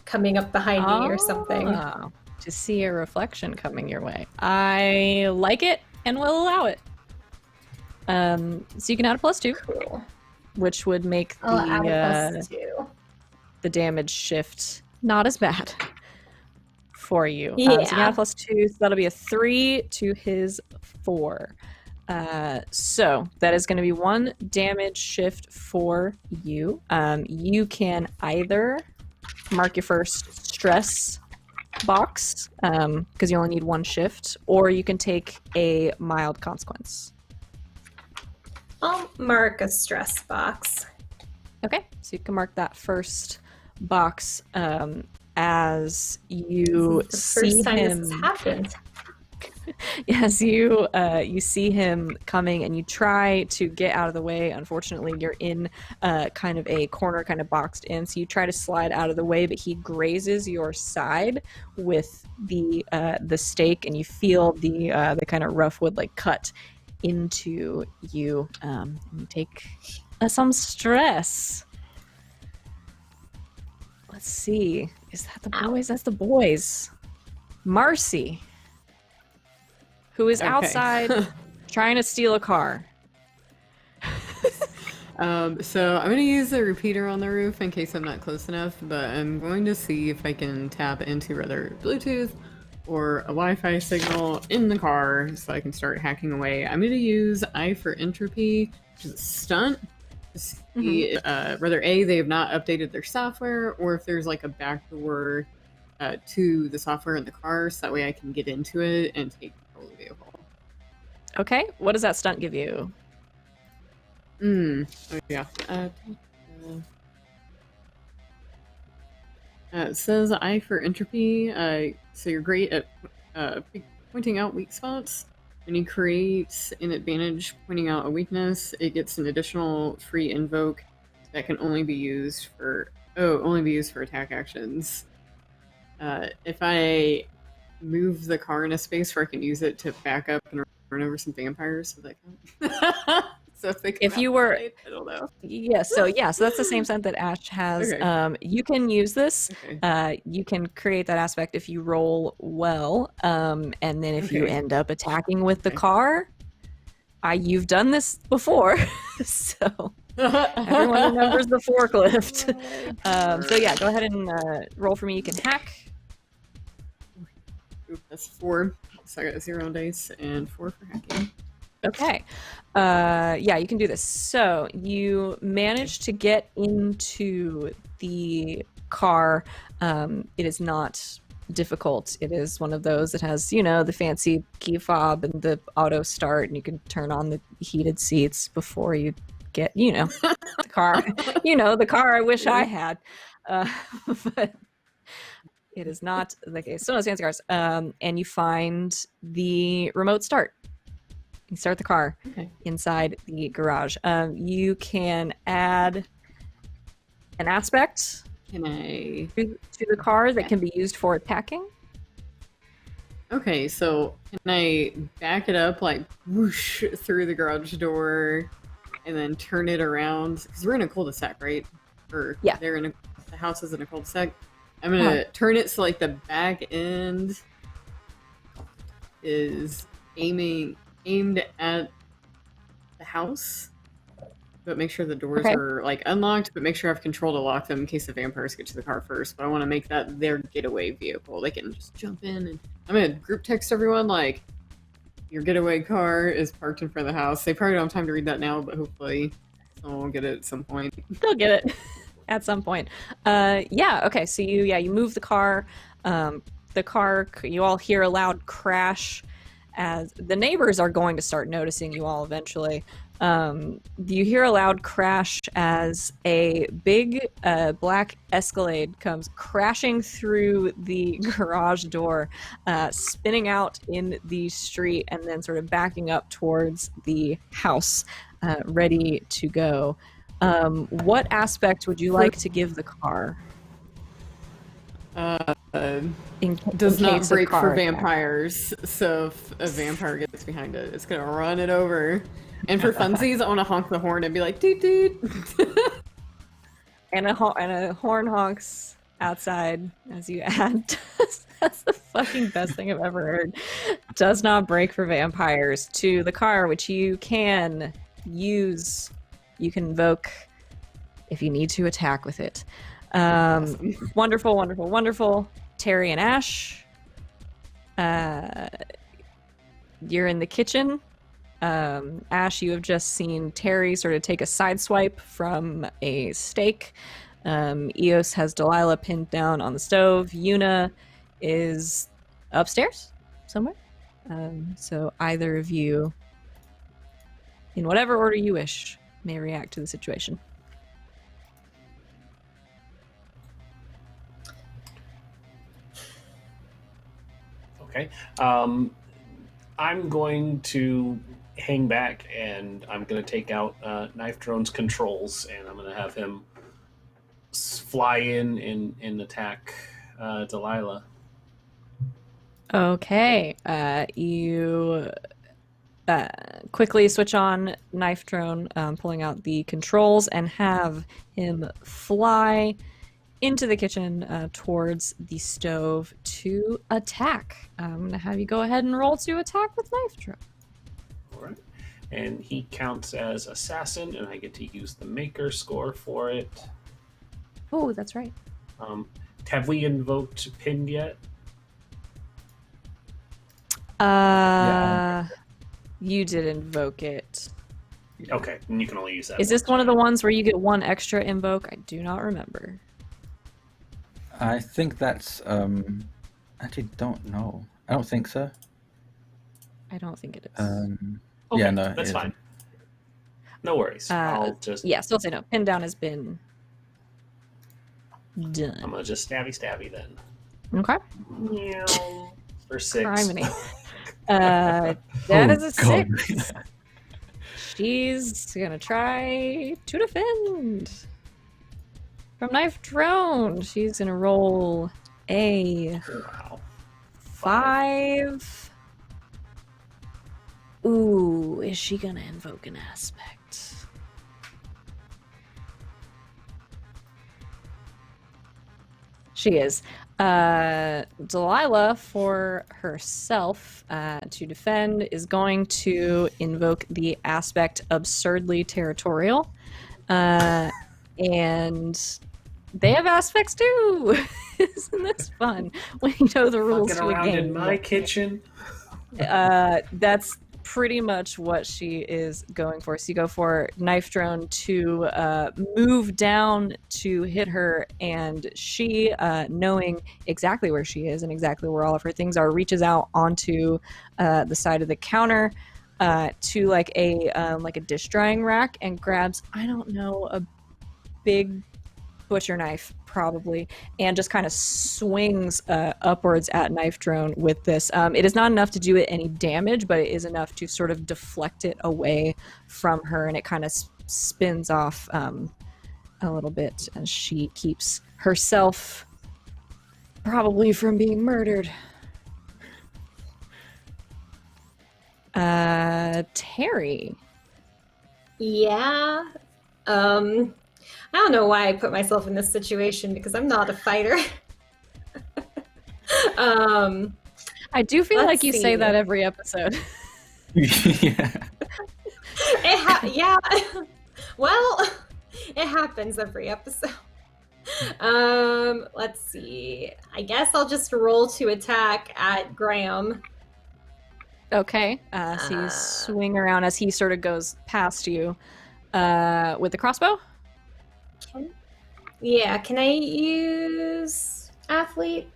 coming up behind me or something. To see a reflection coming your way. I like it and will allow it. So you can add a +2. Cool. Which would make I'll add a +2. The damage shift not as bad for you. Yeah. So you can add a +2, so that'll be a 3 to his 4. So that is going to be 1 damage shift for you. You can either mark your first stress box, because you only need 1 shift, or you can take a mild consequence. I'll mark a stress box. Okay, so you can mark that first box as you This is the see first time him. this has happened. Yes, you see him coming, and you try to get out of the way. Unfortunately, you're in kind of a corner, kind of boxed in. So you try to slide out of the way, but he grazes your side with the stake, and you feel the kind of rough wood like cut into you. You take some stress. Let's see. Is that the boys? That's the boys. Marcy, who is Okay. outside trying to steal a car. So I'm going to use a repeater on the roof in case I'm not close enough, but I'm going to see if I can tap into either Bluetooth or a Wi-Fi signal in the car so I can start hacking away. I'm going to use I for Entropy, which is a stunt. To see whether A, they have not updated their software, or if there's like a backdoor to the software in the car, so that way I can get into it and take control of the vehicle. Okay, what does that stunt give you? Oh yeah. It says I for Entropy. So you're great at pointing out weak spots. When you create an advantage pointing out a weakness, it gets an additional free invoke that can only be used for attack actions. If I move the car in a space where I can use it to back up and run over some vampires, so that count? So if they come If you out were, right, I don't know. so that's the same scent that Ash has. Okay. You can use this. Okay. You can create that aspect if you roll well, and then if you Okay. end up attacking with the Okay. car, you've done this before, so everyone remembers the forklift. So yeah, go ahead and roll for me. You can hack. Oop, that's 4. So I got 0 on dice and 4 for hacking. Okay. Yeah, you can do this. So you manage to get into the car. It is not difficult. It is one of those that has, the fancy key fob and the auto start, and you can turn on the heated seats before you get, the car. The car I wish I had. But it is not the case. So those fancy cars. And you find the remote start. You start the car inside the garage. You can add an aspect Can I? to the car that can be used for attacking. Okay, so can I back it up like whoosh through the garage door and then turn it around? Because we're in a cul-de-sac, right? Or Yeah. the house is in a cul-de-sac. I'm gonna turn it so like the back end is aimed at the house, but make sure the doors are like unlocked, but make sure I have control to lock them in case the vampires get to the car first. But I want to make that their getaway vehicle. They can just jump in, and I'm gonna group text everyone like your getaway car is parked in front of the house. They probably don't have time to read that now, but hopefully someone will get it at some point. They'll get it at some point. Yeah. Okay. So you move the car. The car. You all hear a loud crash as the neighbors are going to start noticing you all eventually. You hear a loud crash as a big black Escalade comes crashing through the garage door, spinning out in the street, and then sort of backing up towards the house, ready to go. What aspect would you like to give the car? Does not break for vampires, so if a vampire gets behind it, it's gonna run it over. And for funsies, I want to honk the horn and be like, toot toot. and a horn honks outside as you add. That's the fucking best thing I've ever heard. Does not break for vampires to the car, which you can use. You can invoke if you need to attack with it. Awesome. Wonderful, wonderful, wonderful. Terry and Ash, you're in the kitchen. Ash, you have just seen Terry sort of take a side swipe from a steak. Eos has Delilah pinned down on the stove. Yuna is upstairs somewhere. So either of you, in whatever order you wish, may react to the situation. Okay. I'm going to hang back and I'm going to take out Knife Drone's controls and I'm going to have him fly in and attack Delilah. Okay. You quickly switch on Knife Drone, pulling out the controls, and have him fly into the kitchen towards the stove to attack. I'm going to have you go ahead and roll to attack with Knife Drone. All right. And he counts as assassin, and I get to use the maker score for it. Oh, that's right. Have we invoked Pinned yet? You did invoke it. Okay, and you can only use that. Is this one of the ones where you get one extra invoke? I do not remember. I think that's actually don't know. I don't think so. I don't think it is. Okay, yeah, no, that's fine. No worries. I'll just still say no. Pin down has been done. I'm gonna just stabby then. Okay. Meow. For 6. Criminy. That is a God. 6. She's gonna try to defend. From Knife Drone, she's gonna roll a Wow. 5. Ooh, is she gonna invoke an aspect? She is. Delilah, for herself, to defend, is going to invoke the aspect Absurdly Territorial. And they have aspects too! Isn't this fun? When you know the rules Fucking to a around game. in my kitchen. That's pretty much what she is going for. So you go for Knife Drone to move down to hit her, and she, knowing exactly where she is and exactly where all of her things are, reaches out onto the side of the counter to like a dish drying rack and grabs, I don't know, a big butcher knife probably, and just kind of swings upwards at Knife Drone with this. It is not enough to do it any damage, but it is enough to sort of deflect it away from her, and it kind of spins off a little bit as she keeps herself probably from being murdered. Terry. Yeah. I don't know why I put myself in this situation because I'm not a fighter. I do feel Let's like you say see. that every episode. Yeah. Yeah. Well, it happens every episode. Let's see. I guess I'll just roll to attack at Graham. Okay, so you swing around as he sort of goes past you with the crossbow. Yeah, can I use athlete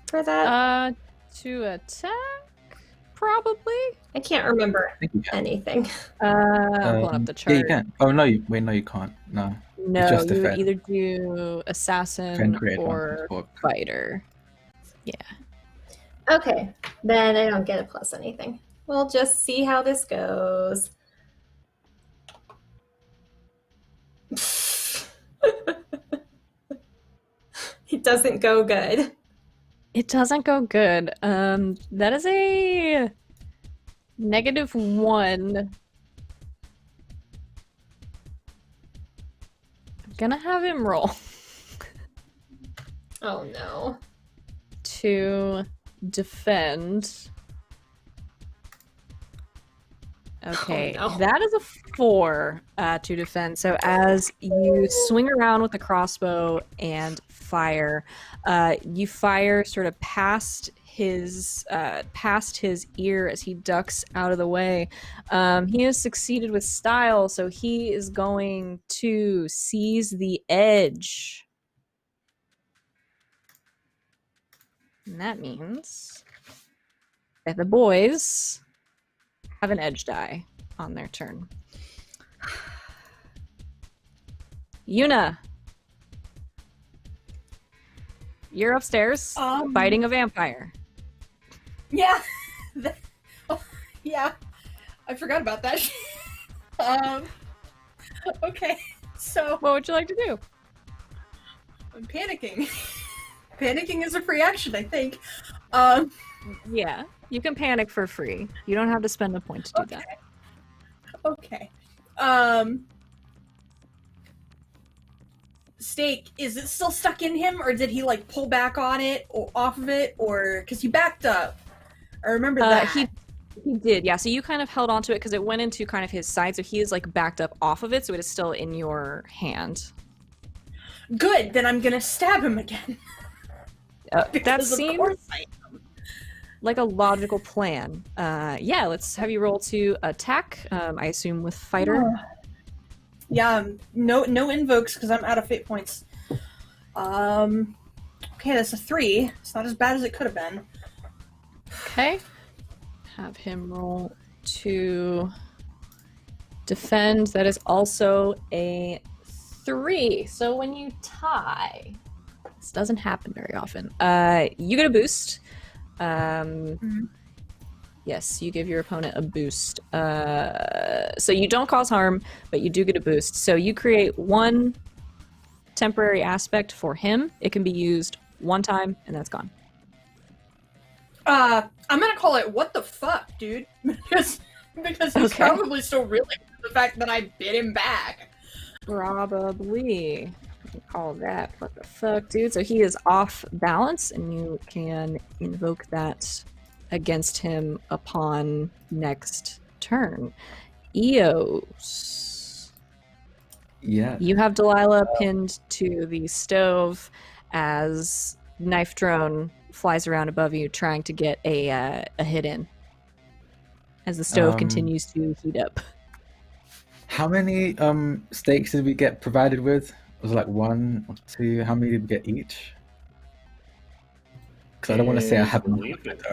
for that? To attack, probably. I can't remember I think you can. anything. I'm pulling up the chart. Yeah, you can. Oh no, wait, no, you can't. No. No, just you would defend. either do assassin Defend, create or advantage, fighter. Okay, then I don't get a plus anything. We'll just see how this goes. It doesn't go good. It doesn't go good. That is a -1. I'm gonna have him roll Oh no. to defend. Okay, Oh, no. that is a 4 to defend. So as you swing around with the crossbow and fire, you fire sort of past his ear as he ducks out of the way. He has succeeded with style, so he is going to seize the edge. And that means that the boys have an edge die on their turn. you're upstairs fighting a vampire. Yeah. Yeah. I forgot about that. Okay. So What would you like to do? I'm panicking. Panicking is a free action, I think. Yeah, you can panic for free. You don't have to spend a point to do that. Okay. Steak, is it still stuck in him, or did he like pull back on it or off of it, or because he backed up? I remember that. He did, yeah. So you kind of held onto it because it went into kind of his side, so he is like backed up off of it, so it is still in your hand. Good, then I'm gonna stab him again. That Because of seems course I am. like a logical plan. Yeah, let's have you roll to attack. I assume with fighter. Yeah, no invokes because I'm out of fate points. Okay, that's a 3. It's not as bad as it could have been. Okay. Have him roll to defend. That is also a 3. So when you tie, this doesn't happen very often. You get a boost. Yes, you give your opponent a boost. So you don't cause harm, but you do get a boost. So you create one temporary aspect for him. It can be used one time, and that's gone. I'm gonna call it what the fuck, dude. because he's Okay. probably still reeling from the fact that I bit him back. Probably. Call that what the fuck, dude. So he is off balance, and you can invoke that against him upon next turn. Eos. Yeah. You have Delilah pinned to the stove as Knife Drone flies around above you, trying to get a hit in as the stove continues to heat up. How many steaks did we get provided with? Was it like 1 or 2? How many did we get each? Because I don't want to say I have believe it.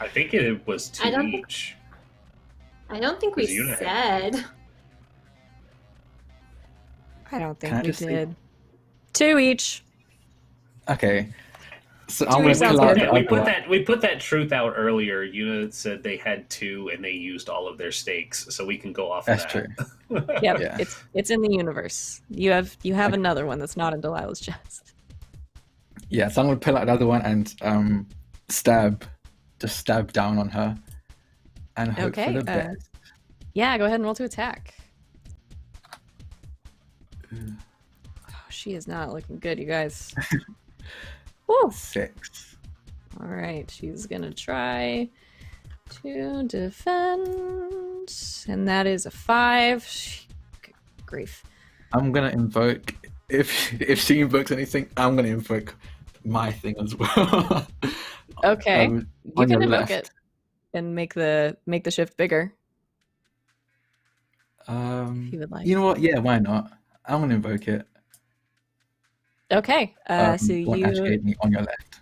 I think it was 2 I don't- each. I don't think we Was you said. I don't think Can I we just say- did. 2 each. Okay. So Do I'm going to yourself pull out good. the Yeah, we other one. put that truth out earlier. Una said they had 2 and they used all of their stakes, so we can go off That's of true. that. Yep, Yeah. it's in the universe. You have another one that's not in Delilah's chest. Yeah, so I'm going to pull out the other one and stab down on her and hope Okay, for the best. Yeah, go ahead and roll to attack. Oh, she is not looking good, you guys. Woo! 6. All right, she's gonna try to defend, and that is a 5. Good grief. I'm going to invoke, if she invokes anything, I'm going to invoke my thing as well. Okay, On you your can invoke left. it and make the shift bigger if you would like. You know what? Yeah, why not? I'm going to invoke it. Okay, so What Ash you gave me on your left.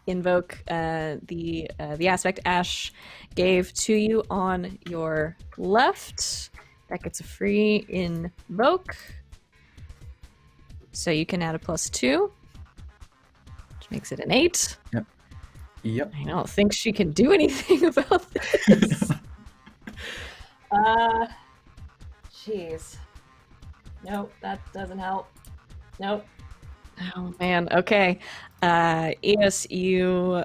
invoke the aspect Ash gave to you on your left. That gets a free invoke. So you can add a +2, which makes it an 8. Yep. I don't think she can do anything about this. Jeez. Nope, that doesn't help. Nope. Oh man. Okay. Eos, you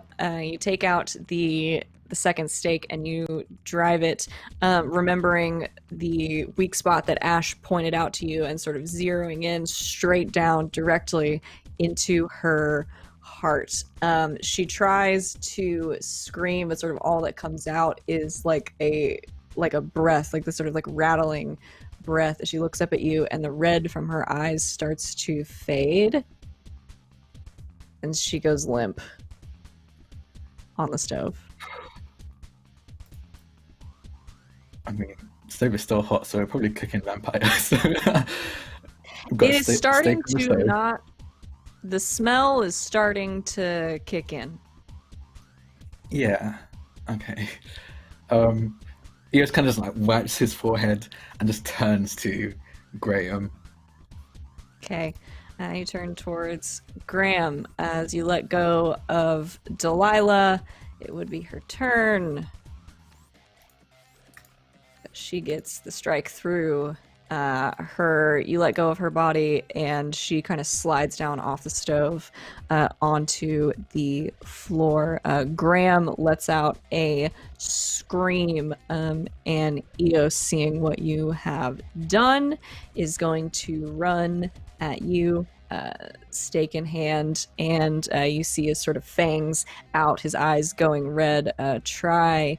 take out the second stake and you drive it, remembering the weak spot that Ash pointed out to you and sort of zeroing in straight down directly into her heart. She tries to scream, but sort of all that comes out is like a breath, like the sort of like rattling breath as she looks up at you, and the red from her eyes starts to fade. And she goes limp on the stove. I mean, stove is still hot, so we're probably cooking vampires. It is starting to not. The smell is starting to kick in. Yeah. Okay. He just kind of just like wipes his forehead and just turns to Graham. Okay. You turn towards Graham as you let go of Delilah. It would be her turn. She gets the strike through her. You let go of her body, and she kind of slides down off the stove onto the floor. Graham lets out a scream, and Eos, seeing what you have done, is going to run at you, stake in hand, and you see his sort of fangs out, his eyes going red. Try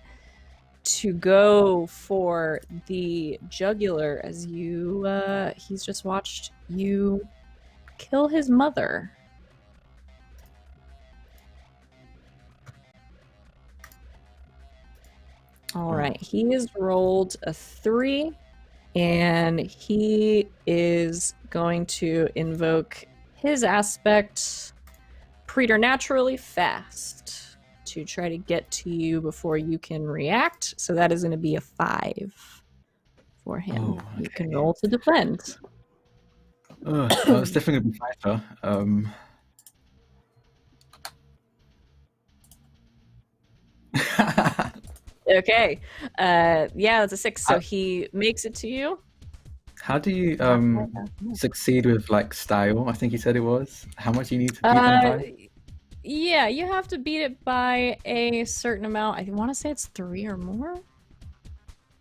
to go for the jugular as you he's just watched you kill his mother. All right, he has rolled a 3, and he is going to invoke his aspect preternaturally fast to try to get to you before you can react. So that is going to be a 5 for him. Oh, You can okay. roll to defend. Well, it's definitely going to be fighter. Okay. Yeah, that's a 6. So he makes it to you. How do you succeed with like style? I think you said it was. How much you need to beat them by? Yeah, you have to beat it by a certain amount. I want to say it's 3 or more.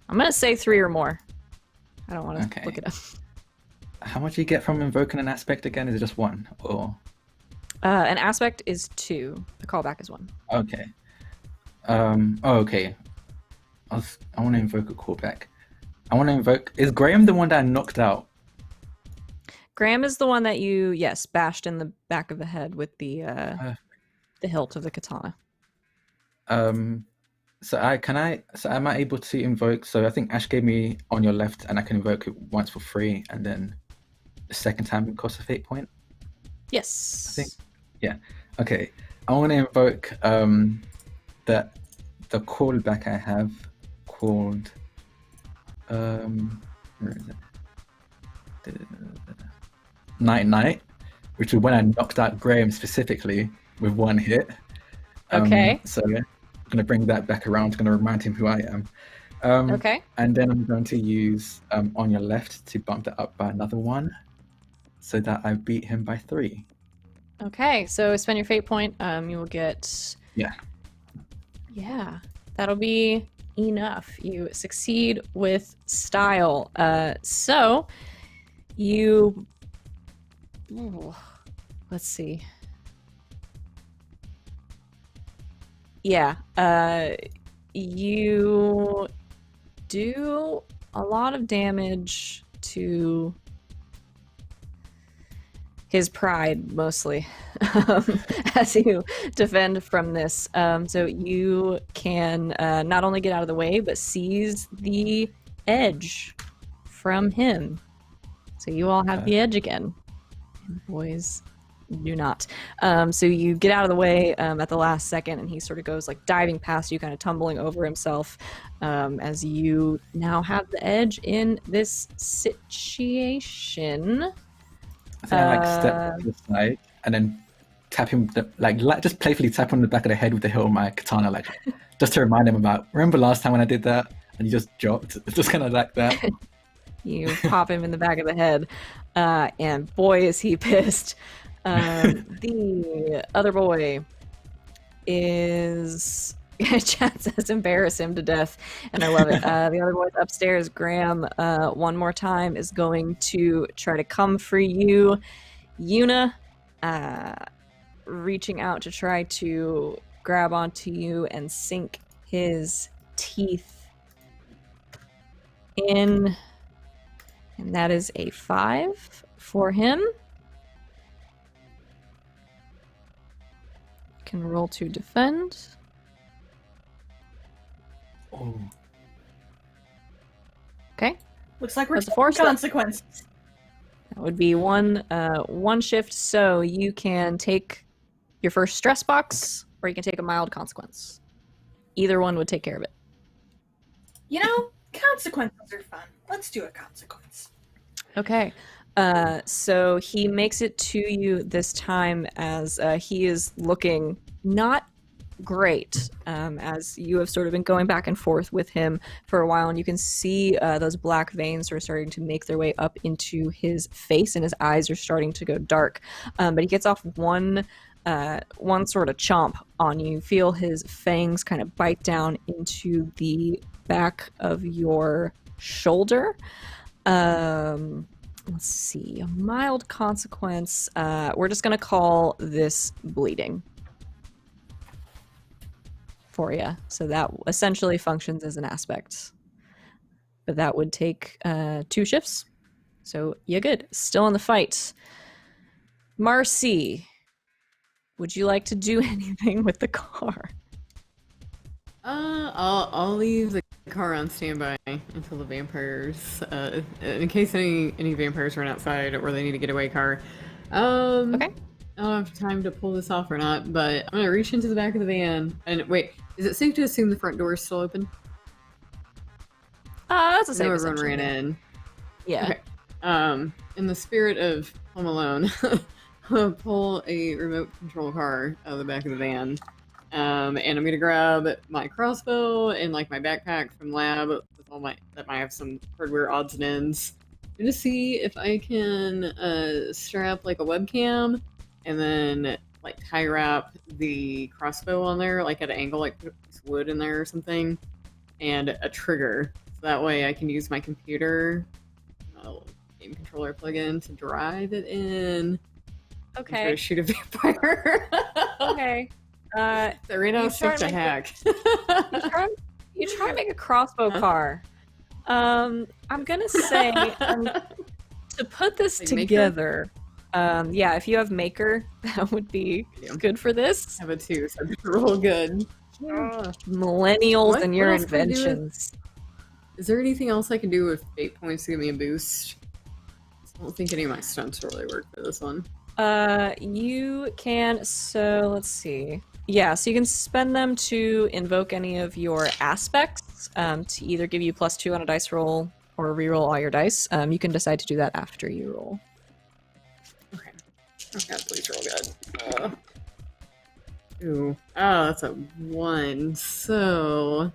I'm going to say 3 or more. I don't want to look it up. How much do you get from invoking an aspect again? Is it just 1 or? An aspect is 2. The callback is 1. Okay. Okay. I want to invoke a callback. I want to invoke. Is Graham the one that I knocked out? Graham is the one that you, yes, bashed in the back of the head with the hilt of the katana. So am I able to invoke? So I think Ash gave me on your left, and I can invoke it once for free, and then the second time it costs a fate point. Yes. I think. Yeah. Okay. I want to invoke the callback I have called where is it? Night, which is when I knocked out Graham specifically with 1 hit. Okay. So yeah, I'm gonna bring that back around. I'm gonna remind him who I am. Okay. And then I'm going to use on your left to bump that up by another 1, so that I beat him by 3. Okay. So spend your fate point. You will get. Yeah. Yeah, that'll be enough. You succeed with style. So you. Ooh, let's see. Yeah. You do a lot of damage to his pride, mostly, as you defend from this. So you can not only get out of the way, but seize the edge from him. So you all have the edge again. And boys do not. So you get out of the way at the last second, and he sort of goes like diving past you, kind of tumbling over himself, as you now have the edge in this situation. I think I step to the side and then tap him, just playfully tap him on the back of the head with the hilt of my katana, just to remind him about. Remember last time when I did that and you just dropped? It's just kind of like that. You pop him in the back of the head, and boy is he pissed. The other boy is. Chat says embarrass him to death, and I love it. The other boy's upstairs. Graham, one more time, is going to try to come for you. Yuna, reaching out to try to grab onto you and sink his teeth in, and that is a 5 for him. Can roll to defend. Oh. Okay. Looks like we're That's a taking 4, so consequences. that would be one shift. So you can take your first stress box, or you can take a mild consequence. Either one would take care of it. You know, consequences are fun. Let's do a consequence. Okay. So he makes it to you this time as he is looking not great, as you have sort of been going back and forth with him for a while, and you can see those black veins are starting to make their way up into his face, and his eyes are starting to go dark. But he gets off one sort of chomp on you. Feel his fangs kind of bite down into the back of your shoulder. Let's see, a mild consequence. We're just gonna call this bleeding for you. So that essentially functions as an aspect. But that would take 2 shifts. So you're good. Still in the fight. Marcy, would you like to do anything with the car? I'll leave the car on standby until the vampires, in case any vampires run outside or they need a getaway car. Okay. I don't have time to pull this off or not, but I'm gonna reach into the back of the van and wait. Is it safe to assume the front door is still open? That's a safe everyone assumption. ran in. Yeah. Okay. In the spirit of Home Alone, I'll pull a remote control car out of the back of the van. And I'm gonna grab my crossbow and like my backpack from lab with all that might have some hardware odds and ends. I'm gonna see if I can strap like a webcam and then like tie wrap the crossbow on there like at an angle, like put some wood in there or something, and a trigger. So that way I can use my computer game controller plugin to drive it in. Okay. And try to shoot a vampire. Okay. Serena is such a hack. You try to make a crossbow car. I'm gonna say to put this like together. Yeah, if you have Maker, that would be good for this. I have a 2, so it's real good. Millennials and your inventions. Is there anything else I can do with fate points to give me a boost? I don't think any of my stunts really work for this one. You can, so let's see. Yeah, so you can spend them to invoke any of your aspects, to either give you +2 on a dice roll or reroll all your dice. You can decide to do that after you roll. Okay. Okay, please roll good. Ooh. Oh, that's a 1. So,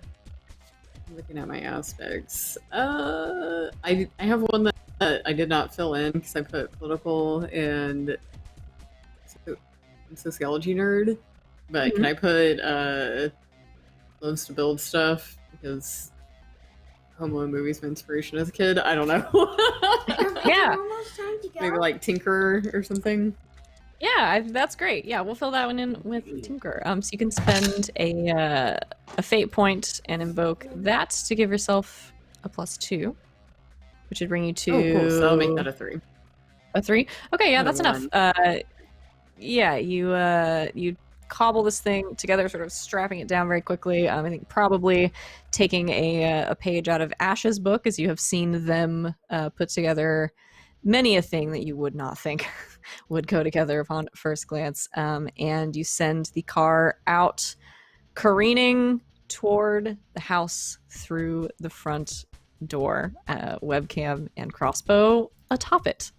looking at my aspects. I have one that I did not fill in because I put political and sociology nerd. But can I put loves to build stuff because Home Alone movies my inspiration as a kid? I don't know. Yeah. Maybe like Tinker or something. Yeah, that's great. Yeah, we'll fill that one in with Tinker. So you can spend a fate point and invoke that to give yourself a +2, which would bring you to. Oh, cool. So I'll make that a 3. A 3? Okay, yeah, that's enough. 1. Yeah, you cobble this thing together, sort of strapping it down very quickly. I think probably taking a page out of Ash's book, as you have seen them put together many a thing that you would not think would go together upon first glance. And you send the car out, careening toward the house through the front door, webcam and crossbow atop it.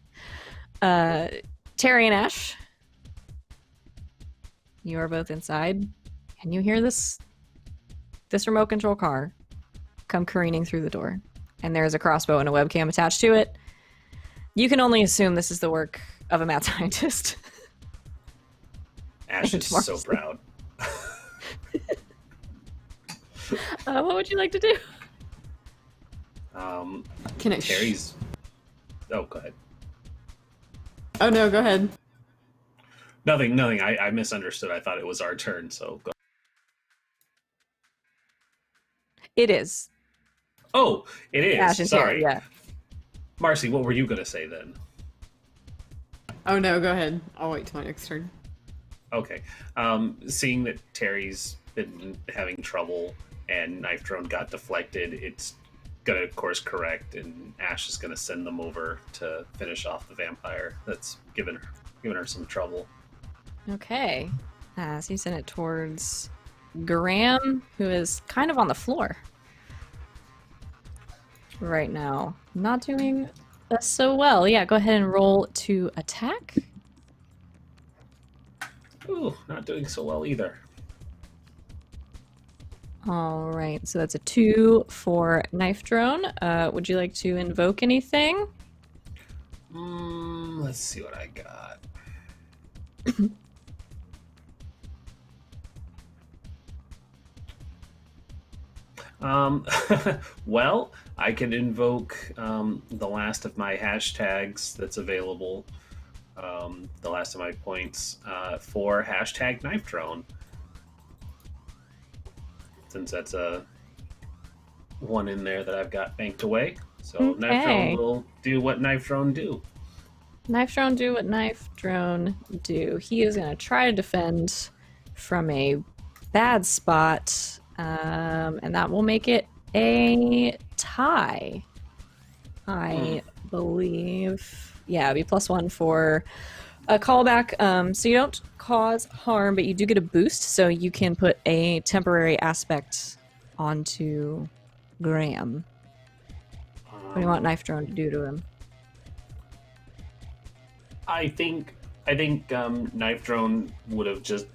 Terry and Ash, you are both inside. Can you hear this remote control car come careening through the door? And there's a crossbow and a webcam attached to it. You can only assume this is the work of a mad scientist. Ash is so proud. What would you like to do? Can it? Terry's. Oh, go ahead. Oh no, go ahead. Nothing. I misunderstood. I thought it was our turn, so go. It is. Oh, it is. Ash and Sorry. Terry, yeah. Marcy, what were you going to say then? Oh no, go ahead. I'll wait till my next turn. Okay. Seeing that Terry's been having trouble and Knife Drone got deflected, it's going to, of course, correct, and Ash is going to send them over to finish off the vampire that's given her some trouble. Okay. So you send it towards Graham, who is kind of on the floor right now. Not doing That's so well. Yeah, go ahead and roll to attack. Ooh, not doing so well either. All right, so that's a 2 for knife drone. Would you like to invoke anything? Let's see what I got. Well, I can invoke the last of my hashtags that's available, the last of my points for hashtag knife drone. Since that's a one in there that I've got banked away. So knife drone will do what knife drone do. Knife drone do what knife drone do. He is going to try to defend from a bad spot, and that will make it a tie, I believe. Yeah, it'd be +1 for a callback. So you don't cause harm, but you do get a boost, so you can put a temporary aspect onto Graham. What do you want knife drone to do to him? I think knife drone would have just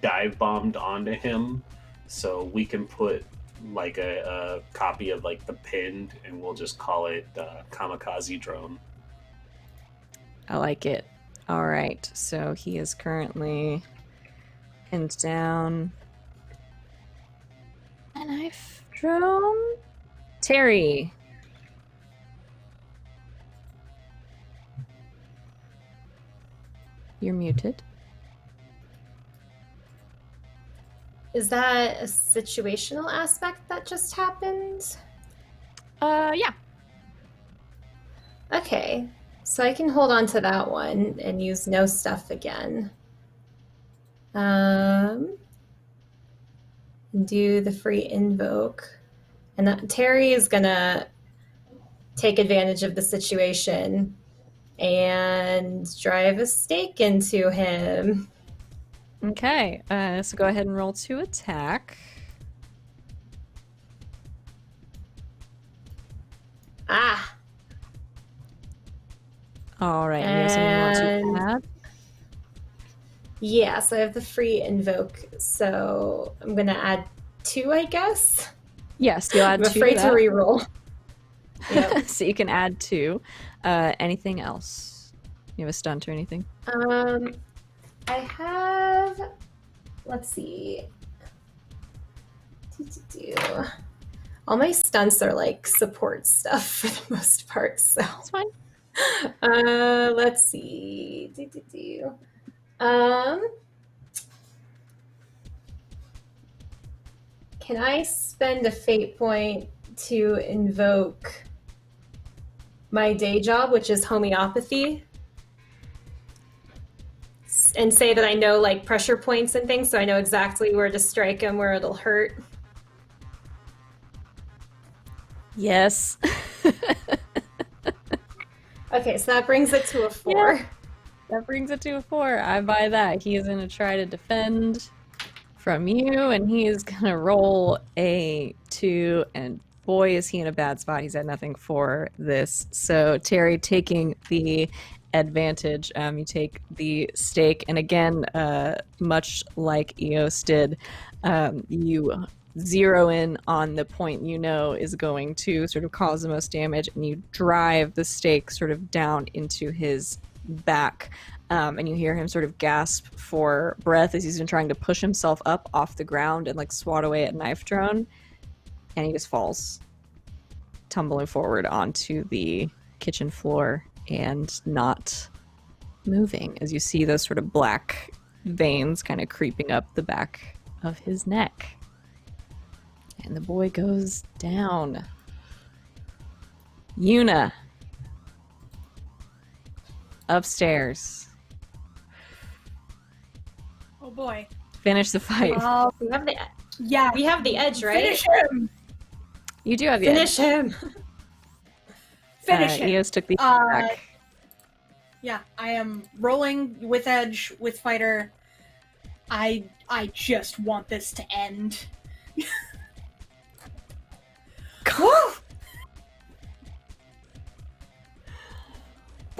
dive bombed onto him, so we can put like a copy of like the pinned, and we'll just call it kamikaze drone. I like it. All right, so he is currently pinned down. A knife drone. Terry. You're muted. Is that a situational aspect that just happened? Yeah. Okay, so I can hold on to that one and use no stuff again. Do the free invoke. And that Terry is gonna take advantage of the situation and drive a stake into him. Okay, so go ahead and roll to attack. Ah! All right, you have something you want to add? Yeah, so I have the free invoke, so I'm gonna add 2, I guess? Yes, you'll add I'm 2 afraid to to reroll. Yep. So you can add 2. Anything else? You have a stunt or anything? I have, let's see. All my stunts are like support stuff for the most part, so. That's fine. Let's see. Can I spend a fate point to invoke my day job, which is homeopathy, and say that I know like pressure points and things, so I know exactly where to strike him, where it'll hurt? Yes. Okay, so that brings it to a 4. Yeah. That brings it to a 4. I buy that. He is going to try to defend from you, and he is going to roll a 2, and boy, is he in a bad spot. He's had nothing for this. So Terry taking the advantage, you take the stake, and again, much like Eos did, you zero in on the point you know is going to sort of cause the most damage, and you drive the stake sort of down into his back, and you hear him sort of gasp for breath as he's been trying to push himself up off the ground and like swat away at knife drone, and he just falls tumbling forward onto the kitchen floor and not moving, as you see those sort of black veins kind of creeping up the back of his neck. And the boy goes down. Yuna. Upstairs. Oh boy. Finish the fight. We have the Yeah. we have the edge, right? Finish him. You do have the Finish edge. him. Finish him. Eos took the back. Yeah, I am rolling with edge with fighter. I just want this to end.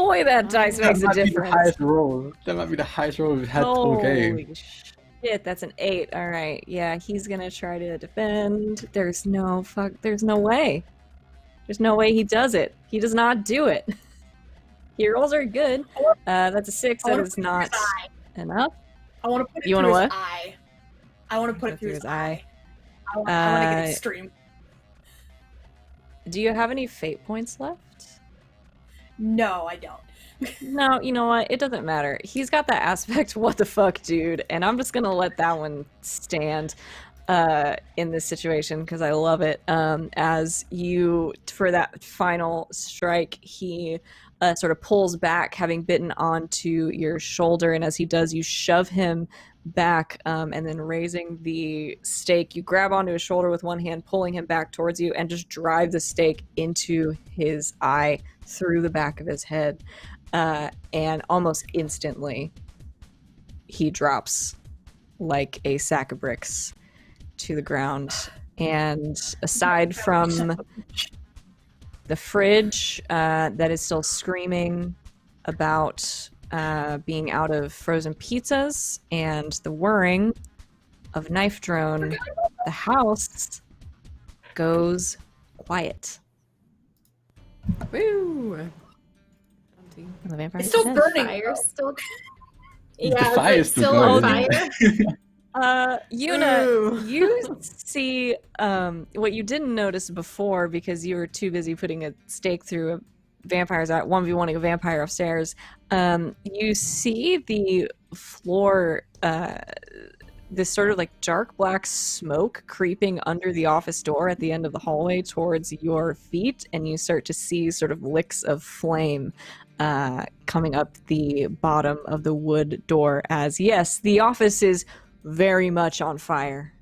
boy, that dice makes a might be the difference. highest roll. That might be the highest roll we've had all game. Holy shit, that's an 8. All right, yeah, he's gonna try to defend. There's no way. There's no way he does it. He does not do it. He rolls are good. That's a 6. That is not enough. I want to put it You through wanna his what? eye. I want to put it through his eye. I want to get extreme. Do you have any fate points left? No, I don't. No, you know what? It doesn't matter. He's got that aspect, what the fuck, dude, and I'm just gonna let that one stand in this situation because I love it. As you, for that final strike, he sort of pulls back, having bitten onto your shoulder, and as he does, you shove him back, and then raising the stake, you grab onto his shoulder with one hand, pulling him back towards you, and just drive the stake into his eye through the back of his head. And almost instantly, he drops like a sack of bricks to the ground. And aside from the fridge that is still screaming about being out of frozen pizzas and the whirring of Knife Drone, the house goes quiet. Woo! And the vampire It's still dead. burning. Fire still. The Yeah, fire it's is still still on burning. fire. Yuna, Ooh. you see what you didn't notice before because you were too busy putting a stake through a vampire's eye, 1v1ing a vampire upstairs. You see the floor, this sort of like dark black smoke creeping under the office door at the end of the hallway towards your feet, and you start to see sort of licks of flame coming up the bottom of the wood door as, yes, the office is very much on fire.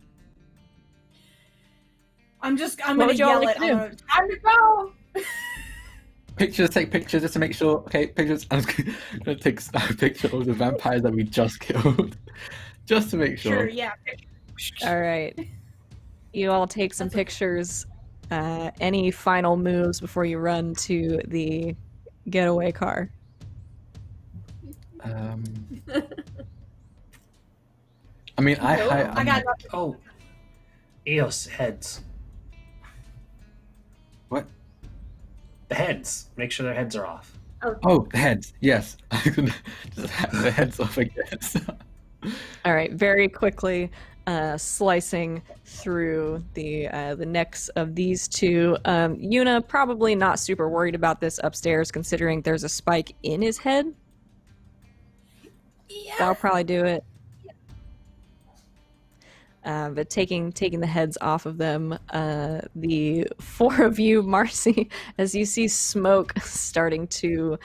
I'm What gonna would y'all yell like it. to do? Time to go! Take pictures just to make sure. Okay, pictures. I'm gonna take a picture of the vampires that we just killed, just to make sure. Sure, yeah. All right. You all take some pictures. Any final moves before you run to the getaway car? I mean, I got nothing. Oh, Eos heads. What? The heads. Make sure their heads are off. Oh, the heads. Yes, just have the heads off, I guess. All right. Very quickly, slicing through the necks of these two. Yuna probably not super worried about this upstairs, considering there's a spike in his head. Yeah. That'll probably do it. But taking the heads off of them, the four of you, Marcy, as you see smoke starting to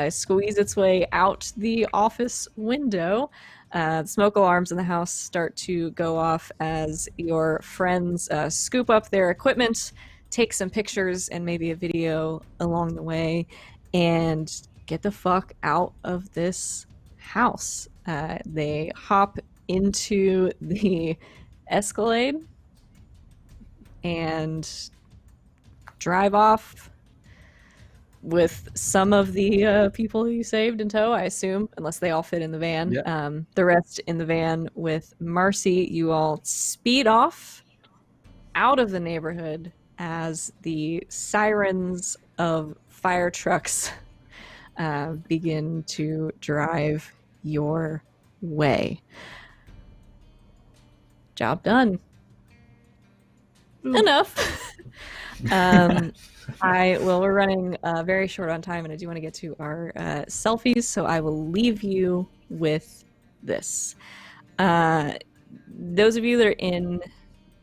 squeeze its way out the office window, smoke alarms in the house start to go off as your friends scoop up their equipment, take some pictures and maybe a video along the way, and get the fuck out of this house. They hop into the Escalade and drive off with some of the people you saved in tow, I assume, unless they all fit in the van. Yeah. The rest in the van with Marcy. You all speed off out of the neighborhood as the sirens of fire trucks begin to drive your way. Job done. Enough. We're running very short on time, and I do want to get to our selfies, so I will leave you with this. Those of you that are in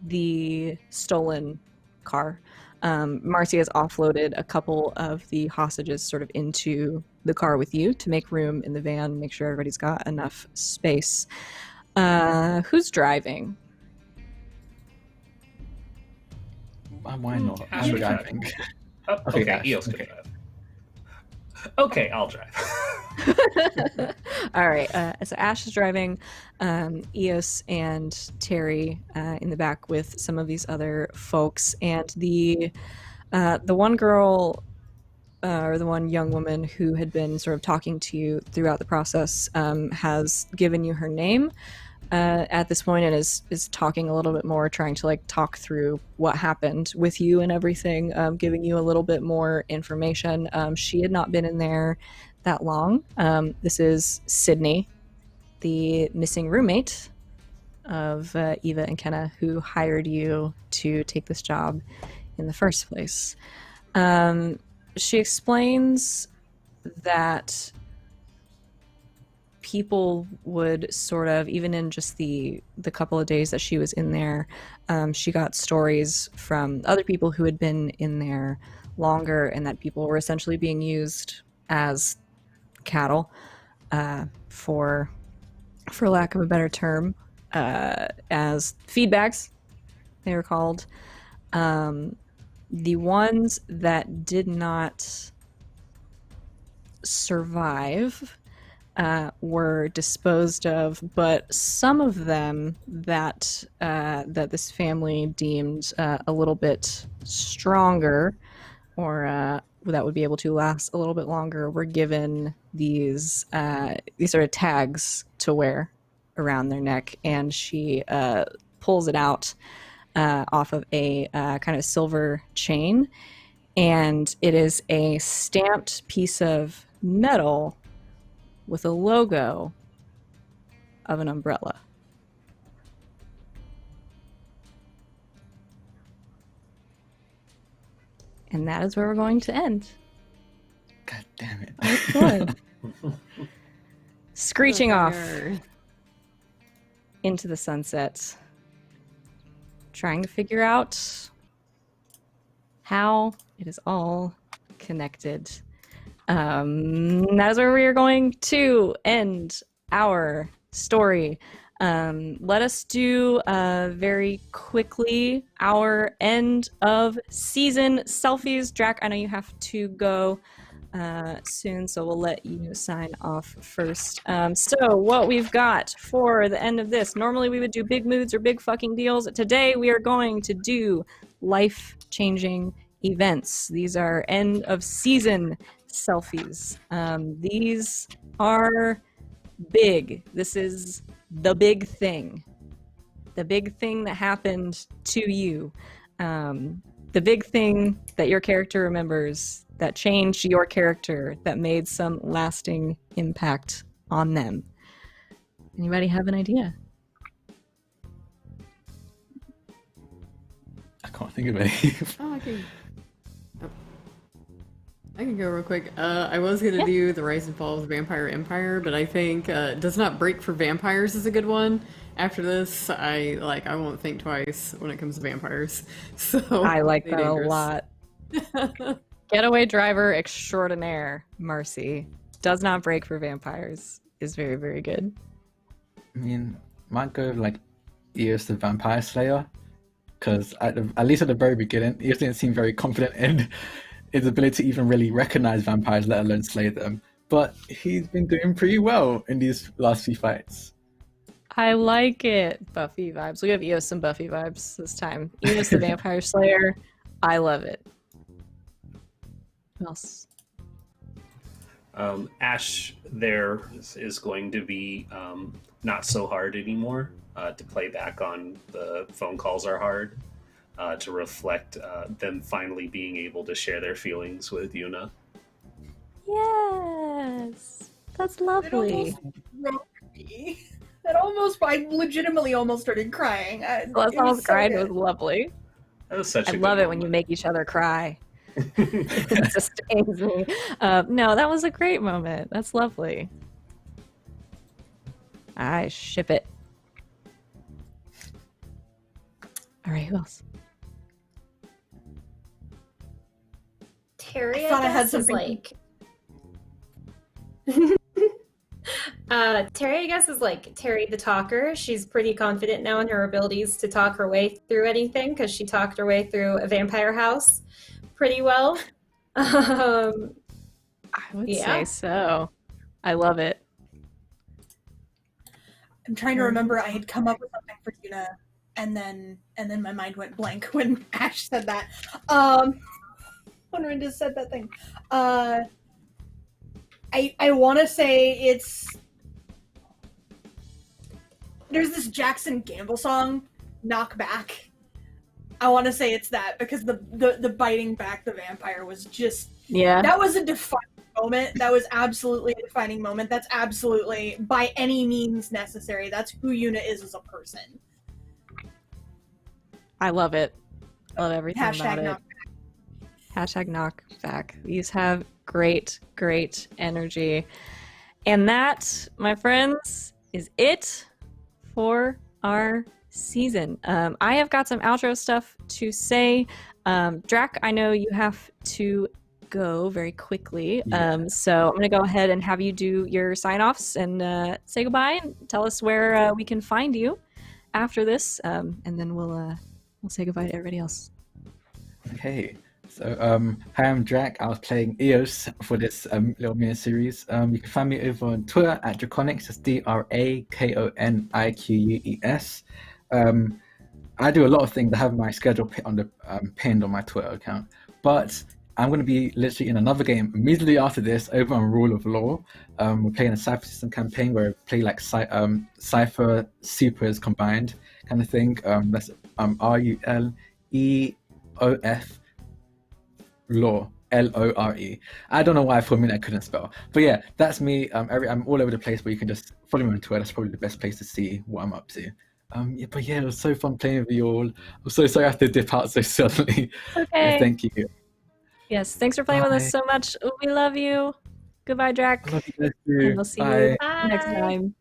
the stolen car, Marcy has offloaded a couple of the hostages sort of into the car with you to make room in the van, make sure everybody's got enough space. Who's driving? Why not? Ash I'm would drive. driving. Oh, Okay, okay, Ash, Eos can okay. drive. Okay, I'll drive. All right. So Ash is driving, Eos and Terry in the back with some of these other folks, and the one girl or the one young woman who had been sort of talking to you throughout the process, has given you her name at this point and is talking a little bit more, trying to like talk through what happened with you and everything, giving you a little bit more information. She had not been in there that long. This is Sydney, the missing roommate of Eva and Kenna, who hired you to take this job in the first place. She explains that people would sort of, even in just the couple of days that she was in there, she got stories from other people who had been in there longer, and that people were essentially being used as cattle, for lack of a better term, as feedbacks, they were called. The ones that did not survive were disposed of, but some of them that this family deemed a little bit stronger, or that would be able to last a little bit longer, were given these sort of tags to wear around their neck, and she pulls it out off of a kind of silver chain, and it is a stamped piece of metal with a logo of an umbrella. And that is where we're going to end. God damn it. Good. Screeching off into the sunset, trying to figure out how it is all connected. That is where we are going to end our story. Let us do very quickly our end of season selfies. Drac, I know you have to go soon, so we'll let you sign off first. So what we've got for the end of this, normally we would do big moods or big fucking deals. Today we are going to do life-changing events. These are end of season selfies. These are big. This is the big thing. The big thing that happened to you. The big thing that your character remembers, that changed your character, that made some lasting impact on them. Anybody have an idea? I can't think of any. I can go real quick. I was gonna do the Rise and Fall of the Vampire Empire, but I think Does Not Break for Vampires is a good one. After this, I won't think twice when it comes to vampires. So I like that a lot. Getaway driver extraordinaire, Marcy. Does Not Break for Vampires is very, very good. I mean, might go like Eos the Vampire Slayer, because at least at the very beginning, Eos didn't seem very confident in his ability to even really recognize vampires, let alone slay them. But he's been doing pretty well in these last few fights. I like it. Buffy vibes. We have Eos and Buffy vibes this time. Eos the Vampire Slayer. I love it. Who else? Ash there is going to be not so hard anymore. To play back on the phone calls are hard. To reflect them finally being able to share their feelings with Yuna. Yes, that's lovely. I legitimately almost started crying. Let's almost cry. It was lovely. That was such I love it when you make each other cry. It sustains me. No, that was a great moment. That's lovely. I ship it. All right, who else? Terry, I thought I had is something- like. Terry, I guess, is like Terry the talker. She's pretty confident now in her abilities to talk her way through anything because she talked her way through a vampire house pretty well. I would say so. I love it. I'm trying to remember. I had come up with something for Yuna, and then my mind went blank when Ash said that. when Rinda said that thing. I want to say there's this Jackson Gamble song, "Knock Back." I want to say it's that because the biting back the vampire was just that was a defining moment. That was absolutely a defining moment. That's absolutely by any means necessary. That's who Yuna is as a person. I love it. Love everything about it. Knockback. Hashtag knockback. These have great, great energy. And that, my friends, is it for our season. I have got some outro stuff to say. Drac, I know you have to go very quickly. So I'm going to go ahead and have you do your sign-offs and say goodbye and tell us where we can find you after this. And then we'll say goodbye to everybody else. Okay. So, hi, I'm Drac. I was playing Eos for this little mini-series. You can find me over on Twitter at Draconics. It's DRAKONIQUES. I do a lot of things. I have my schedule pinned on my Twitter account. But I'm going to be literally in another game immediately after this over on Rule of Law. We're playing a Cypher System campaign where we play like Cypher Supers combined kind of thing. That's RULEOF Law. LORE. I don't know why for a minute I couldn't spell. But yeah, that's me. I'm all over the place, but you can just follow me on Twitter. That's probably the best place to see what I'm up to. But yeah, it was so fun playing with you all. I'm so sorry I have to dip out so suddenly. Okay. Thank you. Yes, thanks for playing with us so much. We love you. Goodbye, Drac. I love you guys too. And we'll see you next time.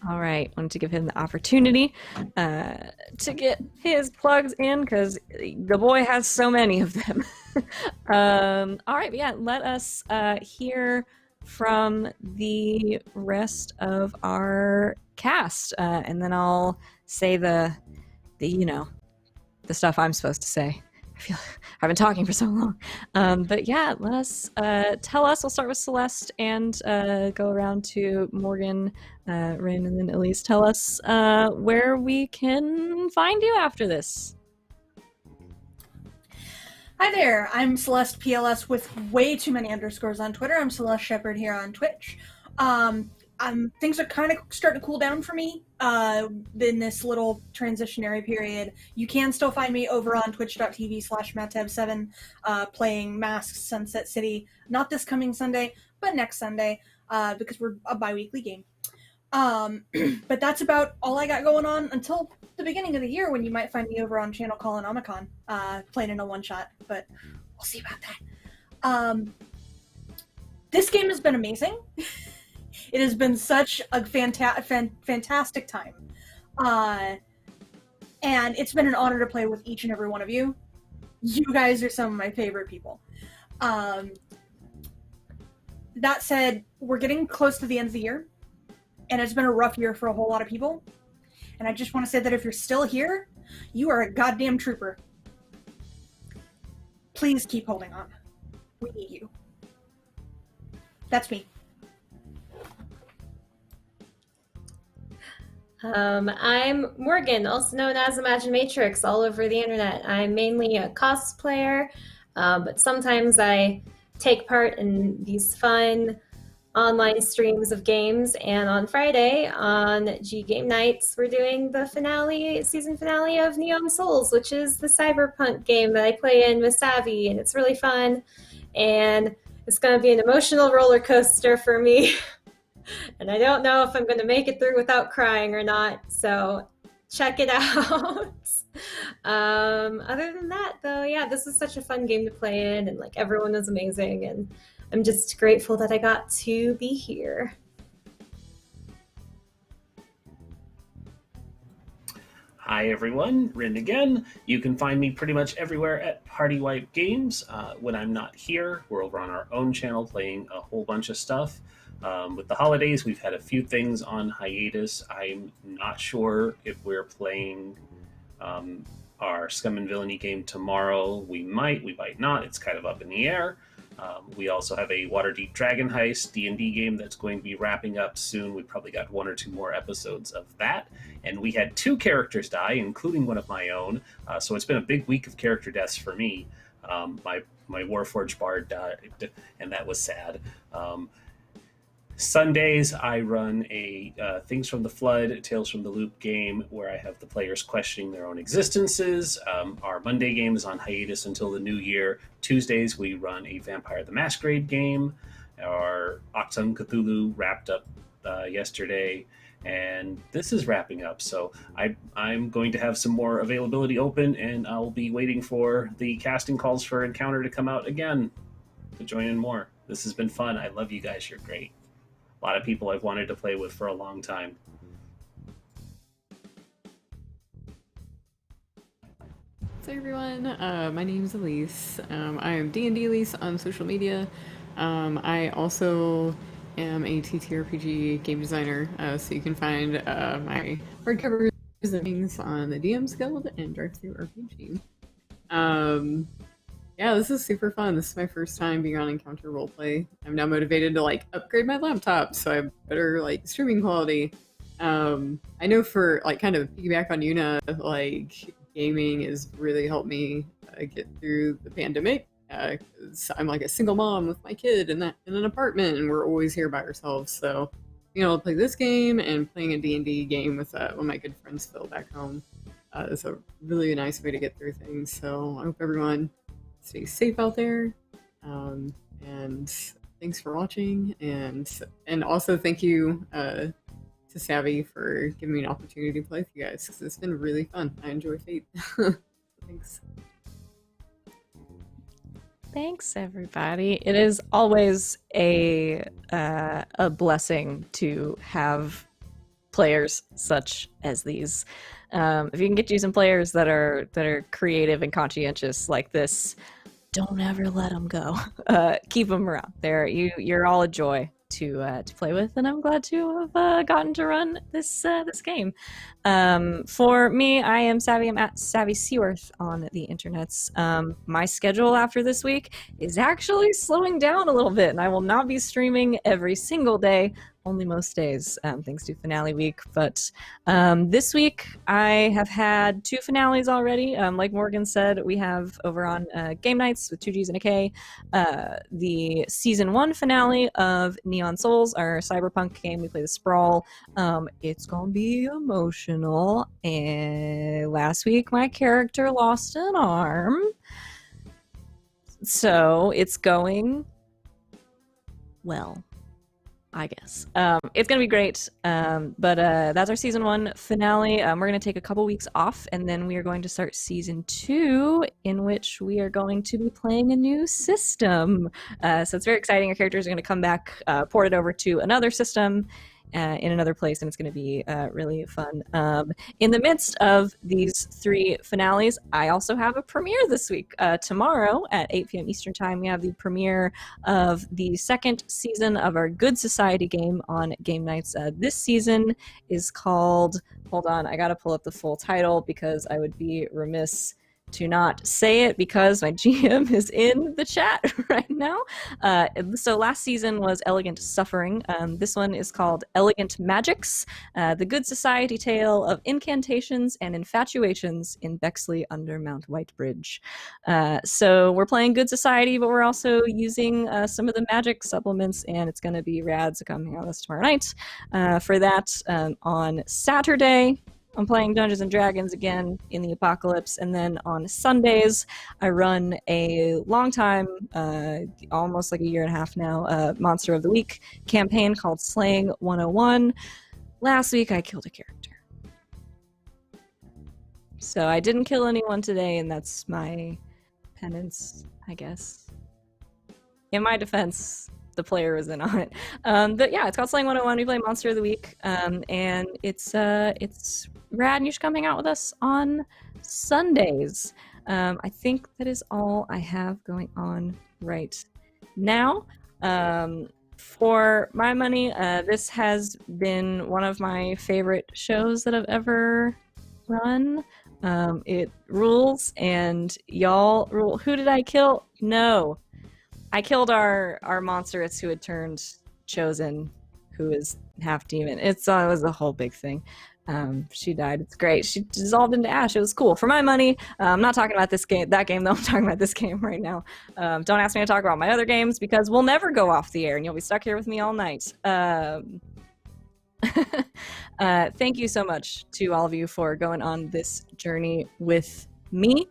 All right, wanted to give him the opportunity to get his plugs in because the boy has so many of them. All right, but yeah, let us hear from the rest of our cast, and then I'll say the stuff I'm supposed to say. I feel I've been talking for so long. But yeah, let us tell us. We'll start with Celeste and go around to Morgan, Rin, and then Elise. Tell us where we can find you after this. Hi there, I'm Celeste PLS with way too many underscores on Twitter. I'm Celeste Shepherd here on Twitch. Things are kind of starting to cool down for me in this little transitionary period. You can still find me over on twitch.tv/mattev7 playing Masks Sunset City. Not this coming Sunday, but next Sunday because we're a bi-weekly game. But that's about all I got going on until the beginning of the year when you might find me over on channel Call Omicron playing in a one-shot, but we'll see about that. This game has been amazing. It has been such a fantastic time. And it's been an honor to play with each and every one of you. You guys are some of my favorite people. That said, we're getting close to the end of the year, and it's been a rough year for a whole lot of people. And I just want to say that if you're still here, you are a goddamn trooper. Please keep holding on. We need you. That's me. I'm Morgan, also known as Imagine Matrix, all over the internet. I'm mainly a cosplayer, but sometimes I take part in these fun online streams of games. And on Friday, on G Game Nights, we're doing the season finale of Neon Souls, which is the cyberpunk game that I play in with Savvy, and it's really fun. And it's going to be an emotional roller coaster for me. And I don't know if I'm going to make it through without crying or not, so check it out. Other than that, though, yeah, this is such a fun game to play in, and like everyone was amazing, and I'm just grateful that I got to be here. Hi everyone, Rin again. You can find me pretty much everywhere at Party Wipe Games. When I'm not here, we're over on our own channel playing a whole bunch of stuff. With the holidays, we've had a few things on hiatus. I'm not sure if we're playing our Scum and Villainy game tomorrow. We might not. It's kind of up in the air. We also have a Waterdeep Dragon Heist D&D game that's going to be wrapping up soon. We probably got 1 or 2 more episodes of that. And we had 2 characters die, including one of my own. So it's been a big week of character deaths for me. My Warforged Bard died, and that was sad. Sundays, I run a Things from the Flood, Tales from the Loop game where I have the players questioning their own existences. Our Monday game is on hiatus until the new year. Tuesdays, we run a Vampire the Masquerade game. Our Octum Cthulhu wrapped up yesterday, and this is wrapping up. So I'm going to have some more availability open, and I'll be waiting for the casting calls for Encounter to come out again to join in more. This has been fun. I love you guys. You're great. A lot of people I've wanted to play with for a long time. So everyone, my name is Elise. I am D&D Elise on social media. I also am a TTRPG game designer, so you can find my hardcovers and things on the DM's Guild and Drive Through RPG. Yeah, this is super fun. This is my first time being on Encounter Roleplay. I'm now motivated to upgrade my laptop so I have better streaming quality. I know for kind of piggyback on Yuna, gaming has really helped me get through the pandemic. 'Cause I'm a single mom with my kid in an apartment, and we're always here by ourselves. So being able to play this game and playing a D&D game with one of my good friends Phil back home is a really nice way to get through things. So I hope everyone stay safe out there, and thanks for watching, and also thank you to Savvy for giving me an opportunity to play with you guys, because it's been really fun. I enjoy Fate. Thanks. Thanks, everybody. It is always a blessing to have players such as these. If you can get you some players that are creative and conscientious like this, don't ever let them go. Keep them around. You're all a joy to play with, and I'm glad to have gotten to run this game. For me, I am Savvy. I'm at Savvy Seaworth on the internets. My schedule after this week is actually slowing down a little bit, and I will not be streaming every single day, only most days, thanks to finale week. But this week I have had 2 finales already. Like Morgan said, we have over on Game Nights with 2 G's and a K, the season 1 finale of Neon Souls, our cyberpunk game. We play the Sprawl. It's gonna be emotional. And last week my character lost an arm, so it's going well, I guess. It's gonna be great. But that's our season 1 finale. We're gonna take a couple weeks off, and then we are going to start season 2, in which we are going to be playing a new system. So it's very exciting. Our characters are gonna come back, ported over to another system in another place, and it's going to be really fun. In the midst of these 3 finales, I also have a premiere this week. Tomorrow at 8 p.m. Eastern Time, we have the premiere of the 2nd season of our Good Society game on Game Nights. This season is called, hold on, I gotta pull up the full title because I would be remiss to not say it, because my GM is in the chat right now. So last season was Elegant Suffering. This one is called Elegant Magics, the Good Society tale of incantations and infatuations in Bexley under Mount Whitebridge. So we're playing Good Society, but we're also using some of the magic supplements, and it's going to be rad, so come hang out with us tomorrow night. For that, on Saturday, I'm playing Dungeons & Dragons again in the Apocalypse, and then on Sundays, I run a long time, almost like a year and a half now, Monster of the Week campaign called Slaying 101. Last week, I killed a character. So I didn't kill anyone today, and that's my penance, I guess. In my defense, the player was in on it. But yeah, it's called Slaying 101. We play Monster of the Week, and it's rad, and you should come hang out with us on Sundays. I think that is all I have going on right now. For my money, this has been one of my favorite shows that I've ever run. It rules, and y'all rule. Who did I kill? No. I killed our monstrous who had turned chosen, who is half demon. It was a whole big thing. She died. It's great. She dissolved into ash. It was cool. For my money, I'm not talking about that game though. I'm talking about this game right now. Don't ask me to talk about my other games because we'll never go off the air and you'll be stuck here with me all night. Thank you so much to all of you for going on this journey with me,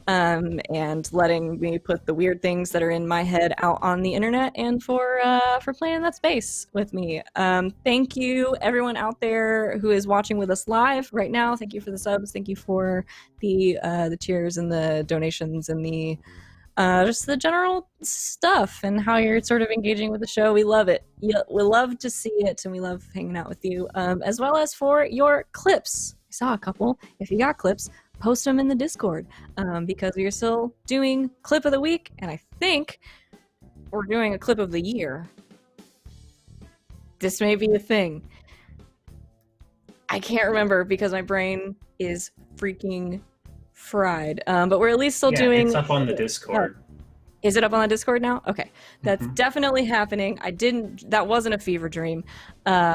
and letting me put the weird things that are in my head out on the internet, and for playing in that space with me. Thank you everyone out there who is watching with us live right now. Thank you for the subs. Thank you for the tiers and the donations and the just the general stuff and how you're sort of engaging with the show. We love it. We love to see it, and we love hanging out with you, as well as for your clips. I saw a couple. If you got clips, post them in the Discord, because we are still doing clip of the week, and I think we're doing a clip of the year. This may be a thing. I can't remember because my brain is freaking fried. But we're at least still doing. It's up on the Discord. Is it up on the Discord now? Okay, that's definitely happening. That wasn't a fever dream.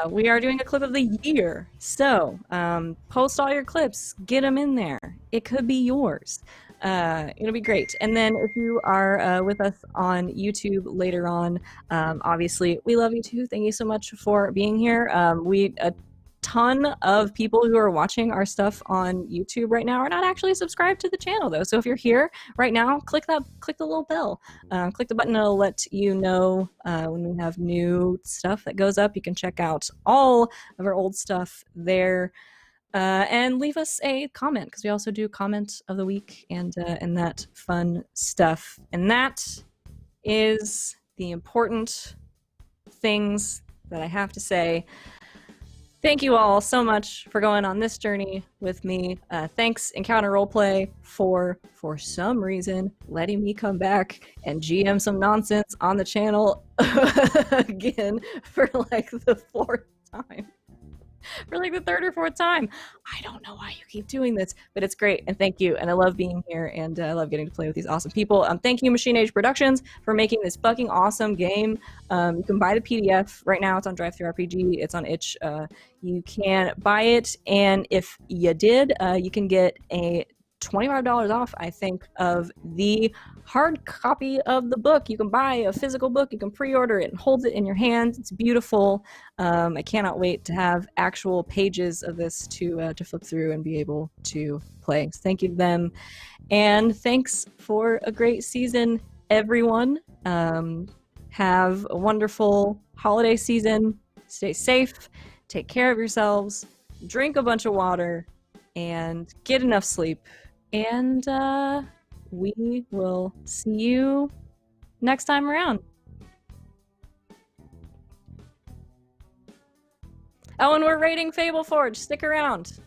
We are doing a clip of the year. So post all your clips, get them in there. It could be yours. It'll be great. And then if you are with us on YouTube later on, obviously we love you too. Thank you so much for being here. A ton of people who are watching our stuff on YouTube right now are not actually subscribed to the channel though. So if you're here right now, click the little bell, click the button. It'll let you know when we have new stuff that goes up. You can check out all of our old stuff there, and leave us a comment, because we also do comment of the week and that fun stuff. And that is the important things that I have to say. Thank you all so much for going on this journey with me. Thanks, Encounter Roleplay, for some reason, letting me come back and GM some nonsense on the channel again for like the fourth time. For like the third or fourth time. I don't know why you keep doing this, but it's great, and thank you. And I love being here, and I love getting to play with these awesome people. Thank you, Machine Age Productions, for making this fucking awesome game. You can buy the PDF right now. It's on DriveThruRPG. It's on itch. You can buy it, and if you did, you can get a $25 off, I think, of the hard copy of the book. You can buy a physical book. You can pre-order it and hold it in your hands. It's beautiful. I cannot wait to have actual pages of this to flip through and be able to play. So thank you to them, and thanks for a great season, everyone. Have a wonderful holiday season. Stay safe. Take care of yourselves. Drink a bunch of water, and get enough sleep. And we will see you next time around. Oh, and we're rating Fable Forge. Stick around.